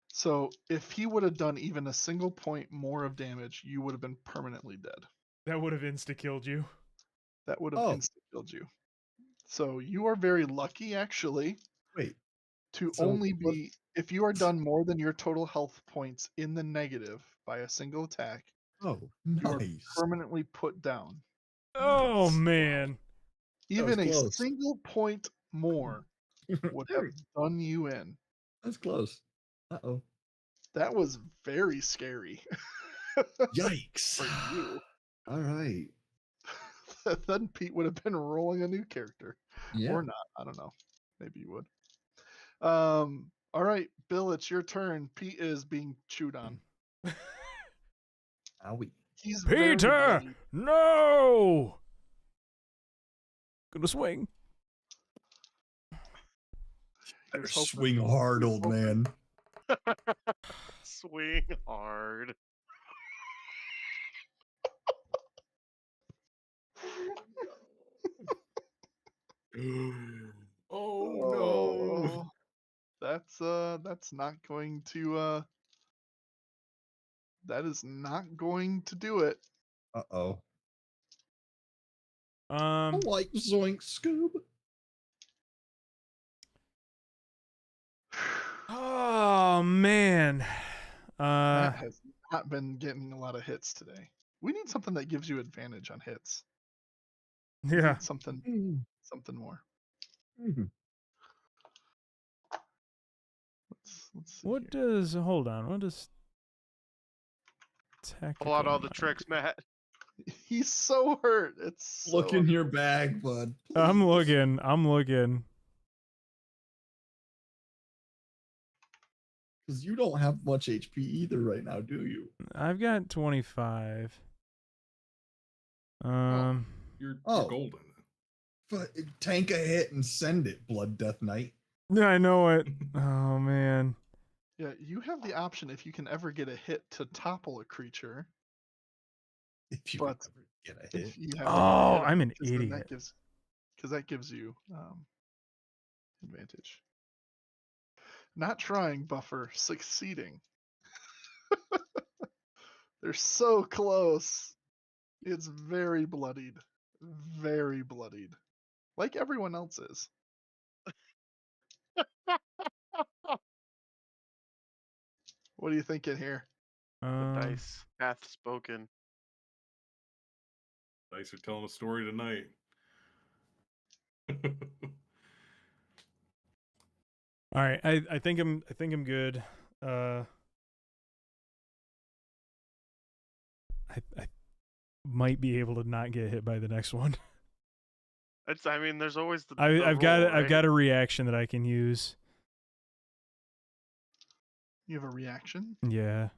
[SPEAKER 2] So if he would have done even a single point more of damage, you would have been permanently dead.
[SPEAKER 1] That would have insta-killed you.
[SPEAKER 2] That would have insta-killed you. So you are very lucky, actually.
[SPEAKER 4] Wait.
[SPEAKER 2] To only be, if you are done more than your total health points in the negative by a single attack,
[SPEAKER 4] oh,
[SPEAKER 2] you are
[SPEAKER 4] nice.
[SPEAKER 2] permanently put down.
[SPEAKER 1] Oh, man.
[SPEAKER 2] Even a
[SPEAKER 4] close.
[SPEAKER 2] single point more would have done you in.
[SPEAKER 4] That's close. Uh-oh.
[SPEAKER 2] That was very scary.
[SPEAKER 4] Yikes.
[SPEAKER 2] For you.
[SPEAKER 4] All right.
[SPEAKER 2] Then Pete would have been rolling a new character.
[SPEAKER 4] Yeah.
[SPEAKER 2] Or not. I don't know. Maybe you would. All right, Bill, it's your turn. Pete is being chewed on.
[SPEAKER 4] Owie.
[SPEAKER 2] He's very
[SPEAKER 1] Peter!
[SPEAKER 2] bloody.
[SPEAKER 1] No! Gonna swing.
[SPEAKER 4] Better swing hard, old man.
[SPEAKER 3] Swing hard.
[SPEAKER 5] Oh no.
[SPEAKER 2] That's not going to that is not going to do it.
[SPEAKER 4] Uh-oh.
[SPEAKER 1] I
[SPEAKER 4] like Zoink Scoob.
[SPEAKER 1] Oh, man.
[SPEAKER 2] That has not been getting a lot of hits today. We need something that gives you advantage on hits.
[SPEAKER 1] Yeah.
[SPEAKER 2] Something more.
[SPEAKER 4] Mm-hmm.
[SPEAKER 2] Let's see
[SPEAKER 1] What
[SPEAKER 2] here.
[SPEAKER 1] does, hold on, what does
[SPEAKER 3] Pull out all the tricks, Matt.
[SPEAKER 2] He's so hurt. It's
[SPEAKER 4] Look in your bag, bud.
[SPEAKER 1] I'm
[SPEAKER 4] please.
[SPEAKER 1] looking.
[SPEAKER 4] Because you don't have much HP either right now, do you?
[SPEAKER 1] I've got 25.
[SPEAKER 5] You're
[SPEAKER 4] Oh.
[SPEAKER 5] golden.
[SPEAKER 4] But tank a hit and send it, Blood Death Knight.
[SPEAKER 1] Yeah, I know it. Oh, man.
[SPEAKER 2] Yeah, you have the option if you can ever get a hit to topple a creature.
[SPEAKER 4] If you
[SPEAKER 2] But
[SPEAKER 4] ever get a hit.
[SPEAKER 2] If you have
[SPEAKER 1] Oh,
[SPEAKER 2] a hit,
[SPEAKER 1] I'm an
[SPEAKER 2] 'cause then
[SPEAKER 1] idiot.
[SPEAKER 2] that gives you advantage. Not trying, Buffer, succeeding. They're so close. It's very bloodied. Very bloodied. Like everyone else is. What are you thinking here?
[SPEAKER 3] The dice hath spoken.
[SPEAKER 5] Dice are telling a story tonight.
[SPEAKER 1] All right, I think I'm good. I might be able to not get hit by the next one.
[SPEAKER 3] I mean, there's always the.
[SPEAKER 1] I've got a reaction that I can use.
[SPEAKER 2] You have a reaction?
[SPEAKER 1] Yeah.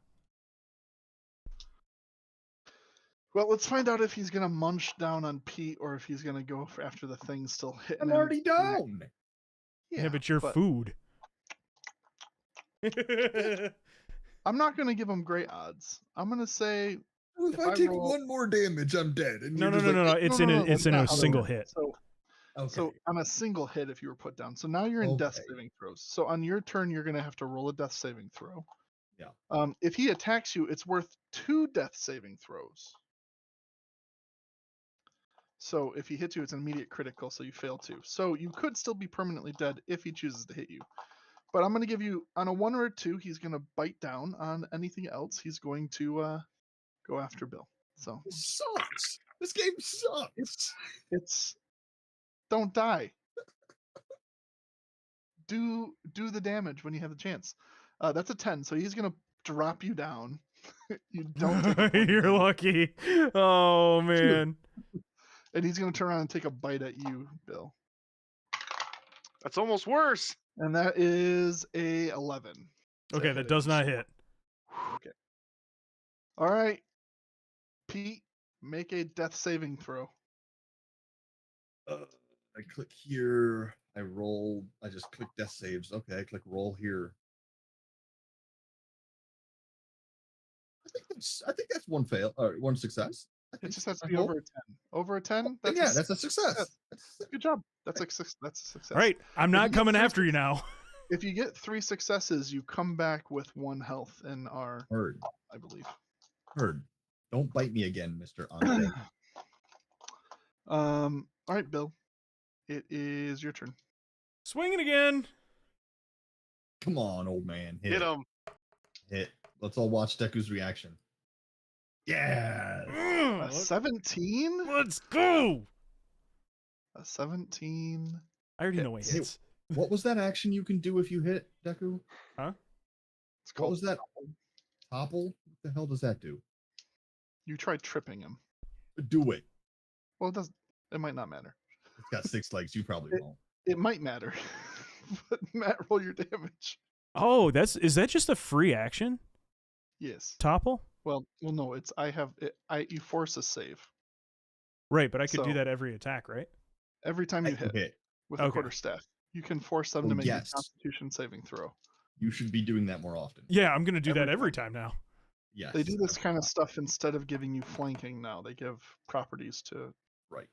[SPEAKER 2] Well, let's find out if he's gonna munch down on Pete or if he's gonna go after the thing still hitting
[SPEAKER 4] I'm
[SPEAKER 2] him.
[SPEAKER 4] already down.
[SPEAKER 1] Yeah, but you're food.
[SPEAKER 2] I'm not gonna give him great odds. I'm gonna say
[SPEAKER 4] If I take one more damage, I'm dead. And
[SPEAKER 1] No.
[SPEAKER 4] you're just like,
[SPEAKER 1] It's in a single hit.
[SPEAKER 2] So
[SPEAKER 4] Okay.
[SPEAKER 2] So on a single hit, if you were put down. So now you're in death
[SPEAKER 4] Okay.
[SPEAKER 2] saving throws. So on your turn, you're going to have to roll a death saving throw.
[SPEAKER 4] Yeah.
[SPEAKER 2] If he attacks you, it's worth 2 death saving throws. So if he hits you, it's an immediate critical, so you fail 2. So you could still be permanently dead if he chooses to hit you. But I'm going to give you, on a 1 or a 2, he's going to bite down. On anything else, he's going to go after Bill. So
[SPEAKER 4] This sucks. This game sucks.
[SPEAKER 2] it's don't die. Do the damage when you have the chance. That's a 10, so he's going to drop you down. You don't take a point of
[SPEAKER 1] You're
[SPEAKER 2] damage.
[SPEAKER 1] lucky. Oh man.
[SPEAKER 2] And he's going to turn around and take a bite at you, Bill.
[SPEAKER 3] That's almost worse.
[SPEAKER 2] And that is a 11.
[SPEAKER 1] Okay, that does not hit.
[SPEAKER 2] Okay. All right. Pete, make a death saving throw.
[SPEAKER 4] I click here. I roll. I just click death saves. Okay, I click roll here. I think that's one fail or one success.
[SPEAKER 2] It just has to be over a 10. Over a 10?
[SPEAKER 4] That's a success.
[SPEAKER 2] Good job. That's a success.
[SPEAKER 1] All right, I'm not coming after you now.
[SPEAKER 2] If you get 3 successes, you come back with 1 health and are
[SPEAKER 4] Heard.
[SPEAKER 2] I believe.
[SPEAKER 4] Heard. Don't bite me again, Mr. Andre.
[SPEAKER 2] All right, Bill. It is your turn.
[SPEAKER 1] Swinging again.
[SPEAKER 4] Come on, old man.
[SPEAKER 3] Hit him.
[SPEAKER 4] Hit. Let's all watch Deku's reaction. Yeah.
[SPEAKER 2] A 17?
[SPEAKER 1] Let's go.
[SPEAKER 2] A 17.
[SPEAKER 1] I already know what
[SPEAKER 4] Hey,
[SPEAKER 1] hits.
[SPEAKER 4] What was that action you can do if you hit, Deku?
[SPEAKER 1] Huh?
[SPEAKER 2] It's
[SPEAKER 4] What
[SPEAKER 2] called
[SPEAKER 4] was that? Topple? What the hell does that do?
[SPEAKER 2] You try tripping him.
[SPEAKER 4] Do it.
[SPEAKER 2] Well, it might not matter.
[SPEAKER 4] It's got 6 legs. You probably won't.
[SPEAKER 2] It might matter. But Matt, roll your damage.
[SPEAKER 1] Oh, is that just a free action?
[SPEAKER 2] Yes.
[SPEAKER 1] Topple?
[SPEAKER 2] Well, no. It's you force a save
[SPEAKER 1] Right, but I could do
[SPEAKER 2] So-
[SPEAKER 1] that every attack, right?
[SPEAKER 2] every time you hit with a
[SPEAKER 1] Okay.
[SPEAKER 2] quarterstaff. You can force them
[SPEAKER 4] Oh,
[SPEAKER 2] to make
[SPEAKER 4] yes.
[SPEAKER 2] a Constitution saving throw.
[SPEAKER 4] You should be doing that more often.
[SPEAKER 1] Yeah, I'm gonna do
[SPEAKER 2] Every
[SPEAKER 1] that every time now.
[SPEAKER 4] Yes.
[SPEAKER 2] They do this kind of stuff instead of giving you flanking now. They give properties to.
[SPEAKER 4] Right.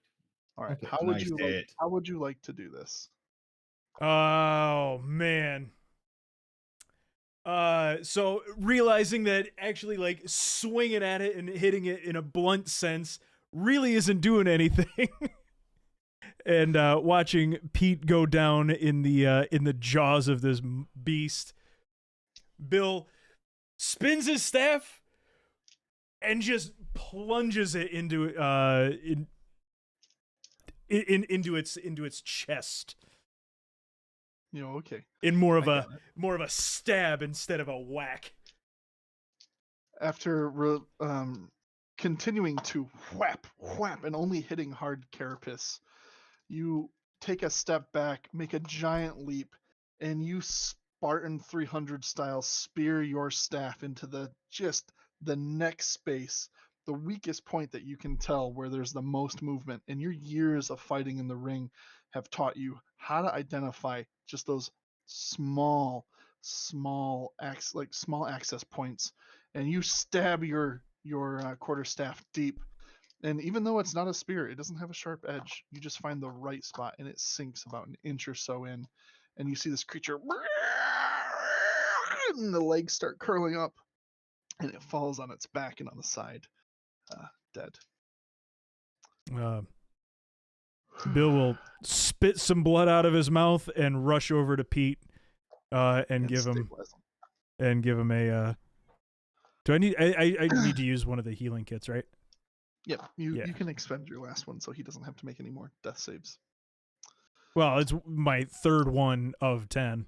[SPEAKER 2] All right.
[SPEAKER 4] Okay,
[SPEAKER 2] How would you like to do this?
[SPEAKER 1] Oh man. So realizing that actually like swinging at it and hitting it in a blunt sense really isn't doing anything. And watching Pete go down in the jaws of this beast, Bill spins his staff and just plunges it into into its chest
[SPEAKER 2] Okay.
[SPEAKER 1] in more of
[SPEAKER 2] I
[SPEAKER 1] a
[SPEAKER 2] got it.
[SPEAKER 1] stab instead of a whack.
[SPEAKER 2] After continuing to whap, and only hitting hard carapace, you take a step back, make a giant leap, and you Spartan 300 style spear your staff into the neck space, the weakest point that you can tell where there's the most movement. And your years of fighting in the ring have taught you how to identify just those small access points, and you stab your quarterstaff deep. And even though it's not a spear, it doesn't have a sharp edge. You just find the right spot, and it sinks about an inch or so in, and you see this creature, and the legs start curling up, and it falls on its back and on the side, dead.
[SPEAKER 1] Bill will spit some blood out of his mouth and rush over to Pete and give him a. Do I need? I need to use one of the healing kits, right?
[SPEAKER 2] Yep, you
[SPEAKER 1] Yeah.
[SPEAKER 2] can expend your last one, so he doesn't have to make any more death saves.
[SPEAKER 1] Well, it's my third one of 10.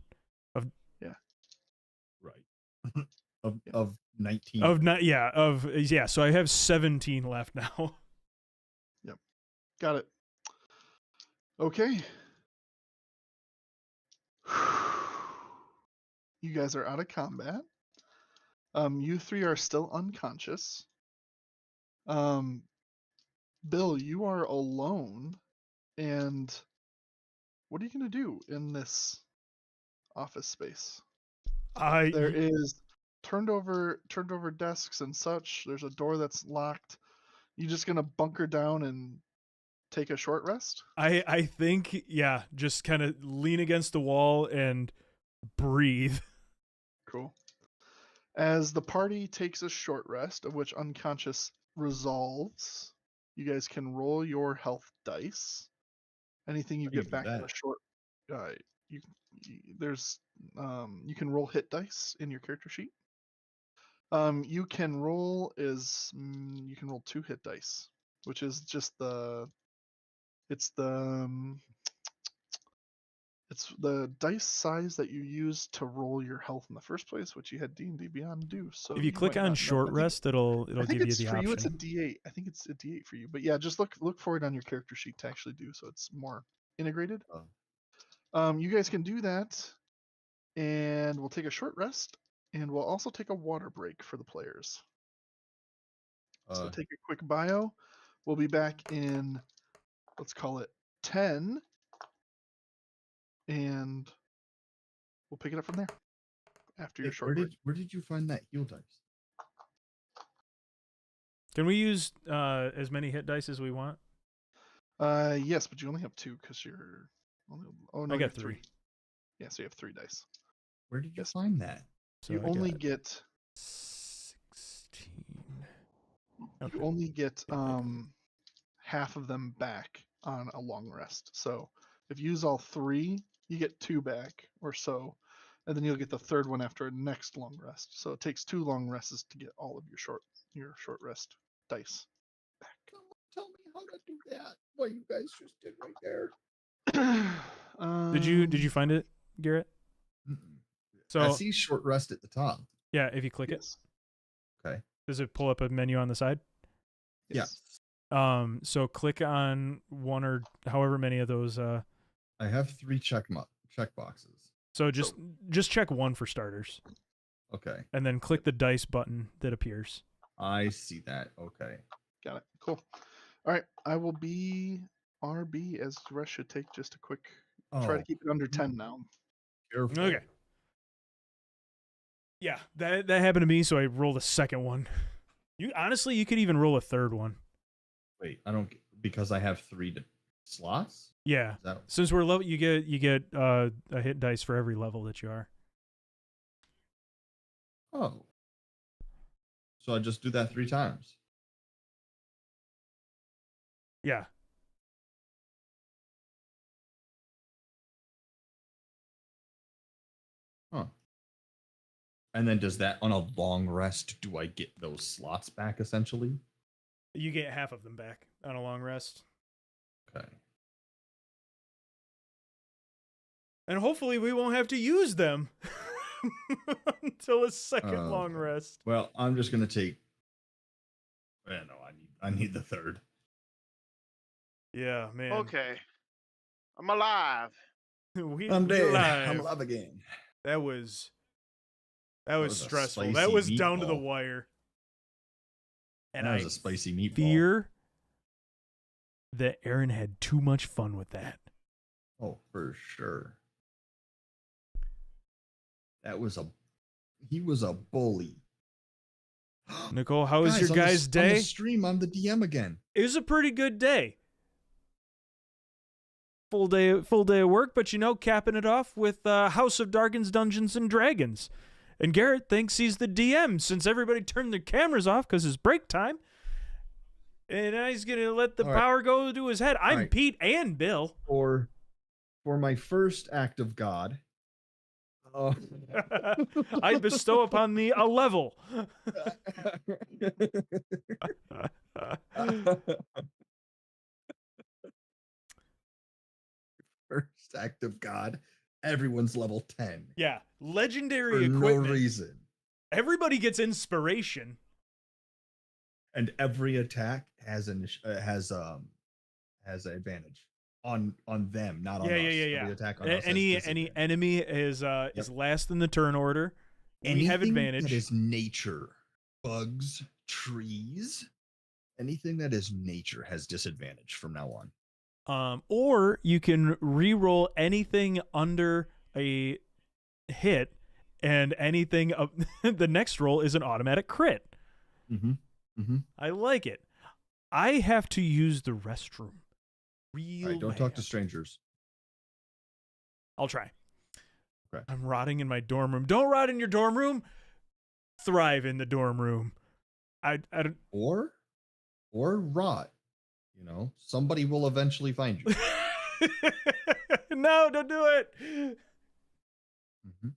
[SPEAKER 4] Right. of 19.
[SPEAKER 1] So I have 17 left now.
[SPEAKER 2] Got it. Okay. You guys are out of combat. You 3 are still unconscious. Bill, you are alone, and what are you gonna do in this office space? There is turned over desks and such. There's a door that's locked. You just gonna bunker down and take a short rest?
[SPEAKER 1] I think, yeah, just kind of lean against the wall and breathe.
[SPEAKER 2] Cool. As the party takes a short rest, of which unconscious resolves, you guys can roll your health dice. Anything you
[SPEAKER 4] How do you
[SPEAKER 2] get
[SPEAKER 4] do
[SPEAKER 2] back in
[SPEAKER 4] that?
[SPEAKER 2] a short, you there's you can roll hit dice in your character sheet. You can roll you can roll 2 hit dice, which is just it's the dice size that you use to roll your health in the first place, which you had D&D Beyond do. So
[SPEAKER 1] If you click
[SPEAKER 2] might
[SPEAKER 1] on
[SPEAKER 2] not know.
[SPEAKER 1] short rest, it'll
[SPEAKER 2] I think
[SPEAKER 1] give you
[SPEAKER 2] it's
[SPEAKER 1] the
[SPEAKER 2] for
[SPEAKER 1] option.
[SPEAKER 2] you. It's a D8. I think it's a D8 for you. But yeah, just look for it on your character sheet to actually do, so it's more integrated. You guys can do that, and we'll take a short rest, and we'll also take a water break for the players. So take a quick bio. We'll be back in, let's call it 10, and we'll pick it up from there after your short break.
[SPEAKER 4] Where did you find that heal dice?
[SPEAKER 1] Can we use as many hit dice as we want?
[SPEAKER 2] Yes, but you only have 2 because you're only. Oh no,
[SPEAKER 1] I
[SPEAKER 2] you
[SPEAKER 1] got
[SPEAKER 2] have
[SPEAKER 1] 3.
[SPEAKER 2] Yeah, so you have 3 dice.
[SPEAKER 4] Where did you
[SPEAKER 2] Yes.
[SPEAKER 4] find that?
[SPEAKER 1] So
[SPEAKER 2] You
[SPEAKER 1] I
[SPEAKER 2] only
[SPEAKER 1] got
[SPEAKER 2] get
[SPEAKER 1] 16.
[SPEAKER 2] you only get half of them back on a long rest. So if you use all 3, you get 2 back or so, and then you'll get the third one after a next long rest. So it takes 2 long rests to get all of your short rest dice back.
[SPEAKER 4] Tell me how to do that. What you guys just did right there.
[SPEAKER 1] Did you find it, Garrett? So
[SPEAKER 4] I see short rest at the top.
[SPEAKER 1] yeah, if you click
[SPEAKER 2] Yes.
[SPEAKER 4] Okay.
[SPEAKER 1] does it pull up a menu on the side?
[SPEAKER 2] Yes.
[SPEAKER 1] So click on one or however many of those.
[SPEAKER 4] I have 3 check boxes.
[SPEAKER 1] So just check one for starters,
[SPEAKER 4] Okay.
[SPEAKER 1] and then click the dice button that appears.
[SPEAKER 4] I see that. Okay.
[SPEAKER 2] Got it. Cool. All right. I will be RB as the rest should take just a quick. Try to keep it under 10 now.
[SPEAKER 4] Careful.
[SPEAKER 1] Okay. Yeah, that happened to me, so I rolled a second one. You could even roll a third one.
[SPEAKER 4] Wait, I don't because I have 3 slots.
[SPEAKER 1] Yeah,
[SPEAKER 4] Is that
[SPEAKER 1] since we're level, you get a hit dice for every level that you are.
[SPEAKER 4] oh? So I just do that 3 times.
[SPEAKER 1] Yeah.
[SPEAKER 4] Huh. And then does that on a long rest? Do I get those slots back essentially?
[SPEAKER 1] You get half of them back on a long rest.
[SPEAKER 4] Okay.
[SPEAKER 1] And hopefully we won't have to use them until a second long
[SPEAKER 4] Okay.
[SPEAKER 1] rest.
[SPEAKER 4] Well, I'm just gonna take. No, I need the third.
[SPEAKER 1] Yeah, man.
[SPEAKER 3] Okay. I'm alive.
[SPEAKER 1] We
[SPEAKER 4] I'm dead.
[SPEAKER 1] alive.
[SPEAKER 4] I'm alive again.
[SPEAKER 1] That was
[SPEAKER 4] was a
[SPEAKER 1] stressful.
[SPEAKER 4] spicy
[SPEAKER 1] That was down to the
[SPEAKER 4] meatball.
[SPEAKER 1] wire. And
[SPEAKER 4] That
[SPEAKER 1] I
[SPEAKER 4] was a spicy meatball.
[SPEAKER 1] fear that Aaron had too much fun with that.
[SPEAKER 4] Oh, for sure. He was a bully.
[SPEAKER 1] Nicole, how was your
[SPEAKER 4] on the-
[SPEAKER 1] guys'
[SPEAKER 4] On
[SPEAKER 1] day?
[SPEAKER 4] the stream, I'm the DM again.
[SPEAKER 1] It was a pretty good day. Full day of work, but capping it off with House of Dargons, Dungeons and Dragons. And Garrett thinks he's the DM since everybody turned their cameras off because it's break time. And now he's gonna let the
[SPEAKER 4] All right.
[SPEAKER 1] power go to his head. I'm
[SPEAKER 4] right.
[SPEAKER 1] Pete and Bill.
[SPEAKER 4] For my first act of God,
[SPEAKER 1] I bestow upon thee a level.
[SPEAKER 4] first act of God, everyone's level 10
[SPEAKER 1] Yeah, legendary
[SPEAKER 4] for
[SPEAKER 1] equipment.
[SPEAKER 4] no reason,
[SPEAKER 1] Everybody gets inspiration.
[SPEAKER 4] and every attack has an advantage on them, not on us. Every attack on us has
[SPEAKER 1] Any
[SPEAKER 4] disadvantage.
[SPEAKER 1] enemy is last in the turn order. We have
[SPEAKER 4] Anything
[SPEAKER 1] advantage.
[SPEAKER 4] That is nature, bugs, trees, anything that is nature has disadvantage from now on.
[SPEAKER 1] Or you can re-roll anything under a hit, and anything up the next roll is an automatic crit.
[SPEAKER 4] Mm-hmm. Mm-hmm.
[SPEAKER 1] I like it. I have to use the restroom. Real
[SPEAKER 4] All right, don't
[SPEAKER 1] mad.
[SPEAKER 4] talk to strangers.
[SPEAKER 1] I'll try.
[SPEAKER 4] Okay.
[SPEAKER 1] I'm rotting in my dorm room. Don't rot in your dorm room. Thrive in the dorm room. I don't.
[SPEAKER 4] Or rot. You know, somebody will eventually find you.
[SPEAKER 1] No, don't do it.
[SPEAKER 4] Mm-hmm.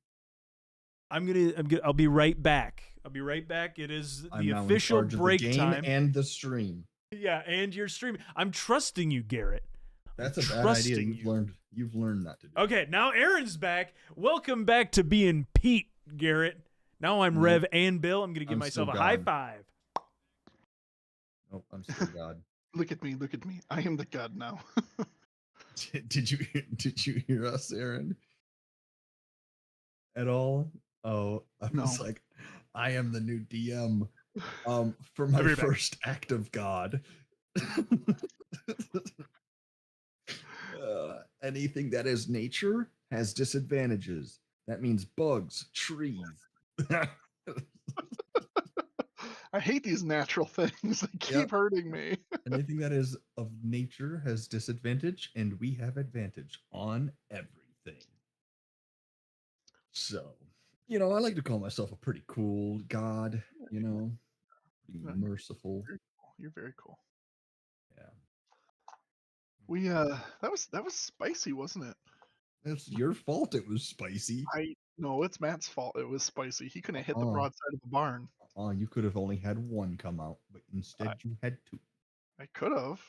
[SPEAKER 1] I'll be right back. I'll be right back. It is
[SPEAKER 4] I'm
[SPEAKER 1] the
[SPEAKER 4] now
[SPEAKER 1] official
[SPEAKER 4] in charge
[SPEAKER 1] break
[SPEAKER 4] of the game
[SPEAKER 1] time
[SPEAKER 4] and the stream.
[SPEAKER 1] Yeah, and you're streaming. I'm trusting you, Garrett.
[SPEAKER 4] That's a bad idea. You've learned not to do.
[SPEAKER 1] Okay, now Aaron's back. Welcome back to being Pete, Garrett. Now I'm Rev and Bill. I'm gonna give myself a high five.
[SPEAKER 4] Nope, I'm still God.
[SPEAKER 2] Look at me. I am the god now.
[SPEAKER 4] Did you hear us, Aaron? At all? Oh, I was like, I am the new DM. For my first act of God. Anything that is nature has disadvantages. That means bugs, trees.
[SPEAKER 2] I hate these natural things. They keep hurting me.
[SPEAKER 4] Anything that is of nature has disadvantage, and we have advantage on everything. So, I like to call myself a pretty cool god, pretty merciful.
[SPEAKER 2] You're very cool.
[SPEAKER 4] Yeah.
[SPEAKER 2] We that was spicy, wasn't it?
[SPEAKER 4] It's your fault it was spicy.
[SPEAKER 2] No, it's Matt's fault it was spicy. He couldn't hit the broadside of the barn.
[SPEAKER 4] You could have only had one come out, but instead you had two.
[SPEAKER 2] I could have.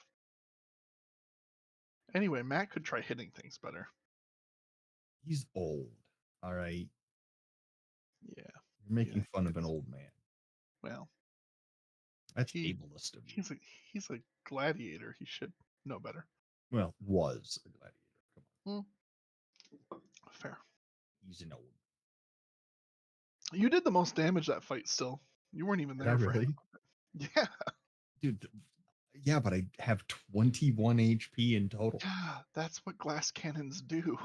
[SPEAKER 2] Anyway, Matt could try hitting things better.
[SPEAKER 4] He's old. All right.
[SPEAKER 2] Yeah.
[SPEAKER 4] You're making fun of an old man.
[SPEAKER 2] Well,
[SPEAKER 4] that's ableist of you.
[SPEAKER 2] He's a gladiator. He should know better.
[SPEAKER 4] Well, was a gladiator. Come
[SPEAKER 2] on. Fair.
[SPEAKER 4] He's an old.
[SPEAKER 2] You did the most damage that fight still. You weren't even there for him. Yeah.
[SPEAKER 4] Dude, yeah, but I have 21 HP in total.
[SPEAKER 2] Yeah, that's what glass cannons do.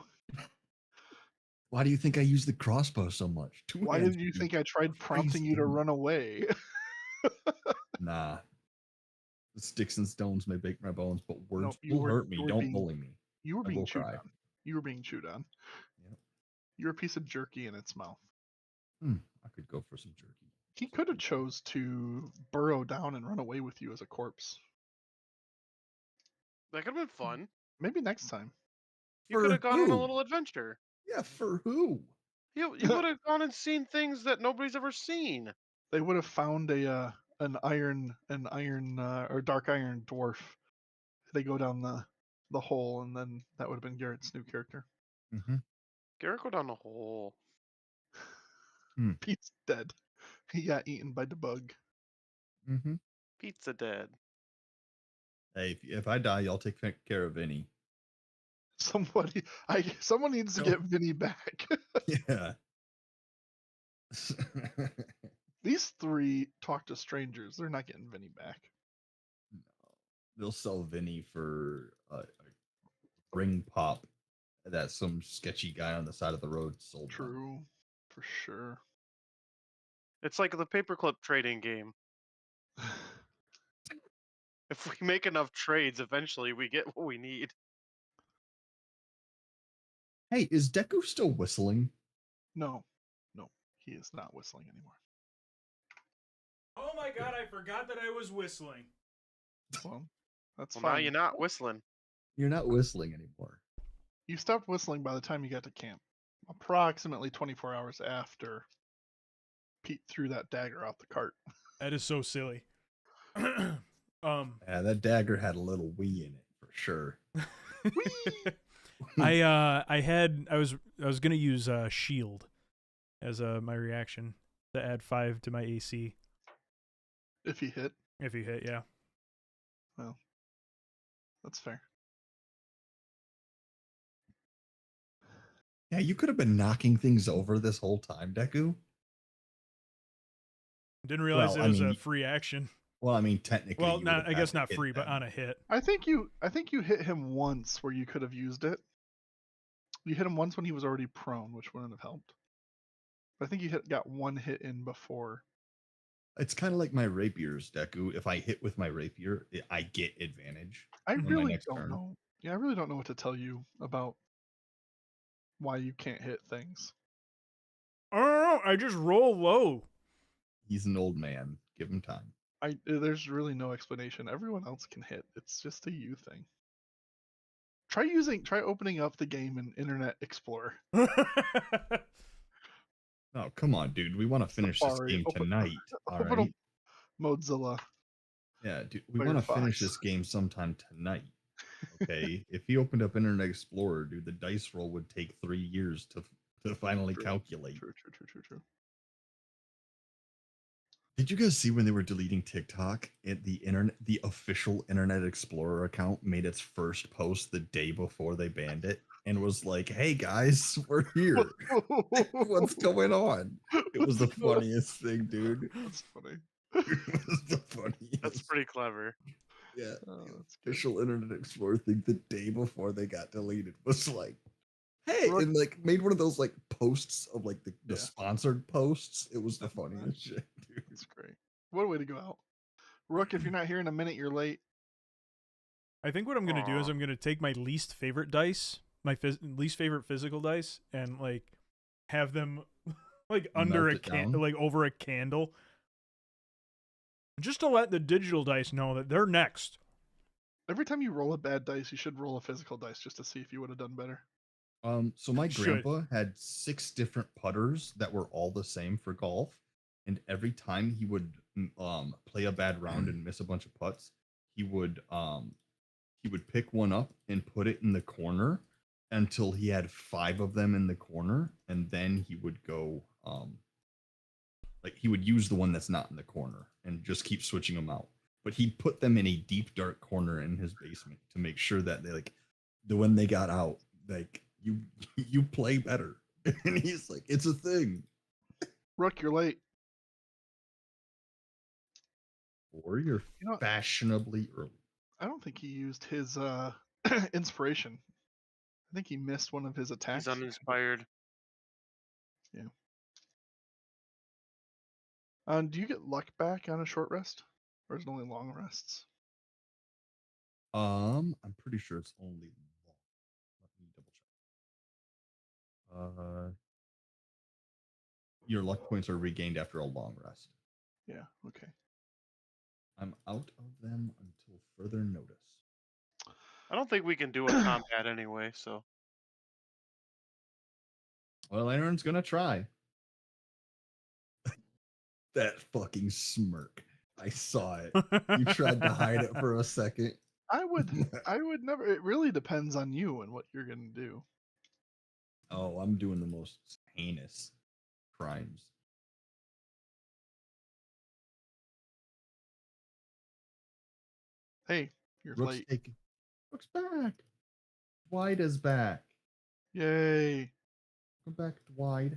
[SPEAKER 4] Why do you think I use the crossbow so much?
[SPEAKER 2] Why did you think I tried prompting you to run away?
[SPEAKER 4] Nah. The sticks and stones may break my bones, but words will hurt me. Don't bully me.
[SPEAKER 2] You were being chewed on. You were being chewed on.
[SPEAKER 4] Yep.
[SPEAKER 2] You're a piece of jerky in its mouth.
[SPEAKER 4] I could go for some jerky.
[SPEAKER 2] He could have chose to burrow down and run away with you as a corpse.
[SPEAKER 3] That could have been fun.
[SPEAKER 2] Maybe next time.
[SPEAKER 3] You could have gone on a little adventure.
[SPEAKER 4] Yeah, for who?
[SPEAKER 3] You would have gone and seen things that nobody's ever seen.
[SPEAKER 2] They would have found an iron or dark iron dwarf. They go down the hole, and then that would have been Garrett's new character.
[SPEAKER 4] Mm-hmm.
[SPEAKER 3] Garrett go down the hole.
[SPEAKER 2] Pete's dead. He got eaten by the bug.
[SPEAKER 4] Mm-hmm.
[SPEAKER 3] Pizza dead.
[SPEAKER 4] Hey, if I die, y'all take care of Vinny.
[SPEAKER 2] Someone needs to get Vinny back.
[SPEAKER 4] Yeah.
[SPEAKER 2] These three talk to strangers. They're not getting Vinny back.
[SPEAKER 4] No. They'll sell Vinny for a ring pop that some sketchy guy on the side of the road sold.
[SPEAKER 2] True. For sure.
[SPEAKER 3] It's like the paperclip trading game. If we make enough trades, eventually we get what we need.
[SPEAKER 4] Hey, is Deku still whistling?
[SPEAKER 2] No, he is not whistling anymore.
[SPEAKER 1] Oh my god, I forgot that I was whistling.
[SPEAKER 2] Well, that's
[SPEAKER 3] fine.
[SPEAKER 2] Now
[SPEAKER 3] you're not whistling.
[SPEAKER 4] You're not whistling anymore.
[SPEAKER 2] You stopped whistling by the time you got to camp. Approximately 24 hours after Pete threw that dagger out the cart.
[SPEAKER 1] That is so silly.
[SPEAKER 4] Yeah, that dagger had a little wee in it for sure.
[SPEAKER 1] I was gonna use shield as my reaction to add 5 to my AC.
[SPEAKER 2] If he hit,
[SPEAKER 1] yeah.
[SPEAKER 2] Well, that's fair.
[SPEAKER 4] Yeah, you could have been knocking things over this whole time, Deku.
[SPEAKER 1] Didn't realize it was a free action.
[SPEAKER 4] Well, I mean, technically.
[SPEAKER 1] Well, I guess not free, but on a hit.
[SPEAKER 2] I think you hit him once where you could have used it. You hit him once when he was already prone, which wouldn't have helped. But I think you got one hit in before.
[SPEAKER 4] It's kind of like my rapiers, Deku. If I hit with my rapier, I get advantage.
[SPEAKER 2] I really don't know. Yeah, I really don't know what to tell you about why you can't hit things.
[SPEAKER 1] I don't know. I just roll low.
[SPEAKER 4] He's an old man. Give him time.
[SPEAKER 2] There's really no explanation. Everyone else can hit. It's just a you thing. Try opening up the game in Internet Explorer.
[SPEAKER 4] Oh, come on, dude. We want to finish this
[SPEAKER 2] Safari,
[SPEAKER 4] game tonight. All
[SPEAKER 2] open
[SPEAKER 4] right.
[SPEAKER 2] Mozilla.
[SPEAKER 4] Yeah, dude. We want to finish
[SPEAKER 2] Firefox.
[SPEAKER 4] this game sometime tonight. Okay. If he opened up Internet Explorer, dude, the dice roll would take 3 years to finally calculate.
[SPEAKER 2] True.
[SPEAKER 4] Did you guys see when they were deleting TikTok? The official Internet Explorer account made its first post the day before they banned it and was like, "Hey guys, we're here. What's going on?" It was the funniest thing, dude.
[SPEAKER 2] That's funny.
[SPEAKER 4] It was the funniest.
[SPEAKER 3] That's pretty clever.
[SPEAKER 4] Yeah.
[SPEAKER 2] Oh,
[SPEAKER 4] The
[SPEAKER 2] that's good.
[SPEAKER 4] official Internet Explorer thing the day before they got deleted was like, "Hey,"
[SPEAKER 2] Rook-
[SPEAKER 4] and like made one of those like posts of like the
[SPEAKER 2] Yeah.
[SPEAKER 4] sponsored posts. It was the funniest shit, dude.
[SPEAKER 2] It's great. What a way to go out. Rook, if you're not here in a minute, you're late.
[SPEAKER 1] I think what I'm gonna do is
[SPEAKER 3] Aw.
[SPEAKER 1] I'm gonna take my least favorite dice, my least favorite physical dice, and like have them like under
[SPEAKER 4] Melt
[SPEAKER 1] a
[SPEAKER 4] it down?
[SPEAKER 1] like over a candle, just to let the digital dice know that they're next.
[SPEAKER 2] Every time you roll a bad dice, you should roll a physical dice just to see if you would have done better.
[SPEAKER 4] So my
[SPEAKER 1] Should.
[SPEAKER 4] grandpa had 6 different putters that were all the same for golf, and every time he would play a bad round and miss a bunch of putts, he would pick one up and put it in the corner until he had 5 of them in the corner, and then he would go like he would use the one that's not in the corner and just keep switching them out. But he'd put them in a deep dark corner in his basement to make sure that they like when they got out, like you play better. And he's like, it's a thing.
[SPEAKER 2] Rook, you're late.
[SPEAKER 4] Or you're
[SPEAKER 2] You know what?
[SPEAKER 4] fashionably early.
[SPEAKER 2] I don't think he used his inspiration. I think he missed one of his attacks.
[SPEAKER 3] He's uninspired.
[SPEAKER 2] Do you get luck back on a short rest? Or is it only long rests?
[SPEAKER 4] I'm pretty sure it's only long. Let me double check. Your luck points are regained after a long rest.
[SPEAKER 2] Yeah, okay.
[SPEAKER 4] I'm out of them until further notice.
[SPEAKER 3] I don't think we can do a combat anyway, so
[SPEAKER 4] Well, Aaron's gonna try. That fucking smirk. I saw it. You tried to hide it for a second.
[SPEAKER 2] I would never. It really depends on you and what you're gonna do.
[SPEAKER 4] Oh, I'm doing the most heinous crimes.
[SPEAKER 2] Hey, you're
[SPEAKER 4] Rook's
[SPEAKER 2] late.
[SPEAKER 4] taking. Rook's back. Dwight is back.
[SPEAKER 2] Yay!
[SPEAKER 4] Come back, Dwight.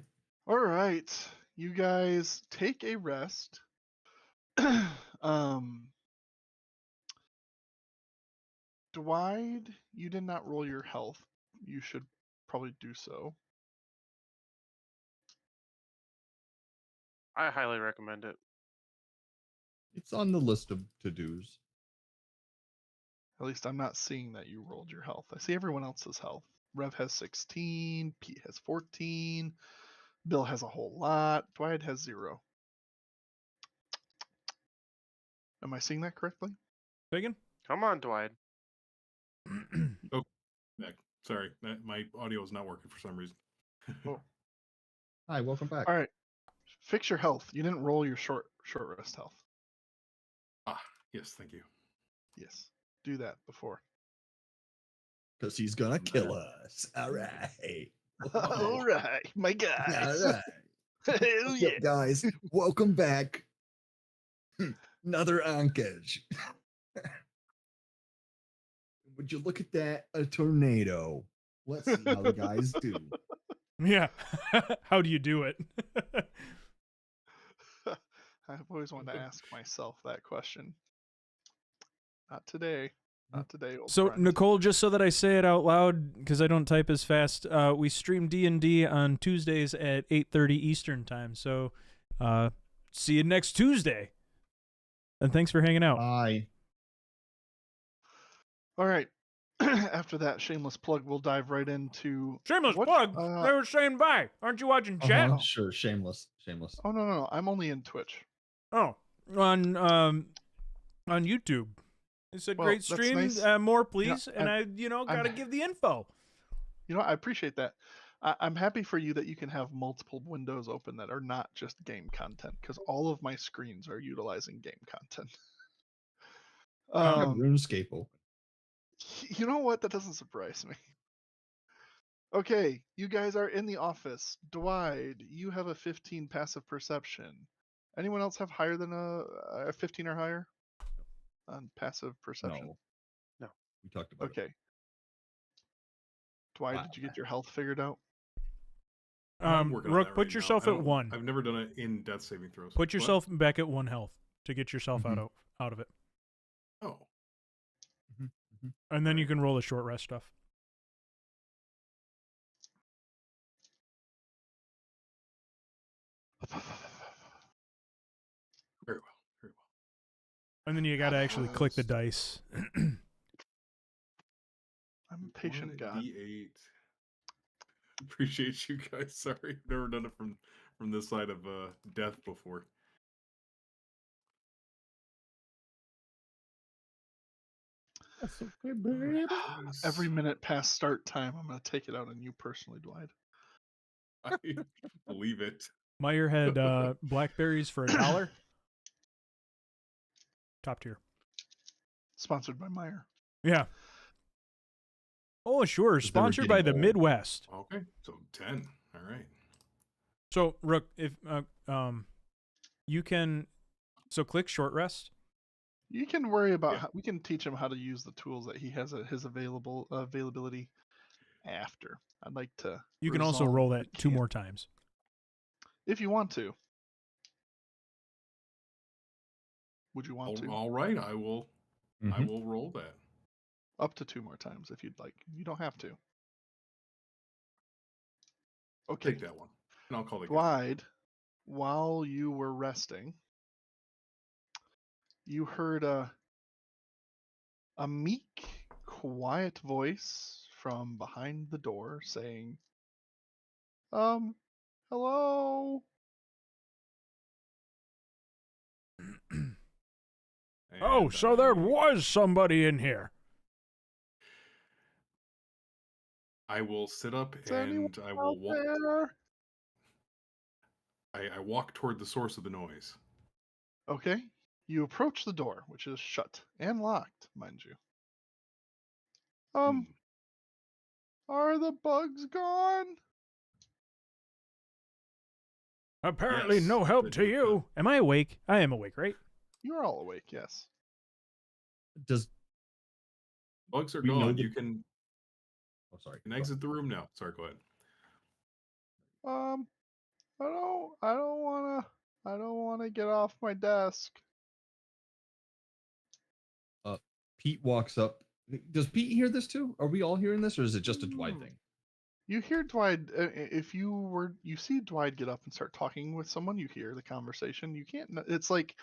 [SPEAKER 2] All right, you guys take a rest. Dwight, you did not roll your health. You should probably do so.
[SPEAKER 3] I highly recommend it.
[SPEAKER 4] It's on the list of to-dos.
[SPEAKER 2] At least I'm not seeing that you rolled your health. I see everyone else's health. Rev has 16, Pete has 14, Bill has a whole lot, Dwight has 0. Am I seeing that correctly?
[SPEAKER 1] Megan?
[SPEAKER 3] Come on, Dwight.
[SPEAKER 5] Sorry, my audio is not working for some reason.
[SPEAKER 2] Oh.
[SPEAKER 4] Hi, welcome back.
[SPEAKER 2] All right. Fix your health. You didn't roll your short rest health.
[SPEAKER 5] Yes, thank you.
[SPEAKER 2] Yes. Do that before.
[SPEAKER 4] Because he's gonna kill us. All right.
[SPEAKER 2] All right, my guys.
[SPEAKER 4] All right.
[SPEAKER 2] Hell
[SPEAKER 4] What's
[SPEAKER 2] yeah.
[SPEAKER 4] up, guys? Welcome back. Another Ankej. Would you look at that? A tornado. Let's see how the guys do.
[SPEAKER 1] Yeah. How do you do it?
[SPEAKER 2] I've always wanted to ask myself that question. Not today. Not today, old
[SPEAKER 1] So
[SPEAKER 2] friend.
[SPEAKER 1] Nicole, just so that I say it out loud, because I don't type as fast, we stream D&D on Tuesdays at 8:30 Eastern time. So, see you next Tuesday. And thanks for hanging out.
[SPEAKER 4] Bye.
[SPEAKER 2] All right. after that shameless plug, we'll dive right into
[SPEAKER 1] Shameless
[SPEAKER 2] what,
[SPEAKER 1] plug. They were saying bye. Aren't you watching chat?
[SPEAKER 2] Oh.
[SPEAKER 4] Sure, shameless.
[SPEAKER 2] Oh no, I'm only in Twitch.
[SPEAKER 1] Oh, on YouTube. It's a
[SPEAKER 2] Well,
[SPEAKER 1] great
[SPEAKER 2] that's
[SPEAKER 1] stream.
[SPEAKER 2] nice.
[SPEAKER 1] More, please. And
[SPEAKER 2] I'm
[SPEAKER 1] gotta give the info.
[SPEAKER 2] I appreciate that. I'm happy for you that you can have multiple windows open that are not just game content, because all of my screens are utilizing game content.
[SPEAKER 4] I have RuneScape open.
[SPEAKER 2] You know what? That doesn't surprise me. Okay, you guys are in the office. Dwight, you have a 15 passive perception. Anyone else have higher than a 15 or higher on passive perception?
[SPEAKER 3] No.
[SPEAKER 4] We talked about it.
[SPEAKER 2] Okay. Dwight, did you get your health figured out?
[SPEAKER 5] I'm working on
[SPEAKER 1] Rook,
[SPEAKER 5] that
[SPEAKER 1] put
[SPEAKER 5] right
[SPEAKER 1] yourself
[SPEAKER 5] now.
[SPEAKER 1] at 1.
[SPEAKER 5] I've never done it in death saving throws.
[SPEAKER 1] Put yourself back at 1 health to get yourself out of it.
[SPEAKER 5] Oh.
[SPEAKER 1] And then you can roll the short rest stuff.
[SPEAKER 5] Very well. Very well.
[SPEAKER 1] And then you got to actually click the dice.
[SPEAKER 2] I'm a patient god.
[SPEAKER 5] D8. Appreciate you guys. Sorry, never done it from this side of death before.
[SPEAKER 4] That's okay, baby.
[SPEAKER 2] Every minute past start time, I'm going to take it out on you personally, Dwight.
[SPEAKER 5] I believe it.
[SPEAKER 1] Meyer had blackberries for $1. Top tier.
[SPEAKER 2] Sponsored by Meyer.
[SPEAKER 1] Yeah. Oh, sure.
[SPEAKER 4] Because they were
[SPEAKER 1] Sponsored by the
[SPEAKER 4] getting old.
[SPEAKER 1] Midwest.
[SPEAKER 5] Okay, so 10. All right.
[SPEAKER 1] So, Rook, if you can, so click short rest.
[SPEAKER 2] You can worry about how, we can teach him how to use the tools that he has at his availability after. I'd like to.
[SPEAKER 1] You can also
[SPEAKER 2] resolve
[SPEAKER 1] roll
[SPEAKER 2] the
[SPEAKER 1] that 2 more times.
[SPEAKER 2] if you want to. Would you want to?
[SPEAKER 5] All right, I will. I will roll that.
[SPEAKER 2] Up to 2 more times if you'd like. You don't have to. Okay.
[SPEAKER 5] Take that one, and I'll call it.
[SPEAKER 2] Dwight, while you were resting, you heard a meek, quiet voice from behind the door saying, hello?
[SPEAKER 1] Oh, so there was somebody in here.
[SPEAKER 5] I will sit up
[SPEAKER 2] Is anyone
[SPEAKER 5] and I will
[SPEAKER 2] out
[SPEAKER 5] walk.
[SPEAKER 2] there?
[SPEAKER 5] I walk toward the source of the noise.
[SPEAKER 2] Okay. You approach the door, which is shut and locked, mind you. Are the bugs gone?
[SPEAKER 1] Apparently
[SPEAKER 5] Yes,
[SPEAKER 1] no help to you. Am I awake? I am awake, right?
[SPEAKER 2] You're all awake, yes.
[SPEAKER 4] Does
[SPEAKER 5] Bugs are
[SPEAKER 4] we know
[SPEAKER 5] gone.
[SPEAKER 4] the-
[SPEAKER 5] You can
[SPEAKER 4] Oh, sorry.
[SPEAKER 5] You can exit the room now. Sorry, go ahead.
[SPEAKER 2] I don't wanna get off my desk.
[SPEAKER 4] Pete walks up. Does Pete hear this too? Are we all hearing this, or is it just a Dwight thing?
[SPEAKER 2] You hear Dwight, if you see Dwight get up and start talking with someone, you hear the conversation. You can't, it's like,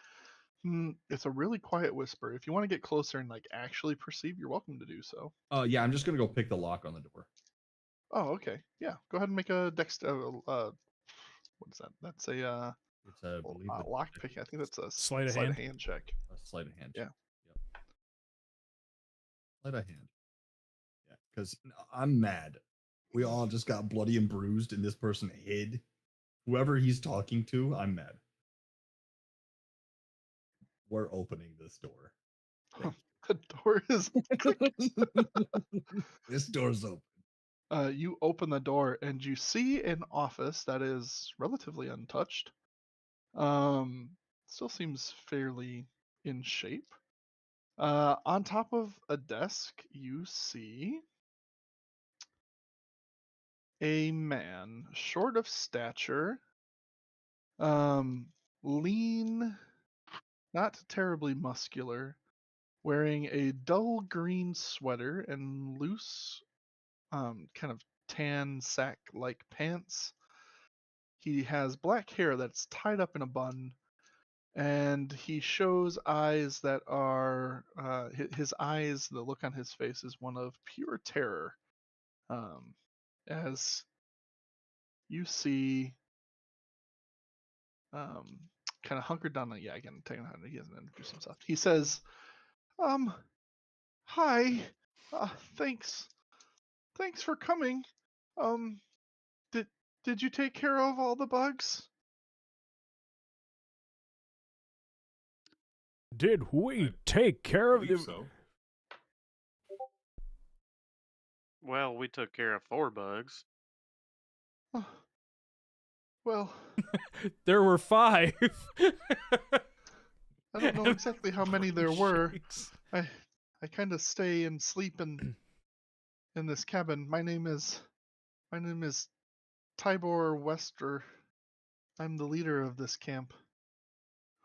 [SPEAKER 2] it's a really quiet whisper. If you want to get closer and like actually perceive, you're welcome to do so.
[SPEAKER 4] Yeah, I'm just gonna go pick the lock on the door.
[SPEAKER 2] Oh, okay. Yeah, go ahead and make a what is that? That's a
[SPEAKER 4] It's a
[SPEAKER 2] lock pick. I think that's a
[SPEAKER 1] Sleight of hand
[SPEAKER 2] check.
[SPEAKER 4] A sleight of hand.
[SPEAKER 2] Yeah.
[SPEAKER 4] Yep. Sleight of hand. Yeah, because I'm mad. We all just got bloody and bruised, and this person hid. Whoever he's talking to, I'm mad. We're opening this door.
[SPEAKER 2] The door is.
[SPEAKER 4] This door's open.
[SPEAKER 2] You open the door and you see an office that is relatively untouched. Still seems fairly in shape. On top of a desk, you see a man, short of stature, lean, not terribly muscular, wearing a dull green sweater and loose, kind of tan sack-like pants. He has black hair that's tied up in a bun, and he shows eyes that are his eyes. The look on his face is one of pure terror, as you see, kind of hunkered down. Yeah, again, he doesn't introduce himself. He says, "Hi, thanks for coming. Um, did you take care of all the bugs?"
[SPEAKER 1] Did we take care of
[SPEAKER 5] believe
[SPEAKER 1] the...
[SPEAKER 5] so.
[SPEAKER 3] Well, we took care of 4 bugs.
[SPEAKER 2] Oh, well,
[SPEAKER 1] There were 5.
[SPEAKER 2] I don't know exactly how many there were.
[SPEAKER 1] Shakes.
[SPEAKER 2] I kind of stay and sleep in this cabin. My name is Tibor Wester. I'm the leader of this camp.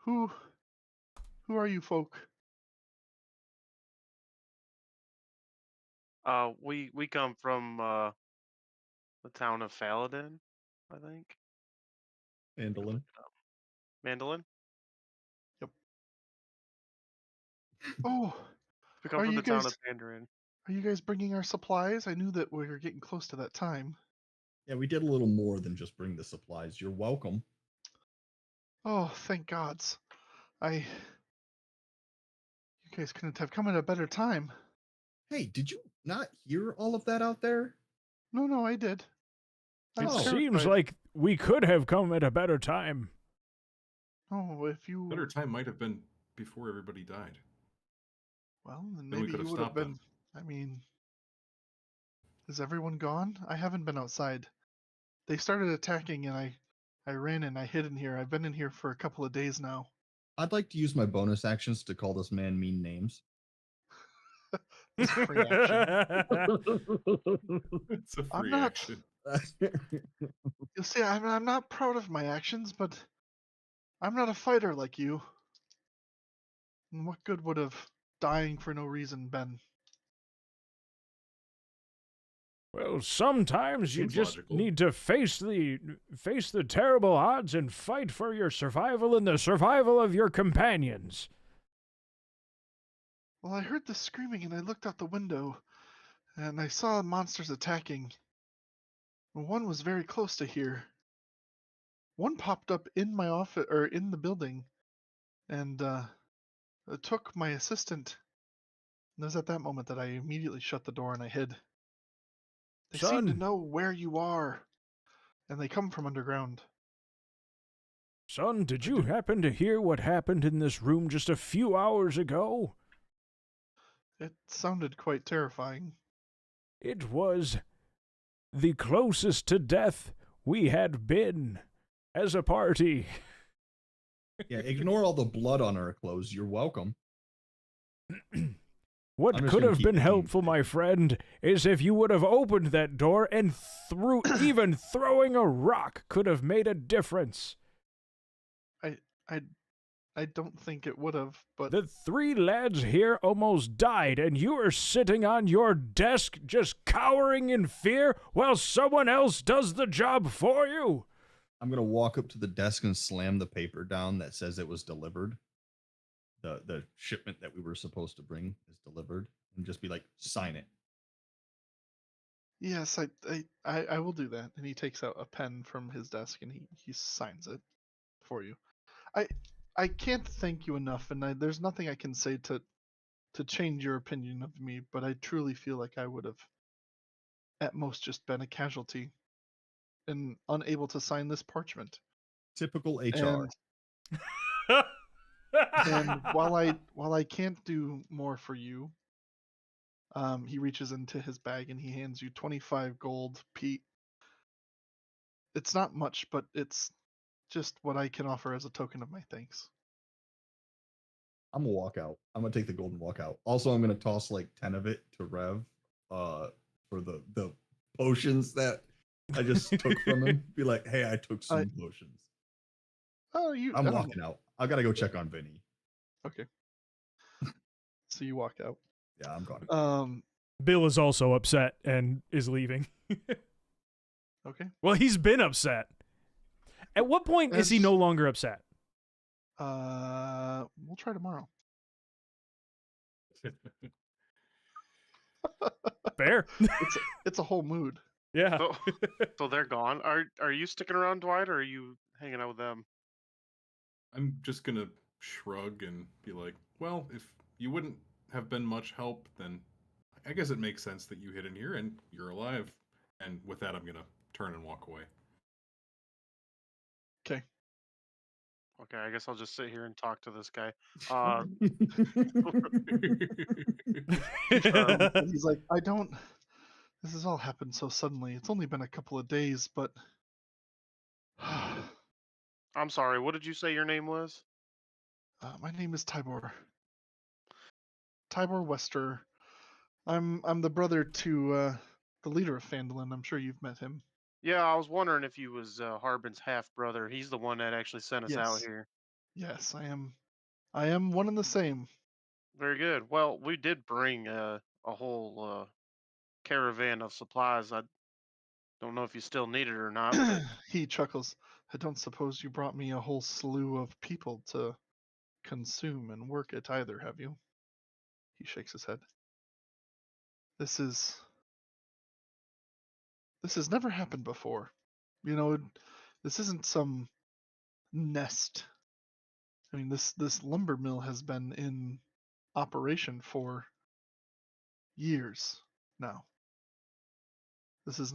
[SPEAKER 2] Who are you folk?
[SPEAKER 3] We come from the town of Faladin, I think.
[SPEAKER 4] Mandolin.
[SPEAKER 3] Mandolin?
[SPEAKER 2] Oh,
[SPEAKER 3] We come
[SPEAKER 2] Are
[SPEAKER 3] from
[SPEAKER 2] you
[SPEAKER 3] the town
[SPEAKER 2] guys-
[SPEAKER 3] of Mandarin.
[SPEAKER 2] are you guys bringing our supplies? I knew that we were getting close to that time.
[SPEAKER 4] Yeah, we did a little more than just bring the supplies. You're welcome.
[SPEAKER 2] Oh, thank gods. You guys couldn't have come at a better time.
[SPEAKER 4] Hey, did you not hear all of that out there?
[SPEAKER 2] No, I did. I'm
[SPEAKER 1] It
[SPEAKER 4] Oh.
[SPEAKER 1] seems
[SPEAKER 2] terrified.
[SPEAKER 1] like we could have come at a better time.
[SPEAKER 2] Oh, if you...
[SPEAKER 5] Better time might have been before everybody died.
[SPEAKER 2] Well, then
[SPEAKER 5] Then we
[SPEAKER 2] maybe
[SPEAKER 5] could
[SPEAKER 2] you
[SPEAKER 5] have
[SPEAKER 2] would have
[SPEAKER 5] stopped them.
[SPEAKER 2] been... I mean... Is everyone gone? I haven't been outside. They started attacking and I ran and I hid in here. I've been in here for a couple of days now.
[SPEAKER 4] I'd like to use my bonus actions to call this man mean names.
[SPEAKER 2] It's a free action.
[SPEAKER 5] It's a free
[SPEAKER 2] I'm not...
[SPEAKER 5] action.
[SPEAKER 2] You'll see, I'm not proud of my actions, but I'm not a fighter like you. And what good would have dying for no reason been?
[SPEAKER 1] Well, sometimes you
[SPEAKER 5] Seems
[SPEAKER 1] just
[SPEAKER 5] logical.
[SPEAKER 1] need to face the terrible odds and fight for your survival and the survival of your companions.
[SPEAKER 2] Well, I heard the screaming and I looked out the window and I saw monsters attacking. And one was very close to here. One popped up in my office or in the building and it took my assistant. And it was at that moment that I immediately shut the door and I hid. They seem to
[SPEAKER 1] Son.
[SPEAKER 2] know where you are, and they come from underground.
[SPEAKER 1] Son, did you happen to hear what happened in this room just a few hours ago?
[SPEAKER 2] It sounded quite terrifying.
[SPEAKER 1] It was the closest to death we had been as a party.
[SPEAKER 4] Yeah, ignore all the blood on our clothes. You're welcome.
[SPEAKER 1] What
[SPEAKER 4] I'm just
[SPEAKER 1] could
[SPEAKER 4] gonna
[SPEAKER 1] have
[SPEAKER 4] keep
[SPEAKER 1] been
[SPEAKER 4] the team
[SPEAKER 1] helppful,
[SPEAKER 4] fit.
[SPEAKER 1] my friend, is if you would have opened that door and even throwing a rock could have made a difference.
[SPEAKER 2] I don't think it would have, but
[SPEAKER 1] The 3 lads here almost died, and you are sitting on your desk just cowering in fear while someone else does the job for you.
[SPEAKER 4] I'm gonna walk up to the desk and slam the paper down that says it was delivered. The shipment that we were supposed to bring is delivered, and just be like, sign it.
[SPEAKER 2] yes, I will do that. And he takes out a pen from his desk and he signs it for you. I can't thank you enough, and there's nothing I can say to change your opinion of me, but I truly feel like I would have at most just been a casualty and unable to sign this parchment.
[SPEAKER 4] Typical HR.
[SPEAKER 2] And while I can't do more for you, he reaches into his bag and he hands you 25 gold, Pete. It's not much, but it's just what I can offer as a token of my thanks.
[SPEAKER 4] I'm gonna walk out. I'm gonna take the gold and walk out. Also, I'm gonna toss like 10 of it to Rev, for the potions that I just took from him. Be like, hey, I took some potions.
[SPEAKER 2] Oh,
[SPEAKER 4] I'm walking out. I gotta go check on Vinny.
[SPEAKER 2] Okay. So you walk out.
[SPEAKER 4] Yeah, I'm gone.
[SPEAKER 1] Bill is also upset and is leaving.
[SPEAKER 2] Okay.
[SPEAKER 1] Well, he's been upset. At what point is he
[SPEAKER 2] That's-
[SPEAKER 1] no longer upset?
[SPEAKER 2] We'll try tomorrow.
[SPEAKER 1] Fair.
[SPEAKER 2] It's a whole mood.
[SPEAKER 1] Yeah.
[SPEAKER 3] So they're gone. Are you sticking around, Dwight, or are you hanging out with them?
[SPEAKER 5] I'm just gonna shrug and be like, well, if you wouldn't have been much help, then I guess it makes sense that you hid in here and you're alive. And with that, I'm gonna turn and walk away.
[SPEAKER 2] Okay.
[SPEAKER 3] Okay, I guess I'll just sit here and talk to this guy.
[SPEAKER 2] And he's like, I don't. This has all happened so suddenly. It's only been a couple of days, but.
[SPEAKER 3] I'm sorry. What did you say your name was?
[SPEAKER 2] My name is Tybor. Tybor Wester. I'm the brother to the leader of Phandalin. I'm sure you've met him.
[SPEAKER 3] Yeah, I was wondering if you was Harbin's half brother. He's the one that actually sent us out
[SPEAKER 2] Yes.
[SPEAKER 3] here.
[SPEAKER 2] Yes, I am. I am one and the same.
[SPEAKER 3] Very good. Well, we did bring a whole caravan of supplies. I don't know if you still need it or not, but
[SPEAKER 2] He chuckles. I don't suppose you brought me a whole slew of people to consume and work it either, have you? He shakes his head. This has never happened before. You know, this isn't some nest. I mean, this lumber mill has been in operation for years now. This is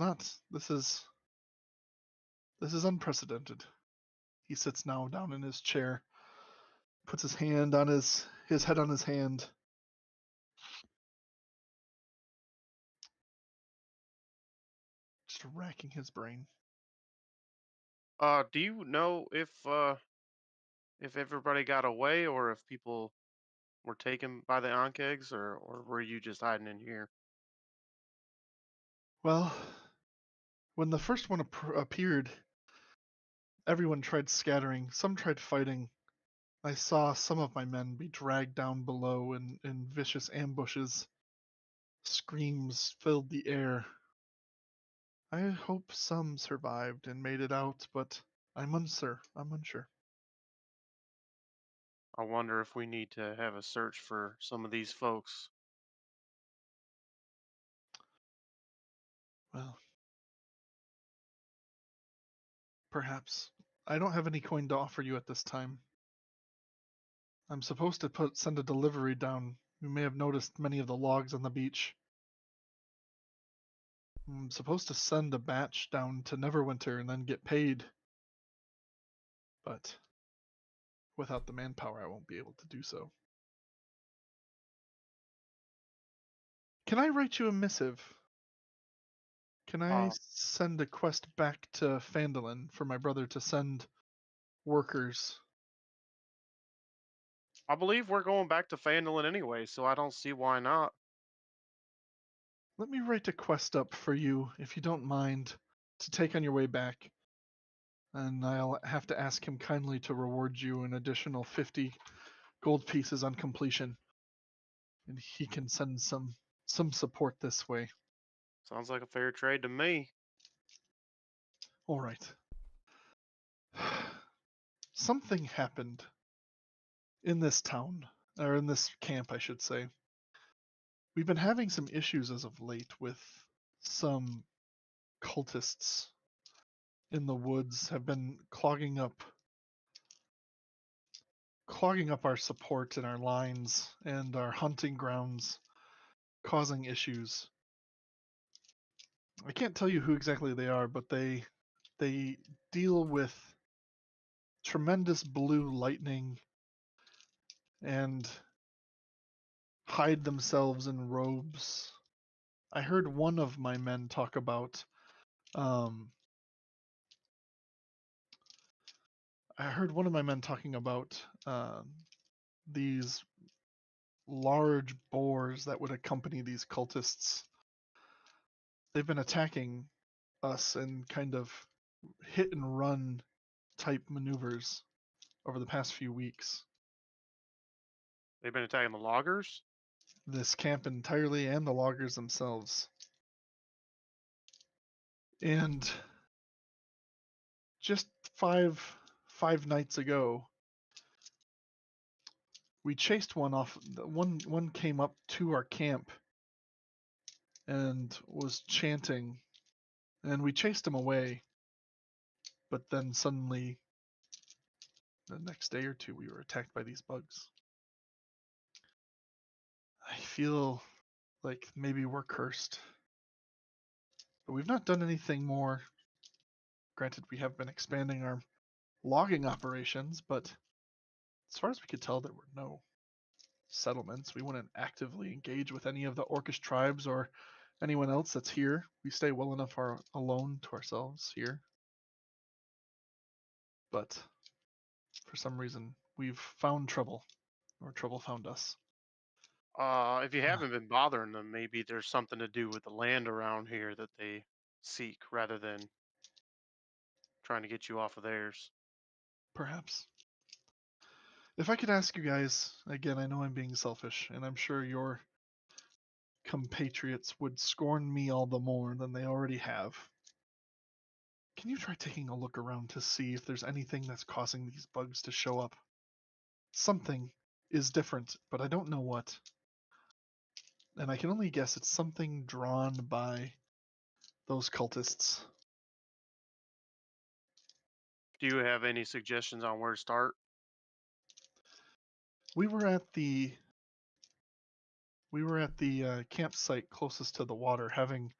[SPEAKER 2] unprecedented. He sits now down in his chair, puts his hand on his head on his hand. Just racking his brain.
[SPEAKER 3] do you know if everybody got away or if people were taken by the Ankegs or were you just hiding in here?
[SPEAKER 2] Well, when the first one appeared, everyone tried scattering. Some tried fighting. I saw some of my men be dragged down below in vicious ambushes. Screams filled the air. I hope some survived and made it out, but I'm unsure.
[SPEAKER 3] I wonder if we need to have a search for some of these folks.
[SPEAKER 2] Well, perhaps. I don't have any coin to offer you at this time. I'm supposed to send a delivery down. You may have noticed many of the logs on the beach. I'm supposed to send a batch down to Neverwinter and then get paid. But without the manpower, I won't be able to do so. Can I write you a missive? Can I send a quest back to Phandalin for my brother to send workers?
[SPEAKER 3] I believe we're going back to Phandalin anyway, so I don't see why not.
[SPEAKER 2] Let me write a quest up for you, if you don't mind, to take on your way back. And I'll have to ask him kindly to reward you an additional 50 gold pieces on completion. And he can send some support this way.
[SPEAKER 3] Sounds like a fair trade to me.
[SPEAKER 2] All right. Something happened in this town, or in this camp, I should say. We've been having some issues as of late with some cultists in the woods have been clogging up our support in our lines and our hunting grounds, causing issues. I can't tell you who exactly they are, but they deal with tremendous blue lightning and hide themselves in robes. I heard one of my men talk about talking about these large boars that would accompany these cultists. They've been attacking us in kind of hit and run type maneuvers over the past few weeks.
[SPEAKER 3] They've been attacking the loggers?
[SPEAKER 2] This camp entirely and the loggers themselves. And just five nights ago, we chased one off. One came up to our camp and was chanting, and we chased him away. But then suddenly, the next day or two, we were attacked by these bugs. I feel like maybe we're cursed. But we've not done anything more. Granted, we have been expanding our logging operations, but as far as we could tell, there were no settlements. We wouldn't actively engage with any of the Orcish tribes or anyone else that's here. We stay well enough alone to ourselves here. But for some reason, we've found trouble, or trouble found us.
[SPEAKER 3] If you haven't been bothering them, maybe there's something to do with the land around here that they seek rather than trying to get you off of theirs.
[SPEAKER 2] Perhaps. If I could ask you guys, again, I know I'm being selfish, and I'm sure your compatriots would scorn me all the more than they already have. Can you try taking a look around to see if there's anything that's causing these bugs to show up? Something is different, but I don't know what. And I can only guess it's something drawn by those cultists.
[SPEAKER 3] Do you have any suggestions on where to start?
[SPEAKER 2] We were at the campsite closest to the water, having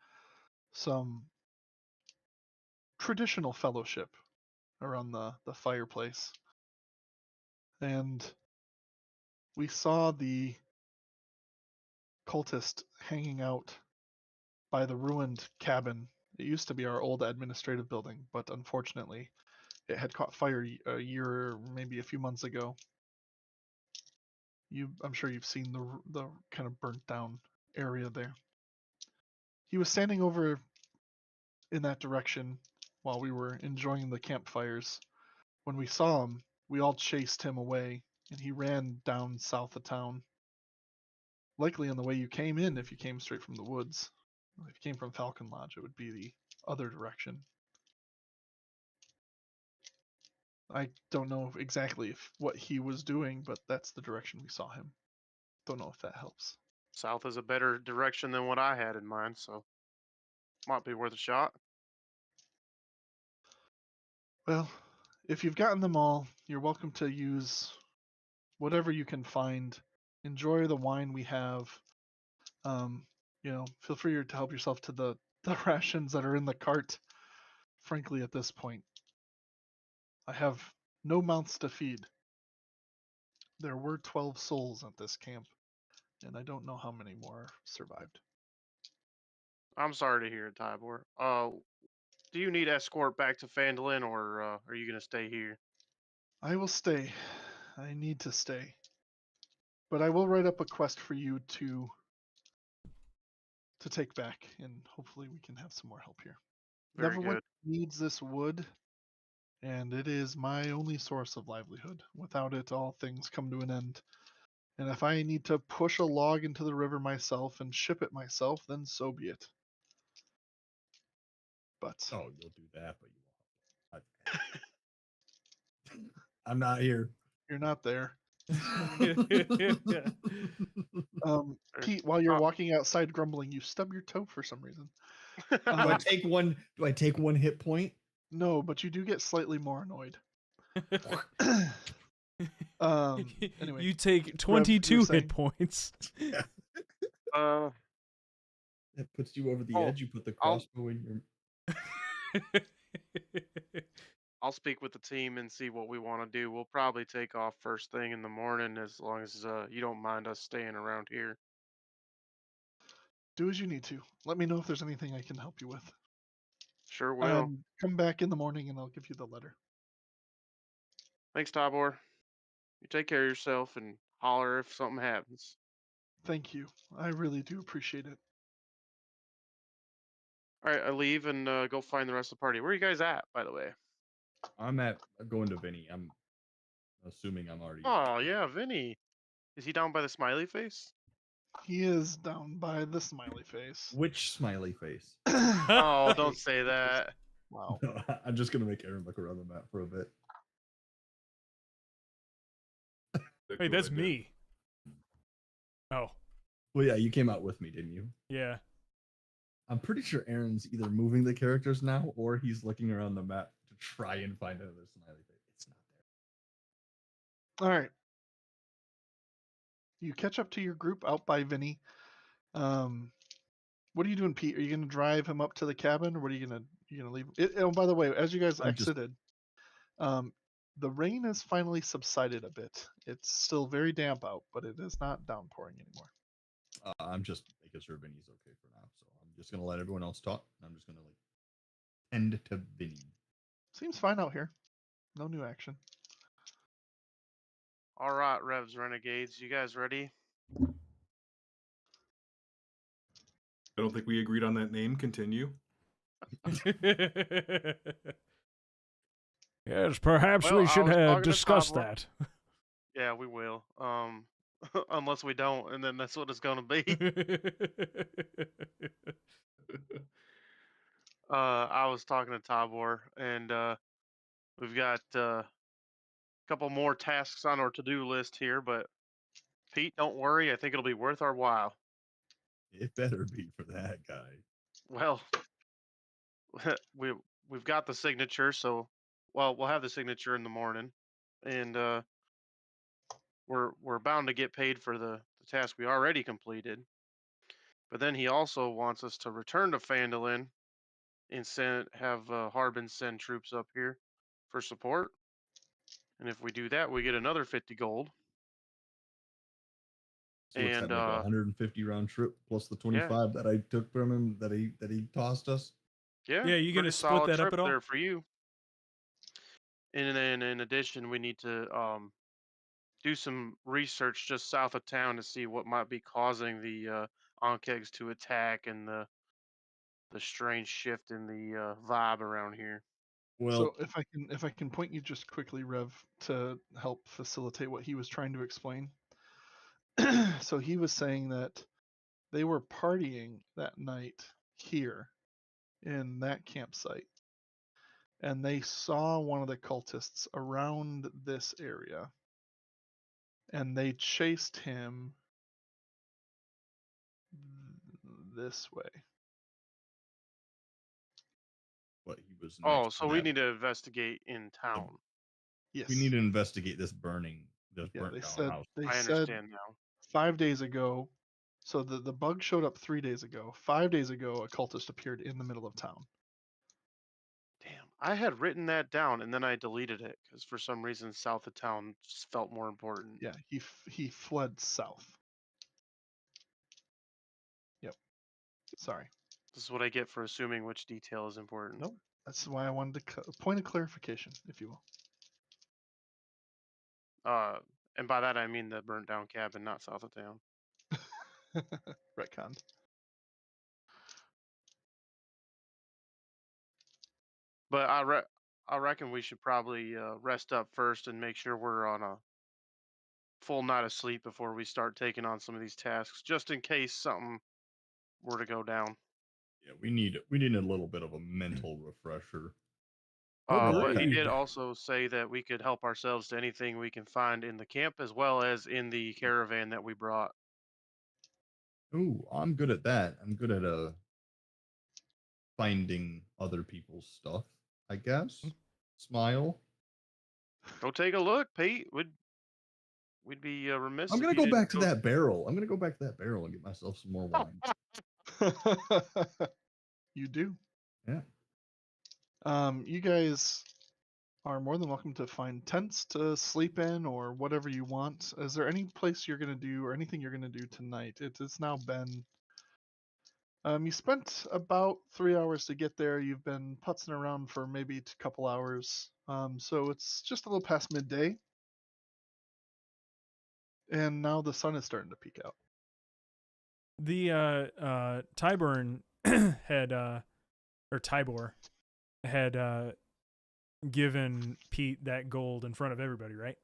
[SPEAKER 2] some traditional fellowship around the fireplace, and we saw the cultist hanging out by the ruined cabin. It used to be our old administrative building, but unfortunately, it had caught fire a year, maybe a few months ago. I'm sure you've seen the kind of burnt down area there. He was standing over in that direction while we were enjoying the campfires. When we saw him, we all chased him away, and he ran down south of town. Likely on the way you came in if you came straight from the woods. If you came from Falcon Lodge, it would be the other direction. I don't know exactly what he was doing, but that's the direction we saw him. Don't know if that helps.
[SPEAKER 3] South is a better direction than what I had in mind, so might be worth a shot.
[SPEAKER 2] Well, if you've gotten them all, you're welcome to use whatever you can find. Enjoy the wine we have. Feel free to help yourself to the rations that are in the cart. Frankly, at this point, I have no mouths to feed. There were 12 souls at this camp, and I don't know how many more survived.
[SPEAKER 3] I'm sorry to hear it, Tybor. Do you need escort back to Phandalin, or are you gonna stay here?
[SPEAKER 2] I will stay. I need to stay. But I will write up a quest for you to take back, and hopefully we can have some more help here.
[SPEAKER 3] Very
[SPEAKER 2] Everyone
[SPEAKER 3] good.
[SPEAKER 2] needs this wood, and it is my only source of livelihood. Without it, all things come to an end. And if I need to push a log into the river myself and ship it myself, then so be it. But
[SPEAKER 4] Oh, you'll do that, but you won't. I'm not here.
[SPEAKER 2] you're not there.
[SPEAKER 1] Yeah.
[SPEAKER 2] Pete, while you're walking outside grumbling, you stub your toe for some reason.
[SPEAKER 4] Do I take one? Do I take one hit point?
[SPEAKER 2] No, but you do get slightly more annoyed. Anyway,
[SPEAKER 1] you take 22
[SPEAKER 2] saying?
[SPEAKER 1] hit points.
[SPEAKER 3] Uh,
[SPEAKER 4] That puts you over the
[SPEAKER 3] Oh,
[SPEAKER 4] edge. You put the crossbow in your.
[SPEAKER 3] I'll speak with the team and see what we want to do. We'll probably take off first thing in the morning as long as you don't mind us staying around here.
[SPEAKER 2] Do as you need to. Let me know if there's anything I can help you with.
[SPEAKER 3] Sure will.
[SPEAKER 2] And come back in the morning and I'll give you the letter.
[SPEAKER 3] Thanks, Tybor. You take care of yourself and holler if something happens.
[SPEAKER 2] Thank you. I really do appreciate it.
[SPEAKER 3] All right, I leave and go find the rest of the party. Where are you guys at, by the way?
[SPEAKER 4] I'm going to Vinny. I'm assuming I'm already.
[SPEAKER 3] Oh, yeah, Vinny. Is he down by the smiley face?
[SPEAKER 2] He is down by the smiley face.
[SPEAKER 4] Which smiley face?
[SPEAKER 3] Oh, don't say that.
[SPEAKER 2] Wow.
[SPEAKER 4] No, I'm just gonna make Aaron look around the map for a bit.
[SPEAKER 1] Wait, that's me. Oh.
[SPEAKER 4] Well, yeah, you came out with me, didn't you?
[SPEAKER 1] Yeah.
[SPEAKER 4] I'm pretty sure Aaron's either moving the characters now or he's looking around the map to try and find another smiley face. It's not there.
[SPEAKER 2] All right. You catch up to your group out by Vinny. What are you doing, Pete? Are you going to drive him up to the cabin, or what are you going to leave? Oh, by the way, as you guys exited, the rain has finally subsided a bit. It's still very damp out, but it is not downpouring anymore.
[SPEAKER 4] I'm just making sure Vinny's okay for now, so I'm just gonna let everyone else talk. I'm just gonna tend to Vinny.
[SPEAKER 2] Seems fine out here. No new action.
[SPEAKER 3] All right, Revs Renegades, you guys ready?
[SPEAKER 5] I don't think we agreed on that name. Continue.
[SPEAKER 1] Yes, perhaps
[SPEAKER 3] Well,
[SPEAKER 1] we should
[SPEAKER 3] I was
[SPEAKER 1] have
[SPEAKER 3] talking to
[SPEAKER 1] discussed
[SPEAKER 3] Tavor.
[SPEAKER 1] that.
[SPEAKER 3] Yeah, we will. Unless we don't, and then that's what it's gonna be. I was talking to Tabor, and we've got a couple more tasks on our to-do list here. But Pete, don't worry. I think it'll be worth our while.
[SPEAKER 4] It better be for that guy.
[SPEAKER 3] Well, we've got the signature, so we'll have the signature in the morning, and we're bound to get paid for the task we already completed. But then he also wants us to return to Phandalin and have Harbin send troops up here for support. And if we do that, we get another 50 gold.
[SPEAKER 4] So what's
[SPEAKER 3] And
[SPEAKER 4] that, like a 150 round trip plus the 25
[SPEAKER 3] yeah.
[SPEAKER 4] that I took from him that he tossed us?
[SPEAKER 3] Yeah,
[SPEAKER 1] Yeah, you gonna
[SPEAKER 3] pretty
[SPEAKER 1] split
[SPEAKER 3] solid
[SPEAKER 1] that up
[SPEAKER 3] trip
[SPEAKER 1] at all?
[SPEAKER 3] there for you. And then in addition, we need to do some research just south of town to see what might be causing the Ankegs to attack and the strange shift in the vibe around here.
[SPEAKER 4] Well,
[SPEAKER 2] So if I can point you just quickly, Rev, to help facilitate what he was trying to explain. So he was saying that they were partying that night here in that campsite, and they saw one of the cultists around this area, and they chased him this way.
[SPEAKER 4] but he was next
[SPEAKER 3] Oh,
[SPEAKER 4] to
[SPEAKER 3] so we
[SPEAKER 4] that.
[SPEAKER 3] need to investigate in town.
[SPEAKER 2] Yes.
[SPEAKER 4] We need to investigate this burnt
[SPEAKER 2] Yeah,
[SPEAKER 4] down
[SPEAKER 2] they said
[SPEAKER 4] house.
[SPEAKER 3] I
[SPEAKER 2] said
[SPEAKER 3] understand now.
[SPEAKER 2] 5 days ago. So the bug showed up 3 days ago. 5 days ago, a cultist appeared in the middle of town.
[SPEAKER 3] Damn, I had written that down and then I deleted it because for some reason south of town just felt more important.
[SPEAKER 2] Yeah, he fled south. Yep. Sorry.
[SPEAKER 3] This is what I get for assuming which detail is important.
[SPEAKER 2] Nope. That's why I wanted to point of clarification, if you will.
[SPEAKER 3] And by that I mean the burnt down cabin, not south of town.
[SPEAKER 2] Retconned.
[SPEAKER 3] But I reckon we should probably rest up first and make sure we're on a full night of sleep before we start taking on some of these tasks, just in case something were to go down.
[SPEAKER 4] Yeah, we need a little bit of a mental refresher.
[SPEAKER 3] But he
[SPEAKER 1] Agreed.
[SPEAKER 3] did also say that we could help ourselves to anything we can find in the camp as well as in the caravan that we brought.
[SPEAKER 4] Ooh, I'm good at that. I'm good at finding other people's stuff, I guess. Smile.
[SPEAKER 3] Go take a look, Pete. We'd be remiss.
[SPEAKER 4] I'm
[SPEAKER 3] if
[SPEAKER 4] gonna
[SPEAKER 3] you
[SPEAKER 4] go
[SPEAKER 3] didn't
[SPEAKER 4] back to that barrel. I'm gonna go back to that barrel and get myself some more wine.
[SPEAKER 2] You do.
[SPEAKER 4] Yeah.
[SPEAKER 2] You guys are more than welcome to find tents to sleep in or whatever you want. Is there any place you're gonna do or anything you're gonna do tonight? It has now been. You spent about 3 hours to get there. You've been putzing around for maybe a couple hours. So it's just a little past midday. And now the sun is starting to peek out.
[SPEAKER 1] The Tyburn had or Tybor had given Pete that gold in front of everybody, right?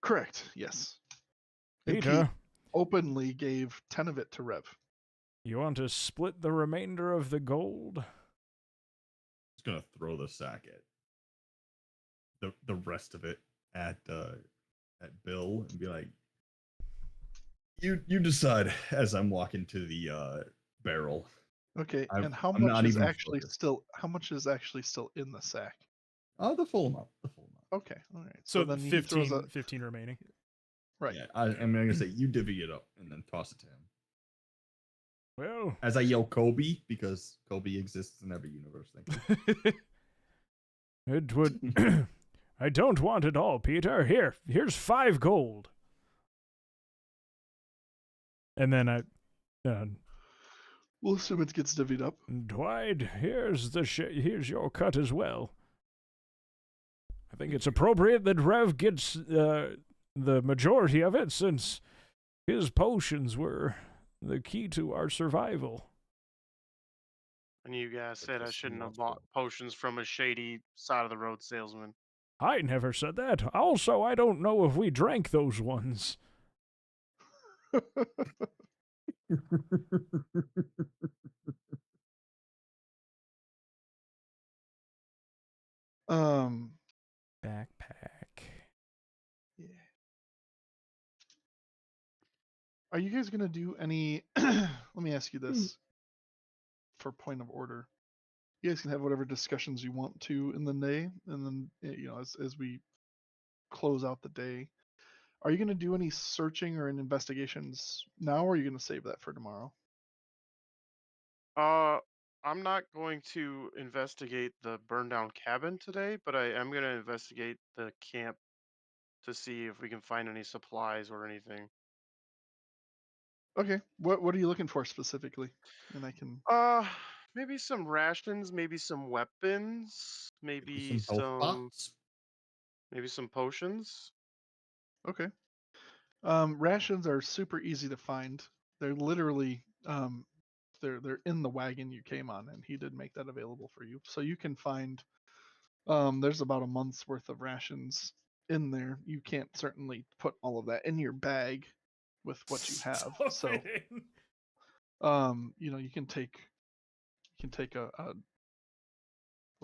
[SPEAKER 2] Correct, yes. And
[SPEAKER 1] Peter,
[SPEAKER 2] Pete openly gave 10 of it to Rev.
[SPEAKER 1] you want to split the remainder of the gold?
[SPEAKER 4] Just gonna throw the sack at the rest of it at Bill and be like, you decide as I'm walking to the barrel.
[SPEAKER 2] Okay, and
[SPEAKER 4] I'm
[SPEAKER 2] how
[SPEAKER 4] not
[SPEAKER 2] much is
[SPEAKER 4] even
[SPEAKER 2] actually
[SPEAKER 4] focused.
[SPEAKER 2] still in the sack?
[SPEAKER 4] Oh, the full amount. The full amount.
[SPEAKER 2] Okay, all right.
[SPEAKER 1] So
[SPEAKER 2] then he throws
[SPEAKER 1] 15 remaining.
[SPEAKER 2] right.
[SPEAKER 4] Yeah, I'm gonna say you divvy it up and then toss it to him.
[SPEAKER 1] Well,
[SPEAKER 4] As I yell Kobe, because Kobe exists in every universe. Thank you.
[SPEAKER 1] it would. I don't want it all, Peter. Here's 5 gold. And then
[SPEAKER 2] We'll assume it gets divvied up.
[SPEAKER 1] Dwight, here's your cut as well. I think it's appropriate that Rev gets the majority of it, since his potions were the key to our survival.
[SPEAKER 3] And you guys said I
[SPEAKER 4] just
[SPEAKER 3] shouldn't have
[SPEAKER 4] lost
[SPEAKER 3] bought
[SPEAKER 4] it.
[SPEAKER 3] potions from a shady side of the road salesman.
[SPEAKER 1] I never said that. Also, I don't know if we drank those ones.
[SPEAKER 2] um.
[SPEAKER 1] Backpack.
[SPEAKER 2] Yeah. Are you guys gonna do any? Let me ask you this, for point of order. You guys can have whatever discussions you want to in the day, and then as we close out the day. Are you gonna do any searching or investigations now, or are you gonna save that for tomorrow?
[SPEAKER 3] I'm not going to investigate the burned down cabin today, but I am going to investigate the camp to see if we can find any supplies or anything.
[SPEAKER 2] Okay. What are you looking for specifically? And I can.
[SPEAKER 3] Maybe some rations, maybe some weapons,
[SPEAKER 4] Maybe some health pots.
[SPEAKER 3] maybe some potions.
[SPEAKER 2] Okay. Rations are super easy to find. They're literally they're in the wagon you came on, and he did make that available for you. So you can find there's about a month's worth of rations in there. You can't certainly put all of that in your bag with what you have. So you can take a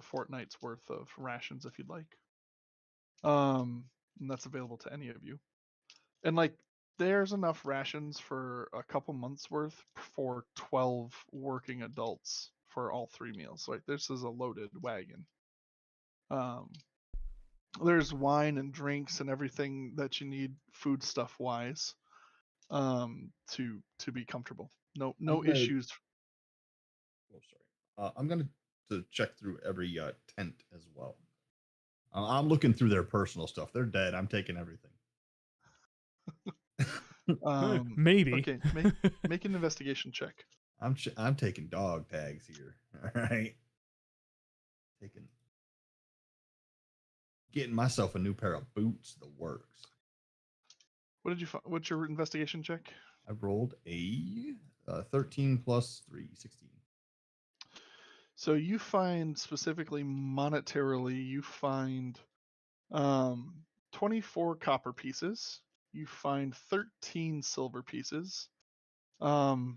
[SPEAKER 2] fortnight's worth of rations if you'd like. And that's available to any of you. And like there's enough rations for a couple months worth for 12 working adults for all 3 meals. Like this is a loaded wagon. There's wine and drinks and everything that you need food stuff wise to be comfortable. No issues.
[SPEAKER 4] Oh, sorry. I'm gonna to check through every tent as well. I'm looking through their personal stuff. They're dead. I'm taking everything.
[SPEAKER 1] Maybe.
[SPEAKER 2] Okay, make an investigation check.
[SPEAKER 4] I'm taking dog tags here. All right. Getting myself a new pair of boots. The works.
[SPEAKER 2] What did you find? What's your investigation check?
[SPEAKER 4] I rolled a 13 plus 3, 16.
[SPEAKER 2] So you find specifically monetarily, you find 24 copper pieces. You find 13 silver pieces, and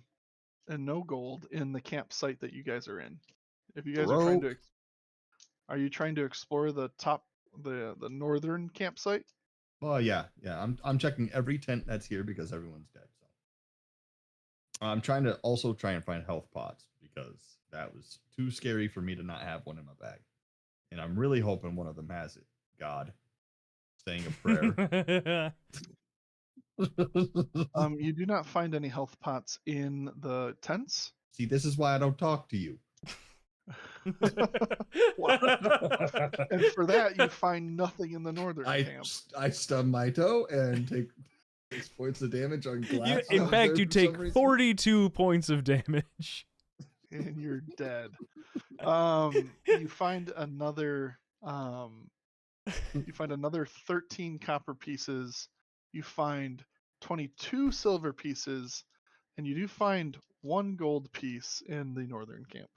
[SPEAKER 2] no gold in the campsite that you guys are in. If you guys are you trying to explore the northern campsite?
[SPEAKER 4] Well, yeah. I'm checking every tent that's here because everyone's dead. So I'm trying to also try and find health pots because that was too scary for me to not have one in my bag, and I'm really hoping one of them has it. God, saying a prayer.
[SPEAKER 2] You do not find any health pots in the tents.
[SPEAKER 4] See, this is why I don't talk to you.
[SPEAKER 2] And for that, you find nothing in the northern camp.
[SPEAKER 4] I stub my toe and take 6 points of damage on glass.
[SPEAKER 1] In fact, you take 42 points of damage.
[SPEAKER 2] And you're dead. You find another 13 copper pieces. You find 22 silver pieces, and you do find 1 gold piece in the northern camp.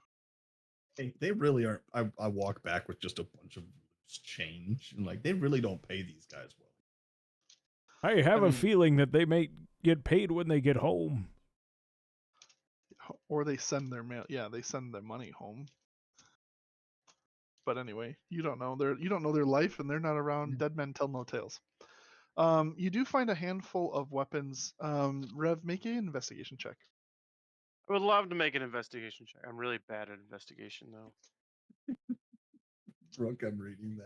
[SPEAKER 4] Hey, they really aren't. I walk back with just a bunch of loose change, and like they really don't pay these guys well.
[SPEAKER 1] I have a feeling that they may get paid when they get home.
[SPEAKER 2] Or they send their mail. Yeah, they send their money home. But anyway, you don't know their life, and they're not around. Dead men tell no tales. You do find a handful of weapons. Rev, make an investigation check.
[SPEAKER 3] I would love to make an investigation check. I'm really bad at investigation, though.
[SPEAKER 4] Brooke, I'm reading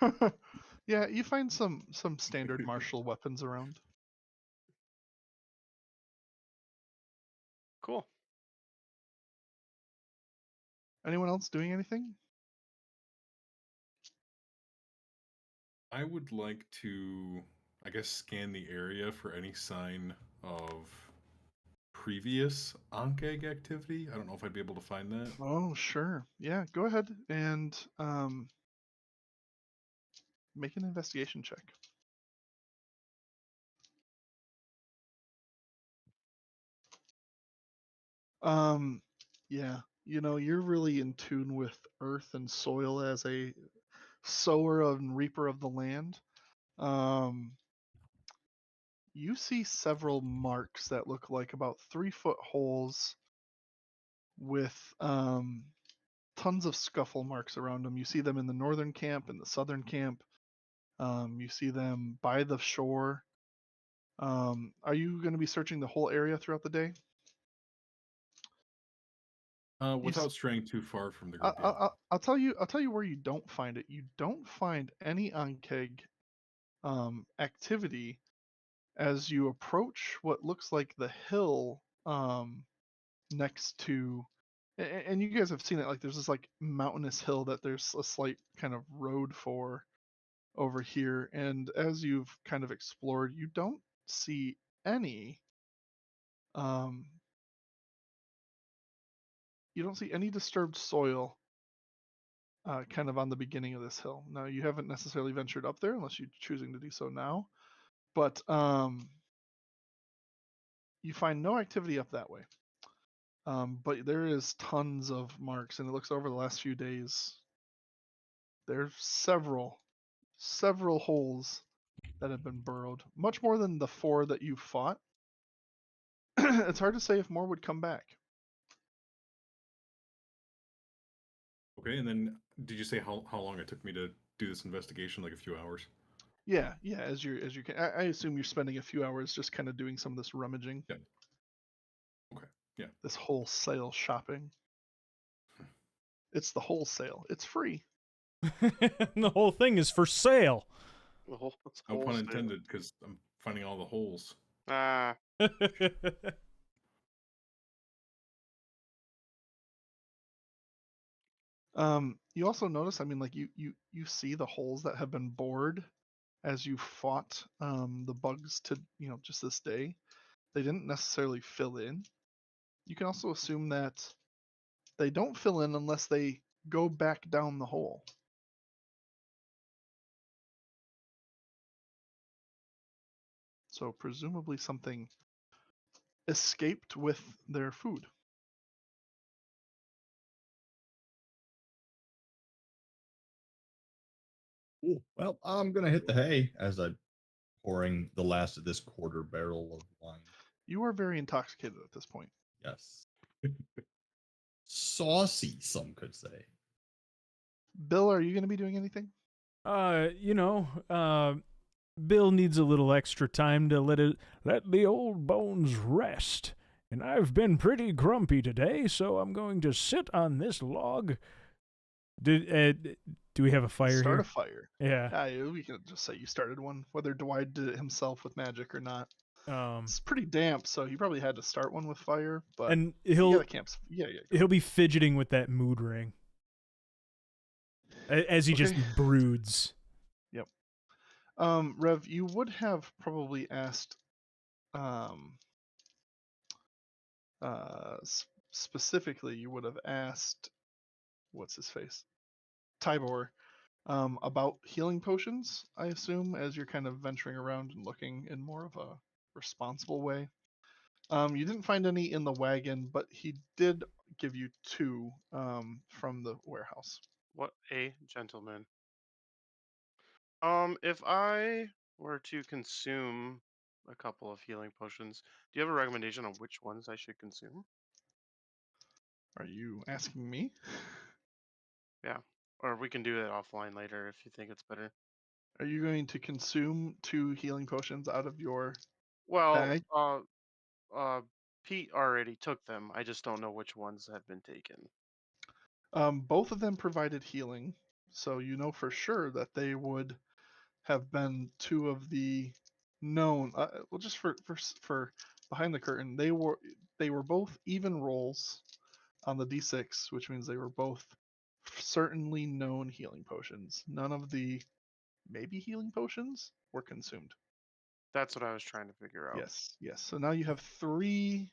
[SPEAKER 4] that.
[SPEAKER 2] Yeah, you find some standard martial weapons around.
[SPEAKER 3] Cool.
[SPEAKER 2] Anyone else doing anything?
[SPEAKER 5] I would like to, I guess, scan the area for any sign of previous Ankeg activity. I don't know if I'd be able to find that.
[SPEAKER 2] Oh, sure. Yeah, go ahead and make an investigation check. Yeah, you're really in tune with earth and soil as a sower and reaper of the land. You see several marks that look like about 3-foot holes with tons of scuffle marks around them. You see them in the northern camp and the southern camp. You see them by the shore. Are you going to be searching the whole area throughout the day?
[SPEAKER 5] Without straying too far from the
[SPEAKER 2] I,
[SPEAKER 5] group, yeah.
[SPEAKER 2] I'll tell you where you don't find it. You don't find any Ankeg activity as you approach what looks like the hill next to, and you guys have seen it, like there's this like mountainous hill that there's a slight kind of road for over here, and as you've kind of explored, you don't see any um disturbed soil kind of on the beginning of this hill. Now you haven't necessarily ventured up there unless you're choosing to do so now, but you find no activity up that way. But there is tons of marks, and it looks over the last few days. There's several holes that have been burrowed, much more than the 4 that you fought. It's hard to say if more would come back.
[SPEAKER 5] Okay, and then did you say how long it took me to do this investigation? Like a few hours?
[SPEAKER 2] Yeah, as you can. I assume you're spending a few hours just kind of doing some of this rummaging.
[SPEAKER 5] Yeah. Okay. Yeah.
[SPEAKER 2] This wholesale shopping. It's the wholesale. It's free.
[SPEAKER 1] The whole thing is for sale.
[SPEAKER 5] No pun intended, because I'm finding all the holes.
[SPEAKER 3] Ah.
[SPEAKER 2] You also notice, I mean, like you see the holes that have been bored as you fought the bugs to just this day. They didn't necessarily fill in. You can also assume that they don't fill in unless they go back down the hole. So presumably something escaped with their food.
[SPEAKER 4] Cool. Well, I'm gonna hit the hay as I'm pouring the last of this quarter barrel of wine.
[SPEAKER 2] You are very intoxicated at this point.
[SPEAKER 4] Yes. Saucy, some could say.
[SPEAKER 2] Bill, are you going to be doing anything?
[SPEAKER 1] Bill needs a little extra time to let the old bones rest. And I've been pretty grumpy today, so I'm going to sit on this log. Do we have a fire
[SPEAKER 2] Start
[SPEAKER 1] here?
[SPEAKER 2] a fire.
[SPEAKER 1] Yeah.
[SPEAKER 2] We can just say you started one, whether Dwight did it himself with magic or not.
[SPEAKER 1] Um,
[SPEAKER 2] It's pretty damp, so he probably had to start one with fire. But
[SPEAKER 1] and
[SPEAKER 2] he'll
[SPEAKER 1] be fidgeting with that mood ring as he just broods.
[SPEAKER 2] Yep. Rev, you would have probably asked, specifically, you would have asked, what's his face, Tybor, about healing potions. I assume as you're kind of venturing around and looking in more of a responsible way. You didn't find any in the wagon, but he did give you 2 from the warehouse.
[SPEAKER 3] What a gentleman. If I were to consume a couple of healing potions, do you have a recommendation on which ones I should consume?
[SPEAKER 2] Are you asking me?
[SPEAKER 3] Yeah. Or we can do that offline later if you think it's better.
[SPEAKER 2] Are you going to consume 2 healing potions out of your
[SPEAKER 3] Well,
[SPEAKER 2] bag?
[SPEAKER 3] Pete already took them. I just don't know which ones have been taken.
[SPEAKER 2] Both of them provided healing, so you know for sure that they would have been 2 of the known. Well, just for behind the curtain, they were both even rolls on the d6, which means they were both certainly known healing potions. None of the maybe healing potions were consumed.
[SPEAKER 3] That's what I was trying to figure out.
[SPEAKER 2] Yes. So now you have 3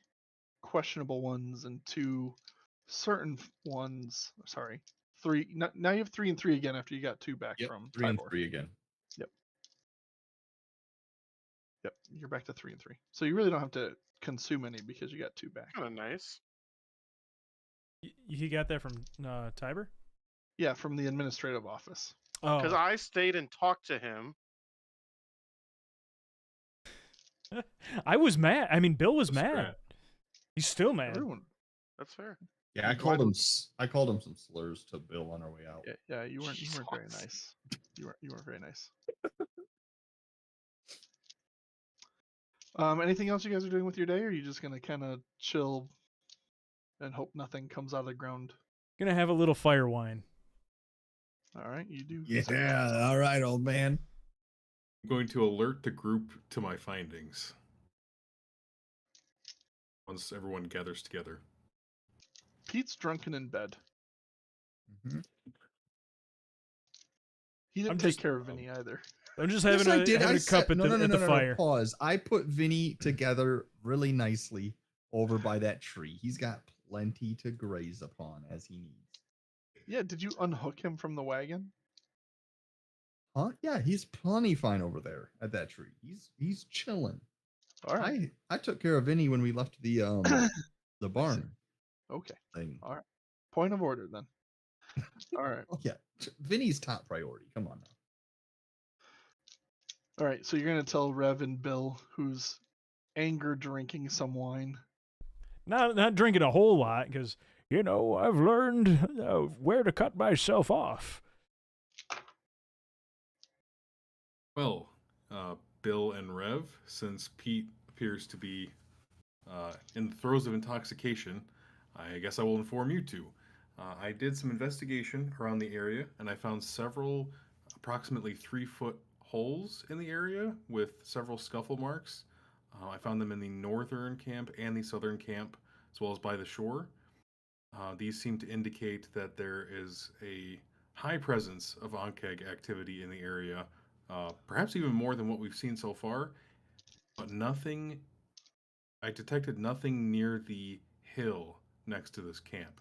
[SPEAKER 2] questionable ones and 2 certain ones. Sorry, 3. Now you have 3 and 3 again after you got 2 back
[SPEAKER 4] Yep,
[SPEAKER 2] from
[SPEAKER 4] 3 and
[SPEAKER 2] Tybor.
[SPEAKER 4] 3 again.
[SPEAKER 2] Yep, you're back to 3 and 3. So you really don't have to consume any because you got 2 back.
[SPEAKER 3] Kind of nice.
[SPEAKER 1] He got that from Tiber?
[SPEAKER 2] Yeah, from the administrative office.
[SPEAKER 1] Oh.
[SPEAKER 3] Because I stayed and talked to him.
[SPEAKER 1] I was mad. I mean, Bill was
[SPEAKER 5] That's
[SPEAKER 1] mad.
[SPEAKER 5] right.
[SPEAKER 1] He's still mad.
[SPEAKER 2] Everyone.
[SPEAKER 3] That's fair.
[SPEAKER 4] Yeah, I called him some slurs to Bill on our way out.
[SPEAKER 2] Yeah, you weren't very
[SPEAKER 3] Jesus.
[SPEAKER 2] nice. You weren't very nice. Anything else you guys are doing with your day, or are you just gonna kind of chill and hope nothing comes out of the ground?
[SPEAKER 1] Gonna have a little fire wine.
[SPEAKER 2] All right, you do.
[SPEAKER 4] Yeah, all right, old man.
[SPEAKER 5] I'm going to alert the group to my findings once everyone gathers together.
[SPEAKER 2] Pete's drunken in bed.
[SPEAKER 4] Mm-hmm.
[SPEAKER 2] He didn't
[SPEAKER 1] I'm
[SPEAKER 2] take
[SPEAKER 1] just-
[SPEAKER 2] care of Vinny either.
[SPEAKER 1] I'm just having a cup at the fire.
[SPEAKER 4] Pause. I put Vinny together really nicely over by that tree. He's got plenty to graze upon as he needs.
[SPEAKER 2] Yeah, did you unhook him from the wagon?
[SPEAKER 4] Huh? Yeah, he's plenty fine over there at that tree. He's chilling.
[SPEAKER 2] All right.
[SPEAKER 4] I took care of Vinny when we left the the barn
[SPEAKER 2] Okay.
[SPEAKER 4] thing.
[SPEAKER 2] All right. Point of order then. All right.
[SPEAKER 4] Oh yeah, Vinny's top priority. Come on now.
[SPEAKER 2] All right. So you're gonna tell Rev and Bill, who's anger drinking some wine.
[SPEAKER 1] Not drinking a whole lot, because I've learned where to cut myself off.
[SPEAKER 5] Well, Bill and Rev, since Pete appears to be in the throes of intoxication, I guess I will inform you two. I did some investigation around the area, and I found several approximately 3-foot holes in the area with several scuffle marks. I found them in the northern camp and the southern camp, as well as by the shore. These seem to indicate that there is a high presence of Ankeg activity in the area, perhaps even more than what we've seen so far, but I detected nothing near the hill next to this camp.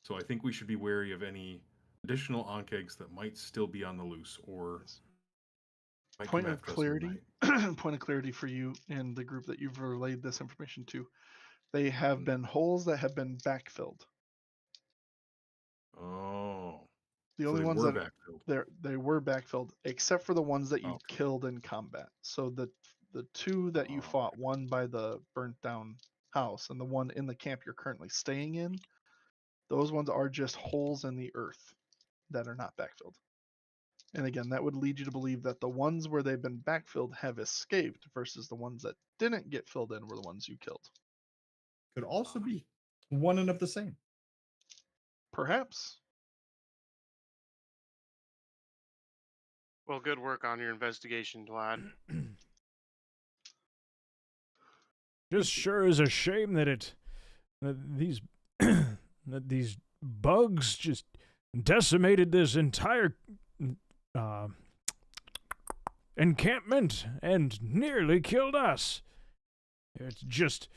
[SPEAKER 5] So I think we should be wary of any additional Ankegs that might still be on the loose or might
[SPEAKER 2] Point
[SPEAKER 5] come
[SPEAKER 2] of
[SPEAKER 5] after us
[SPEAKER 2] clarity.
[SPEAKER 5] midnight.
[SPEAKER 2] Point of clarity for you and the group that you've relayed this information to. They have been holes that have been backfilled.
[SPEAKER 5] Oh.
[SPEAKER 2] The
[SPEAKER 5] So
[SPEAKER 2] only
[SPEAKER 5] they
[SPEAKER 2] ones
[SPEAKER 5] were
[SPEAKER 2] that
[SPEAKER 5] backfilled.
[SPEAKER 2] they were backfilled, except for the ones that you
[SPEAKER 5] Okay.
[SPEAKER 2] killed in combat. So the 2 that you
[SPEAKER 5] Oh,
[SPEAKER 2] fought, one by the burnt down house and the one in the camp you're currently staying in, those ones are just holes in the earth that are not backfilled. And again, that would lead you to believe that the ones where they've been backfilled have escaped versus the ones that didn't get filled in were the ones you killed.
[SPEAKER 4] Could also be one and of the same.
[SPEAKER 2] Perhaps.
[SPEAKER 3] Well, good work on your investigation, Vlad.
[SPEAKER 1] Just sure is a shame that these that these bugs just decimated this entire encampment and nearly killed us. It just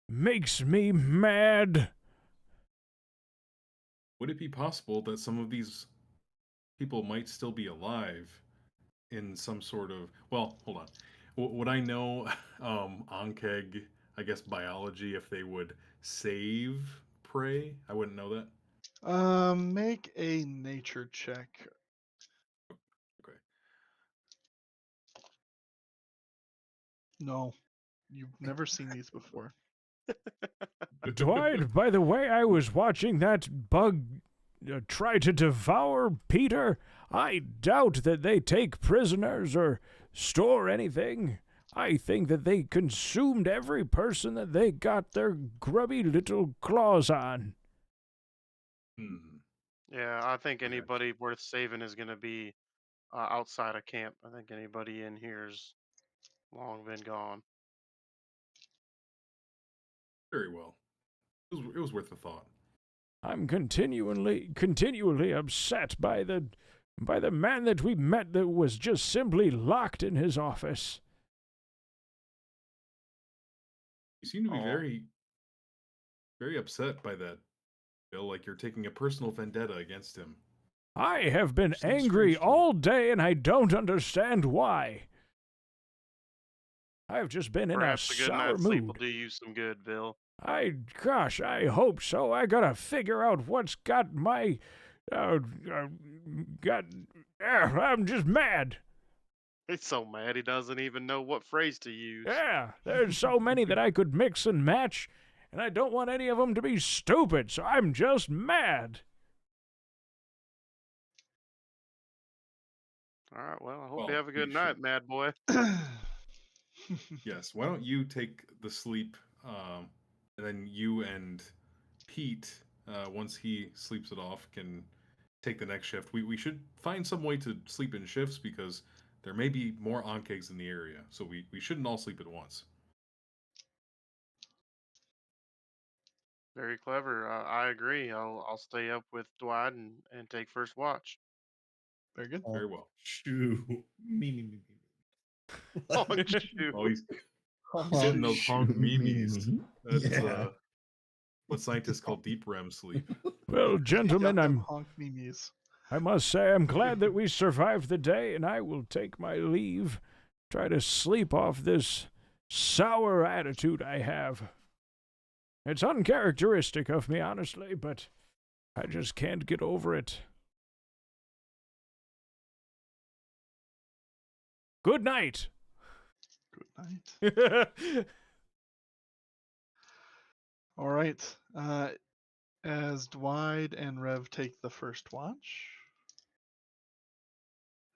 [SPEAKER 1] makes me mad.
[SPEAKER 5] would it be possible that some of these people might still be alive in some sort of... Well, hold on. Would I know Ankeg, I guess, biology, if they would save prey? I wouldn't know that.
[SPEAKER 2] Make a nature check.
[SPEAKER 5] Okay.
[SPEAKER 2] No, you've never seen these before.
[SPEAKER 1] Dwight, by the way, I was watching that bug try to devour Peter? I doubt that they take prisoners or store anything. I think that they consumed every person that they got their grubby little claws on.
[SPEAKER 5] Hmm.
[SPEAKER 3] Yeah, I think
[SPEAKER 5] Okay.
[SPEAKER 3] anybody worth saving is going to be outside of camp. I think anybody in here's long been gone.
[SPEAKER 5] Very well. It was worth the thought.
[SPEAKER 1] I'm continually upset by the man that we met that was just simply locked in his office.
[SPEAKER 5] You seem to be
[SPEAKER 3] Oh.
[SPEAKER 5] very, very upset by that, Bill. Like you're taking a personal vendetta against him.
[SPEAKER 1] I have been
[SPEAKER 5] Seems
[SPEAKER 1] angry
[SPEAKER 5] strange to me.
[SPEAKER 1] all day and I don't understand why. I've just been in a
[SPEAKER 3] Perhaps a good
[SPEAKER 1] sour
[SPEAKER 3] night's sleep will
[SPEAKER 1] mood.
[SPEAKER 3] do you some good, Bill.
[SPEAKER 1] I hope so. I gotta figure out what's got my, I'm just mad.
[SPEAKER 3] He's so mad he doesn't even know what phrase to use.
[SPEAKER 1] Yeah, there's so many that I could mix and match, and I don't want any of them to be stupid, so I'm just mad.
[SPEAKER 3] All right, well, I hope
[SPEAKER 5] Well,
[SPEAKER 3] you have a good
[SPEAKER 5] we
[SPEAKER 3] night,
[SPEAKER 5] should-
[SPEAKER 3] mad boy.
[SPEAKER 5] Yes. Why don't you take the sleep, and then you and Pete, once he sleeps it off, can take the next shift. We should find some way to sleep in shifts because there may be more onkegs in the area, so we shouldn't all sleep at once.
[SPEAKER 3] Very clever. I agree. I'll stay up with Dwight and take first watch.
[SPEAKER 2] Very good.
[SPEAKER 5] Very well.
[SPEAKER 4] Shoo. Me.
[SPEAKER 3] Oh, shoot.
[SPEAKER 5] Oh, he's
[SPEAKER 2] Oh,
[SPEAKER 5] hitting those
[SPEAKER 2] shoot.
[SPEAKER 5] honk memes. That's
[SPEAKER 4] Yeah.
[SPEAKER 5] what scientists call deep REM sleep.
[SPEAKER 1] Well,
[SPEAKER 2] He got
[SPEAKER 1] gentlemen,
[SPEAKER 2] them honk memes.
[SPEAKER 1] I must say I'm glad that we survived the day, and I will take my leave. Try to sleep off this sour attitude I have. It's uncharacteristic of me, honestly, but I just can't get over it. Good night.
[SPEAKER 2] Good night. All right. As Dwight and Rev take the first watch,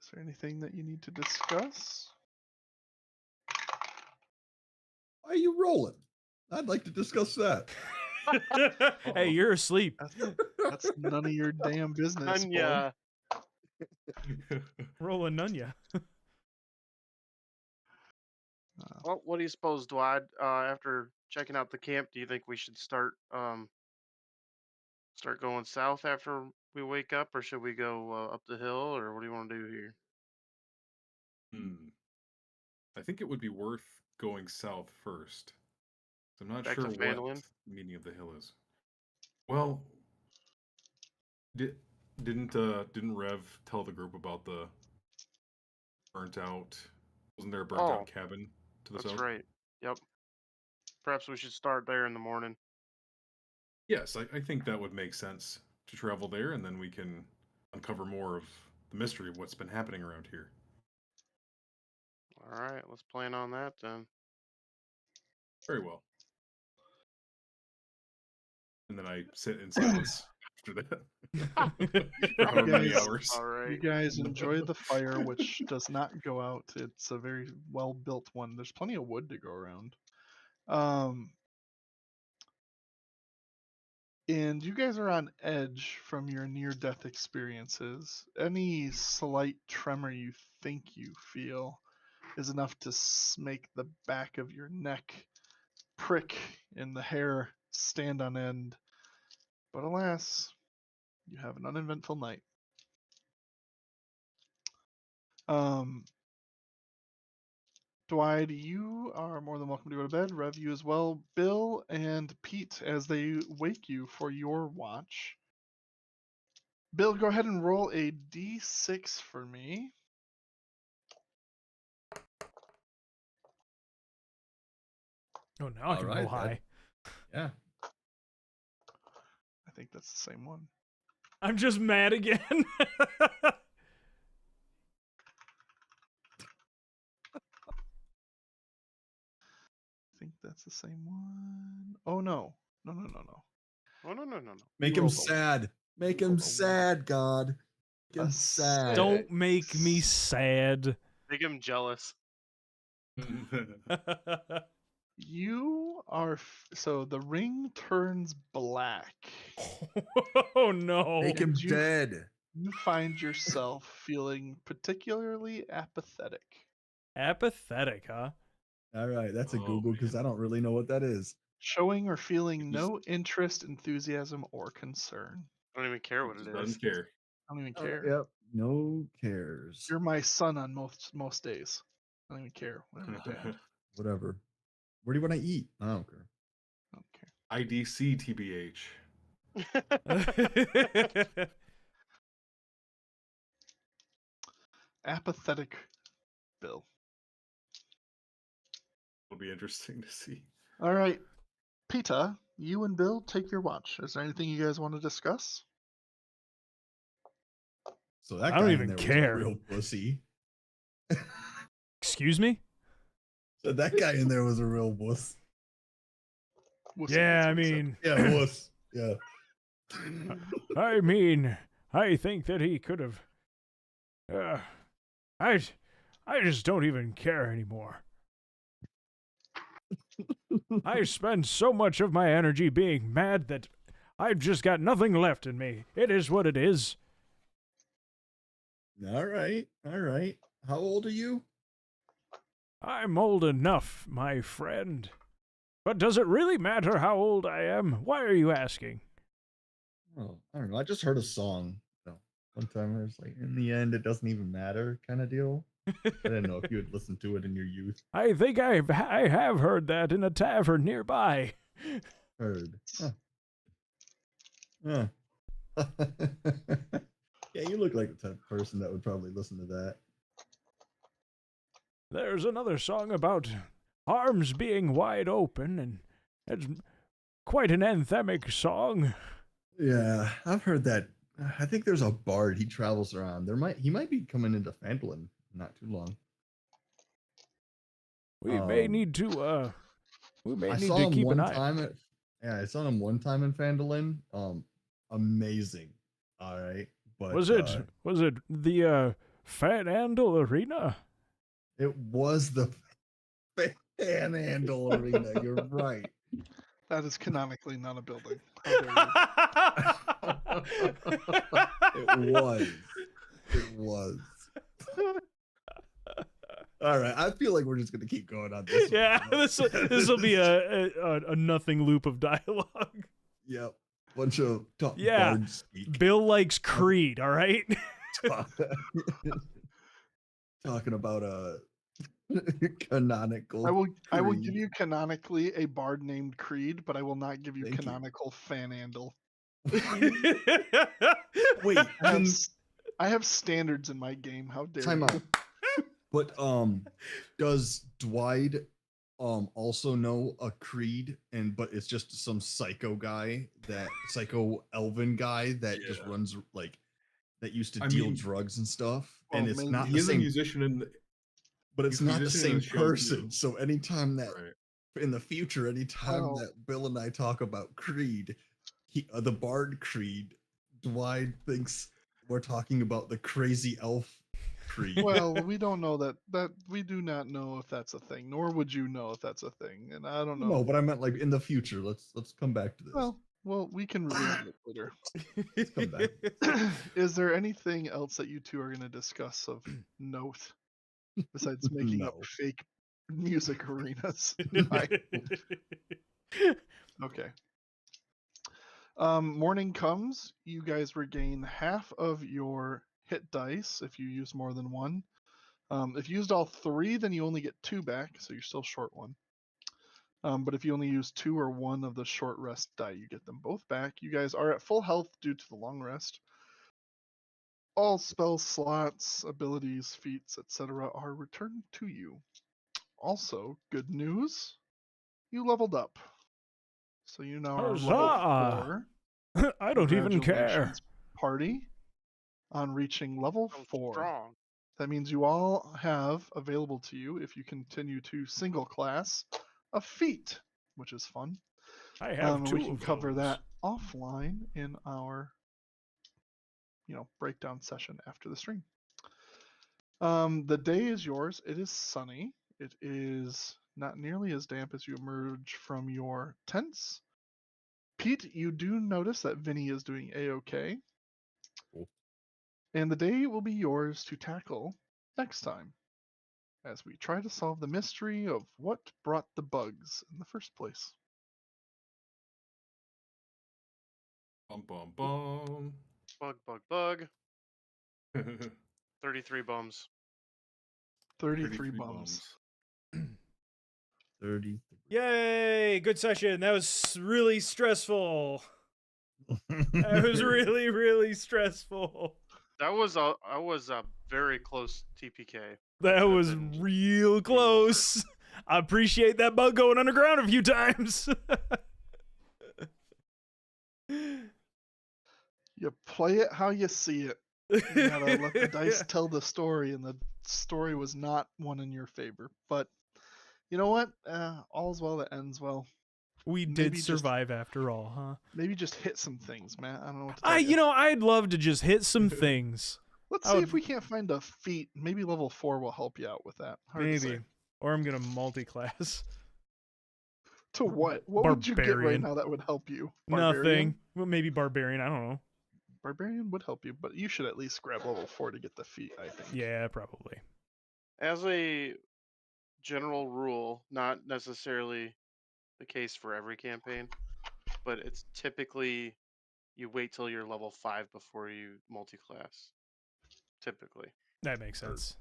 [SPEAKER 2] is there anything that you need to discuss?
[SPEAKER 4] Why are you rolling? I'd like to discuss that.
[SPEAKER 1] Hey, you're asleep.
[SPEAKER 2] That's none of your damn business, boy.
[SPEAKER 3] Anya.
[SPEAKER 1] Roll a nunya.
[SPEAKER 3] Well, what do you suppose, Dwight? After checking out the camp, do you think we should start going south after we wake up, or should we go up the hill, or what do you want to do here?
[SPEAKER 5] I think it would be worth going south first. I'm not
[SPEAKER 3] Back
[SPEAKER 5] sure
[SPEAKER 3] to
[SPEAKER 5] what
[SPEAKER 3] Phandalin?
[SPEAKER 5] the meaning of the hill is. Well, didn't Rev tell the group about the burnt out? Wasn't there a burnt
[SPEAKER 3] Oh,
[SPEAKER 5] out cabin to the
[SPEAKER 3] That's
[SPEAKER 5] south?
[SPEAKER 3] right. Yep. Perhaps we should start there in the morning.
[SPEAKER 5] Yes, I think that would make sense to travel there, and then we can uncover more of the mystery of what's been happening around here.
[SPEAKER 3] All right, let's plan on that then.
[SPEAKER 5] Very well. And then I sit in silence after that. For however many
[SPEAKER 2] Guys,
[SPEAKER 5] hours.
[SPEAKER 3] All
[SPEAKER 2] You
[SPEAKER 3] right.
[SPEAKER 2] guys enjoy the fire, which does not go out. It's a very well built one. There's plenty of wood to go around. And you guys are on edge from your near death experiences. Any slight tremor you think you feel is enough to make the back of your neck prick and the hair stand on end. But alas, you have an uneventful night. Dwight, you are more than welcome to go to bed. Rev, you as well. Bill and Pete, as they wake you for your watch. Bill, go ahead and roll a d6 for me.
[SPEAKER 1] Oh, now I can roll high.
[SPEAKER 4] Yeah.
[SPEAKER 2] I think that's the same one.
[SPEAKER 1] I'm just mad again.
[SPEAKER 2] I think that's the same one. Oh no. No.
[SPEAKER 3] Oh, no.
[SPEAKER 4] Make him sad. Make him sad, God. Make him
[SPEAKER 2] A
[SPEAKER 4] sad.
[SPEAKER 1] Don't make me sad.
[SPEAKER 3] Make him jealous.
[SPEAKER 2] You are so the ring turns black.
[SPEAKER 1] Oh no.
[SPEAKER 4] Make him
[SPEAKER 2] And you-
[SPEAKER 4] dead.
[SPEAKER 2] You find yourself feeling particularly apathetic.
[SPEAKER 1] Apathetic, huh?
[SPEAKER 4] All right, that's a
[SPEAKER 5] Oh,
[SPEAKER 4] Google because I don't really know what that is.
[SPEAKER 2] Showing or feeling
[SPEAKER 5] He just-
[SPEAKER 2] no interest, enthusiasm, or concern.
[SPEAKER 3] I don't even care what it
[SPEAKER 5] Just
[SPEAKER 3] is.
[SPEAKER 5] doesn't care.
[SPEAKER 2] I don't even care.
[SPEAKER 4] Yep. No cares.
[SPEAKER 2] You're my son on most days. I don't even care. Whatever, Dad.
[SPEAKER 4] Whatever. Where do you want to eat? I don't care.
[SPEAKER 2] I don't care.
[SPEAKER 5] IDC TBH.
[SPEAKER 2] Apathetic Bill.
[SPEAKER 5] It'll be interesting to see.
[SPEAKER 2] All right. Peta, you and Bill take your watch. Is there anything you guys want to discuss?
[SPEAKER 4] So that
[SPEAKER 1] I don't
[SPEAKER 4] guy
[SPEAKER 1] even
[SPEAKER 4] in there
[SPEAKER 1] care.
[SPEAKER 4] was a real pussy.
[SPEAKER 1] Excuse me?
[SPEAKER 4] So that guy in there was a real wuss.
[SPEAKER 2] Wussy,
[SPEAKER 1] Yeah,
[SPEAKER 2] that's
[SPEAKER 1] I
[SPEAKER 2] what he said.
[SPEAKER 1] mean,
[SPEAKER 4] Yeah, wuss. Yeah.
[SPEAKER 1] I mean, I think that he could have. I just don't even care anymore. I spend so much of my energy being mad that I've just got nothing left in me. It is what it is.
[SPEAKER 4] All right. All right. How old are you?
[SPEAKER 1] I'm old enough, my friend. But does it really matter how old I am? Why are you asking?
[SPEAKER 4] Oh, I don't know. I just heard a song. One time I was like, in the end, it doesn't even matter kind of deal. I didn't know if you had listened to it in your youth.
[SPEAKER 1] I think I have heard that in a tavern nearby.
[SPEAKER 4] Heard. Huh. Huh. Yeah, you look like the type of person that would probably listen to that.
[SPEAKER 1] There's another song about arms being wide open, and it's quite an anthemic song.
[SPEAKER 4] Yeah, I've heard that. I think there's a bard. He travels around. He might be coming into Phandalin not too long.
[SPEAKER 1] We may need to
[SPEAKER 4] I saw him
[SPEAKER 1] keep
[SPEAKER 4] one
[SPEAKER 1] an eye.
[SPEAKER 4] time I saw him one time in Phandalin. Amazing. All right, but
[SPEAKER 1] Was it the Fanandel Arena?
[SPEAKER 4] It was the Panhandle Arena. You're right.
[SPEAKER 2] That is canonically not a building. How dare you.
[SPEAKER 4] It was. It was. All right. I feel like we're just gonna keep going on this.
[SPEAKER 1] Yeah,
[SPEAKER 4] one.
[SPEAKER 1] this will be a nothing loop of dialogue.
[SPEAKER 4] Yep. Bunch of
[SPEAKER 1] Yeah.
[SPEAKER 4] bard speak.
[SPEAKER 1] Bill likes Creed, all right?
[SPEAKER 4] Talking about canonical.
[SPEAKER 2] I will
[SPEAKER 4] Creed.
[SPEAKER 2] give you canonically a bard named Creed, but I will not give you
[SPEAKER 4] Thank you.
[SPEAKER 2] canonical Fanandel.
[SPEAKER 4] Wait.
[SPEAKER 2] I have standards in my game. How dare
[SPEAKER 4] Time
[SPEAKER 2] you?
[SPEAKER 4] out. But does Dwight also know a creed, but it's just some psycho guy, that psycho elven guy that just
[SPEAKER 5] Yeah.
[SPEAKER 4] runs like that used to
[SPEAKER 5] I
[SPEAKER 4] deal
[SPEAKER 5] mean-
[SPEAKER 4] drugs and stuff,
[SPEAKER 2] Well,
[SPEAKER 4] and it's
[SPEAKER 2] maybe
[SPEAKER 4] not
[SPEAKER 5] He
[SPEAKER 4] the
[SPEAKER 5] is a
[SPEAKER 4] same.
[SPEAKER 5] musician in the,
[SPEAKER 4] But it's
[SPEAKER 5] he's a
[SPEAKER 4] not the
[SPEAKER 5] musician in
[SPEAKER 4] same
[SPEAKER 5] the show,
[SPEAKER 4] person.
[SPEAKER 5] too.
[SPEAKER 4] So anytime that
[SPEAKER 5] right.
[SPEAKER 4] in the future, anytime
[SPEAKER 2] Well-
[SPEAKER 4] that Bill and I talk about Creed, the Bard Creed, Dwight thinks we're talking about the crazy elf Creed.
[SPEAKER 2] Well, we don't know that we do not know if that's a thing, nor would you know if that's a thing, and I don't know.
[SPEAKER 4] No, but I meant like in the future. Let's come back to this.
[SPEAKER 2] Well, we can revisit it later.
[SPEAKER 4] Let's come back.
[SPEAKER 2] Is there anything else that you two are going to discuss of note besides making up
[SPEAKER 4] No.
[SPEAKER 2] fake music arenas? Okay. Morning comes. You guys regain half of your hit dice if you use more than one. If you used all three, then you only get two back, so you're still short one. But if you only use two or one of the short rest die, you get them both back. You guys are at full health due to the long rest. All spell slots, abilities, feats, etc. are returned to you. Also, good news, you leveled up. So you now are level
[SPEAKER 1] Huzzah!
[SPEAKER 2] 4.
[SPEAKER 1] I don't even care.
[SPEAKER 2] Congratulations, Party, on reaching level
[SPEAKER 3] I'm
[SPEAKER 2] 4.
[SPEAKER 3] strong.
[SPEAKER 2] That means you all have available to you, if you continue to single class, a feat, which is fun.
[SPEAKER 1] I have two
[SPEAKER 2] We can
[SPEAKER 1] of
[SPEAKER 2] cover
[SPEAKER 1] those.
[SPEAKER 2] that offline in our breakdown session after the stream. The day is yours. It is sunny. It is not nearly as damp as you emerge from your tents. Pete, you do notice that Vinny is doing A-OK.
[SPEAKER 4] Cool.
[SPEAKER 2] And the day will be yours to tackle next time, as we try to solve the mystery of what brought the bugs in the first place.
[SPEAKER 5] Bum bum bum.
[SPEAKER 3] Bug. 33 bums.
[SPEAKER 2] 33 bums.
[SPEAKER 4] 33.
[SPEAKER 1] Yay! Good session. That was really stressful. That was really, really stressful.
[SPEAKER 3] That was a very close TPK.
[SPEAKER 1] That
[SPEAKER 3] Could've
[SPEAKER 1] was
[SPEAKER 3] been
[SPEAKER 1] real
[SPEAKER 3] over.
[SPEAKER 1] close. I appreciate that bug going underground a few times.
[SPEAKER 2] You play it how you see it. You gotta let the dice tell the story, and the story was not one in your favor. But you know what? All's well that ends well.
[SPEAKER 1] We
[SPEAKER 2] Maybe
[SPEAKER 1] did
[SPEAKER 2] just-
[SPEAKER 1] survive after all, huh?
[SPEAKER 2] Maybe just hit some things, Matt. I don't know what to tell you.
[SPEAKER 1] I'd love to just hit some things.
[SPEAKER 2] Let's
[SPEAKER 1] I
[SPEAKER 2] see
[SPEAKER 1] would-
[SPEAKER 2] if we can't find a feat. Maybe level 4 will help you out with that. Hard to say.
[SPEAKER 1] Maybe. Or I'm gonna multi-class.
[SPEAKER 2] To what? What would you get right
[SPEAKER 1] Barbarian.
[SPEAKER 2] now that would help you?
[SPEAKER 1] Nothing. Well, maybe barbarian. I don't know.
[SPEAKER 2] Barbarian would help you, but you should at least grab level 4 to get the feat, I think.
[SPEAKER 1] Yeah, probably.
[SPEAKER 3] As a general rule, not necessarily the case for every campaign, but it's typically you wait till you're level 5 before you multi-class. Typically.
[SPEAKER 1] That makes sense.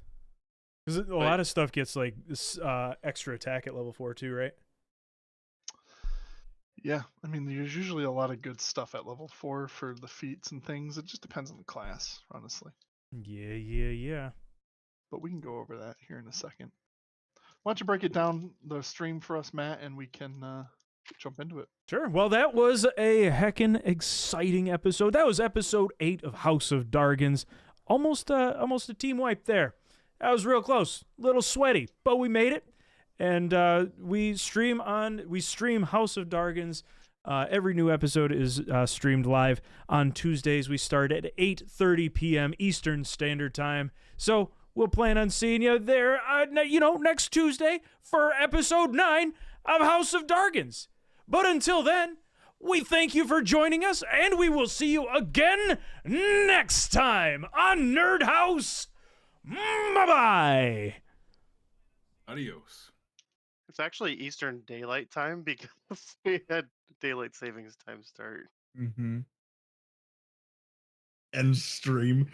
[SPEAKER 1] Because a lot of stuff gets like this extra attack at level 4 too, right?
[SPEAKER 2] Yeah, I mean, there's usually a lot of good stuff at level 4 for the feats and things. It just depends on the class, honestly.
[SPEAKER 1] Yeah.
[SPEAKER 2] But we can go over that here in a second. Why don't you break it down the stream for us, Matt, and we can jump into it.
[SPEAKER 1] Sure. Well, that was a heckin' exciting episode. That was episode 8 of House of Dargons. Almost a team wipe there. That was real close. Little sweaty, but we made it. And we stream House of Dargons. Every new episode is streamed live on Tuesdays. We start at 8:30 p.m. Eastern Standard Time. So we'll plan on seeing you there, next Tuesday for episode 9 of House of Dargons. But until then, we thank you for joining us, and we will see you again next time on NerdHaus. Bye-bye.
[SPEAKER 5] Adios.
[SPEAKER 3] It's actually Eastern Daylight Time because we had Daylight Savings Time start.
[SPEAKER 4] Mm-hmm. End stream.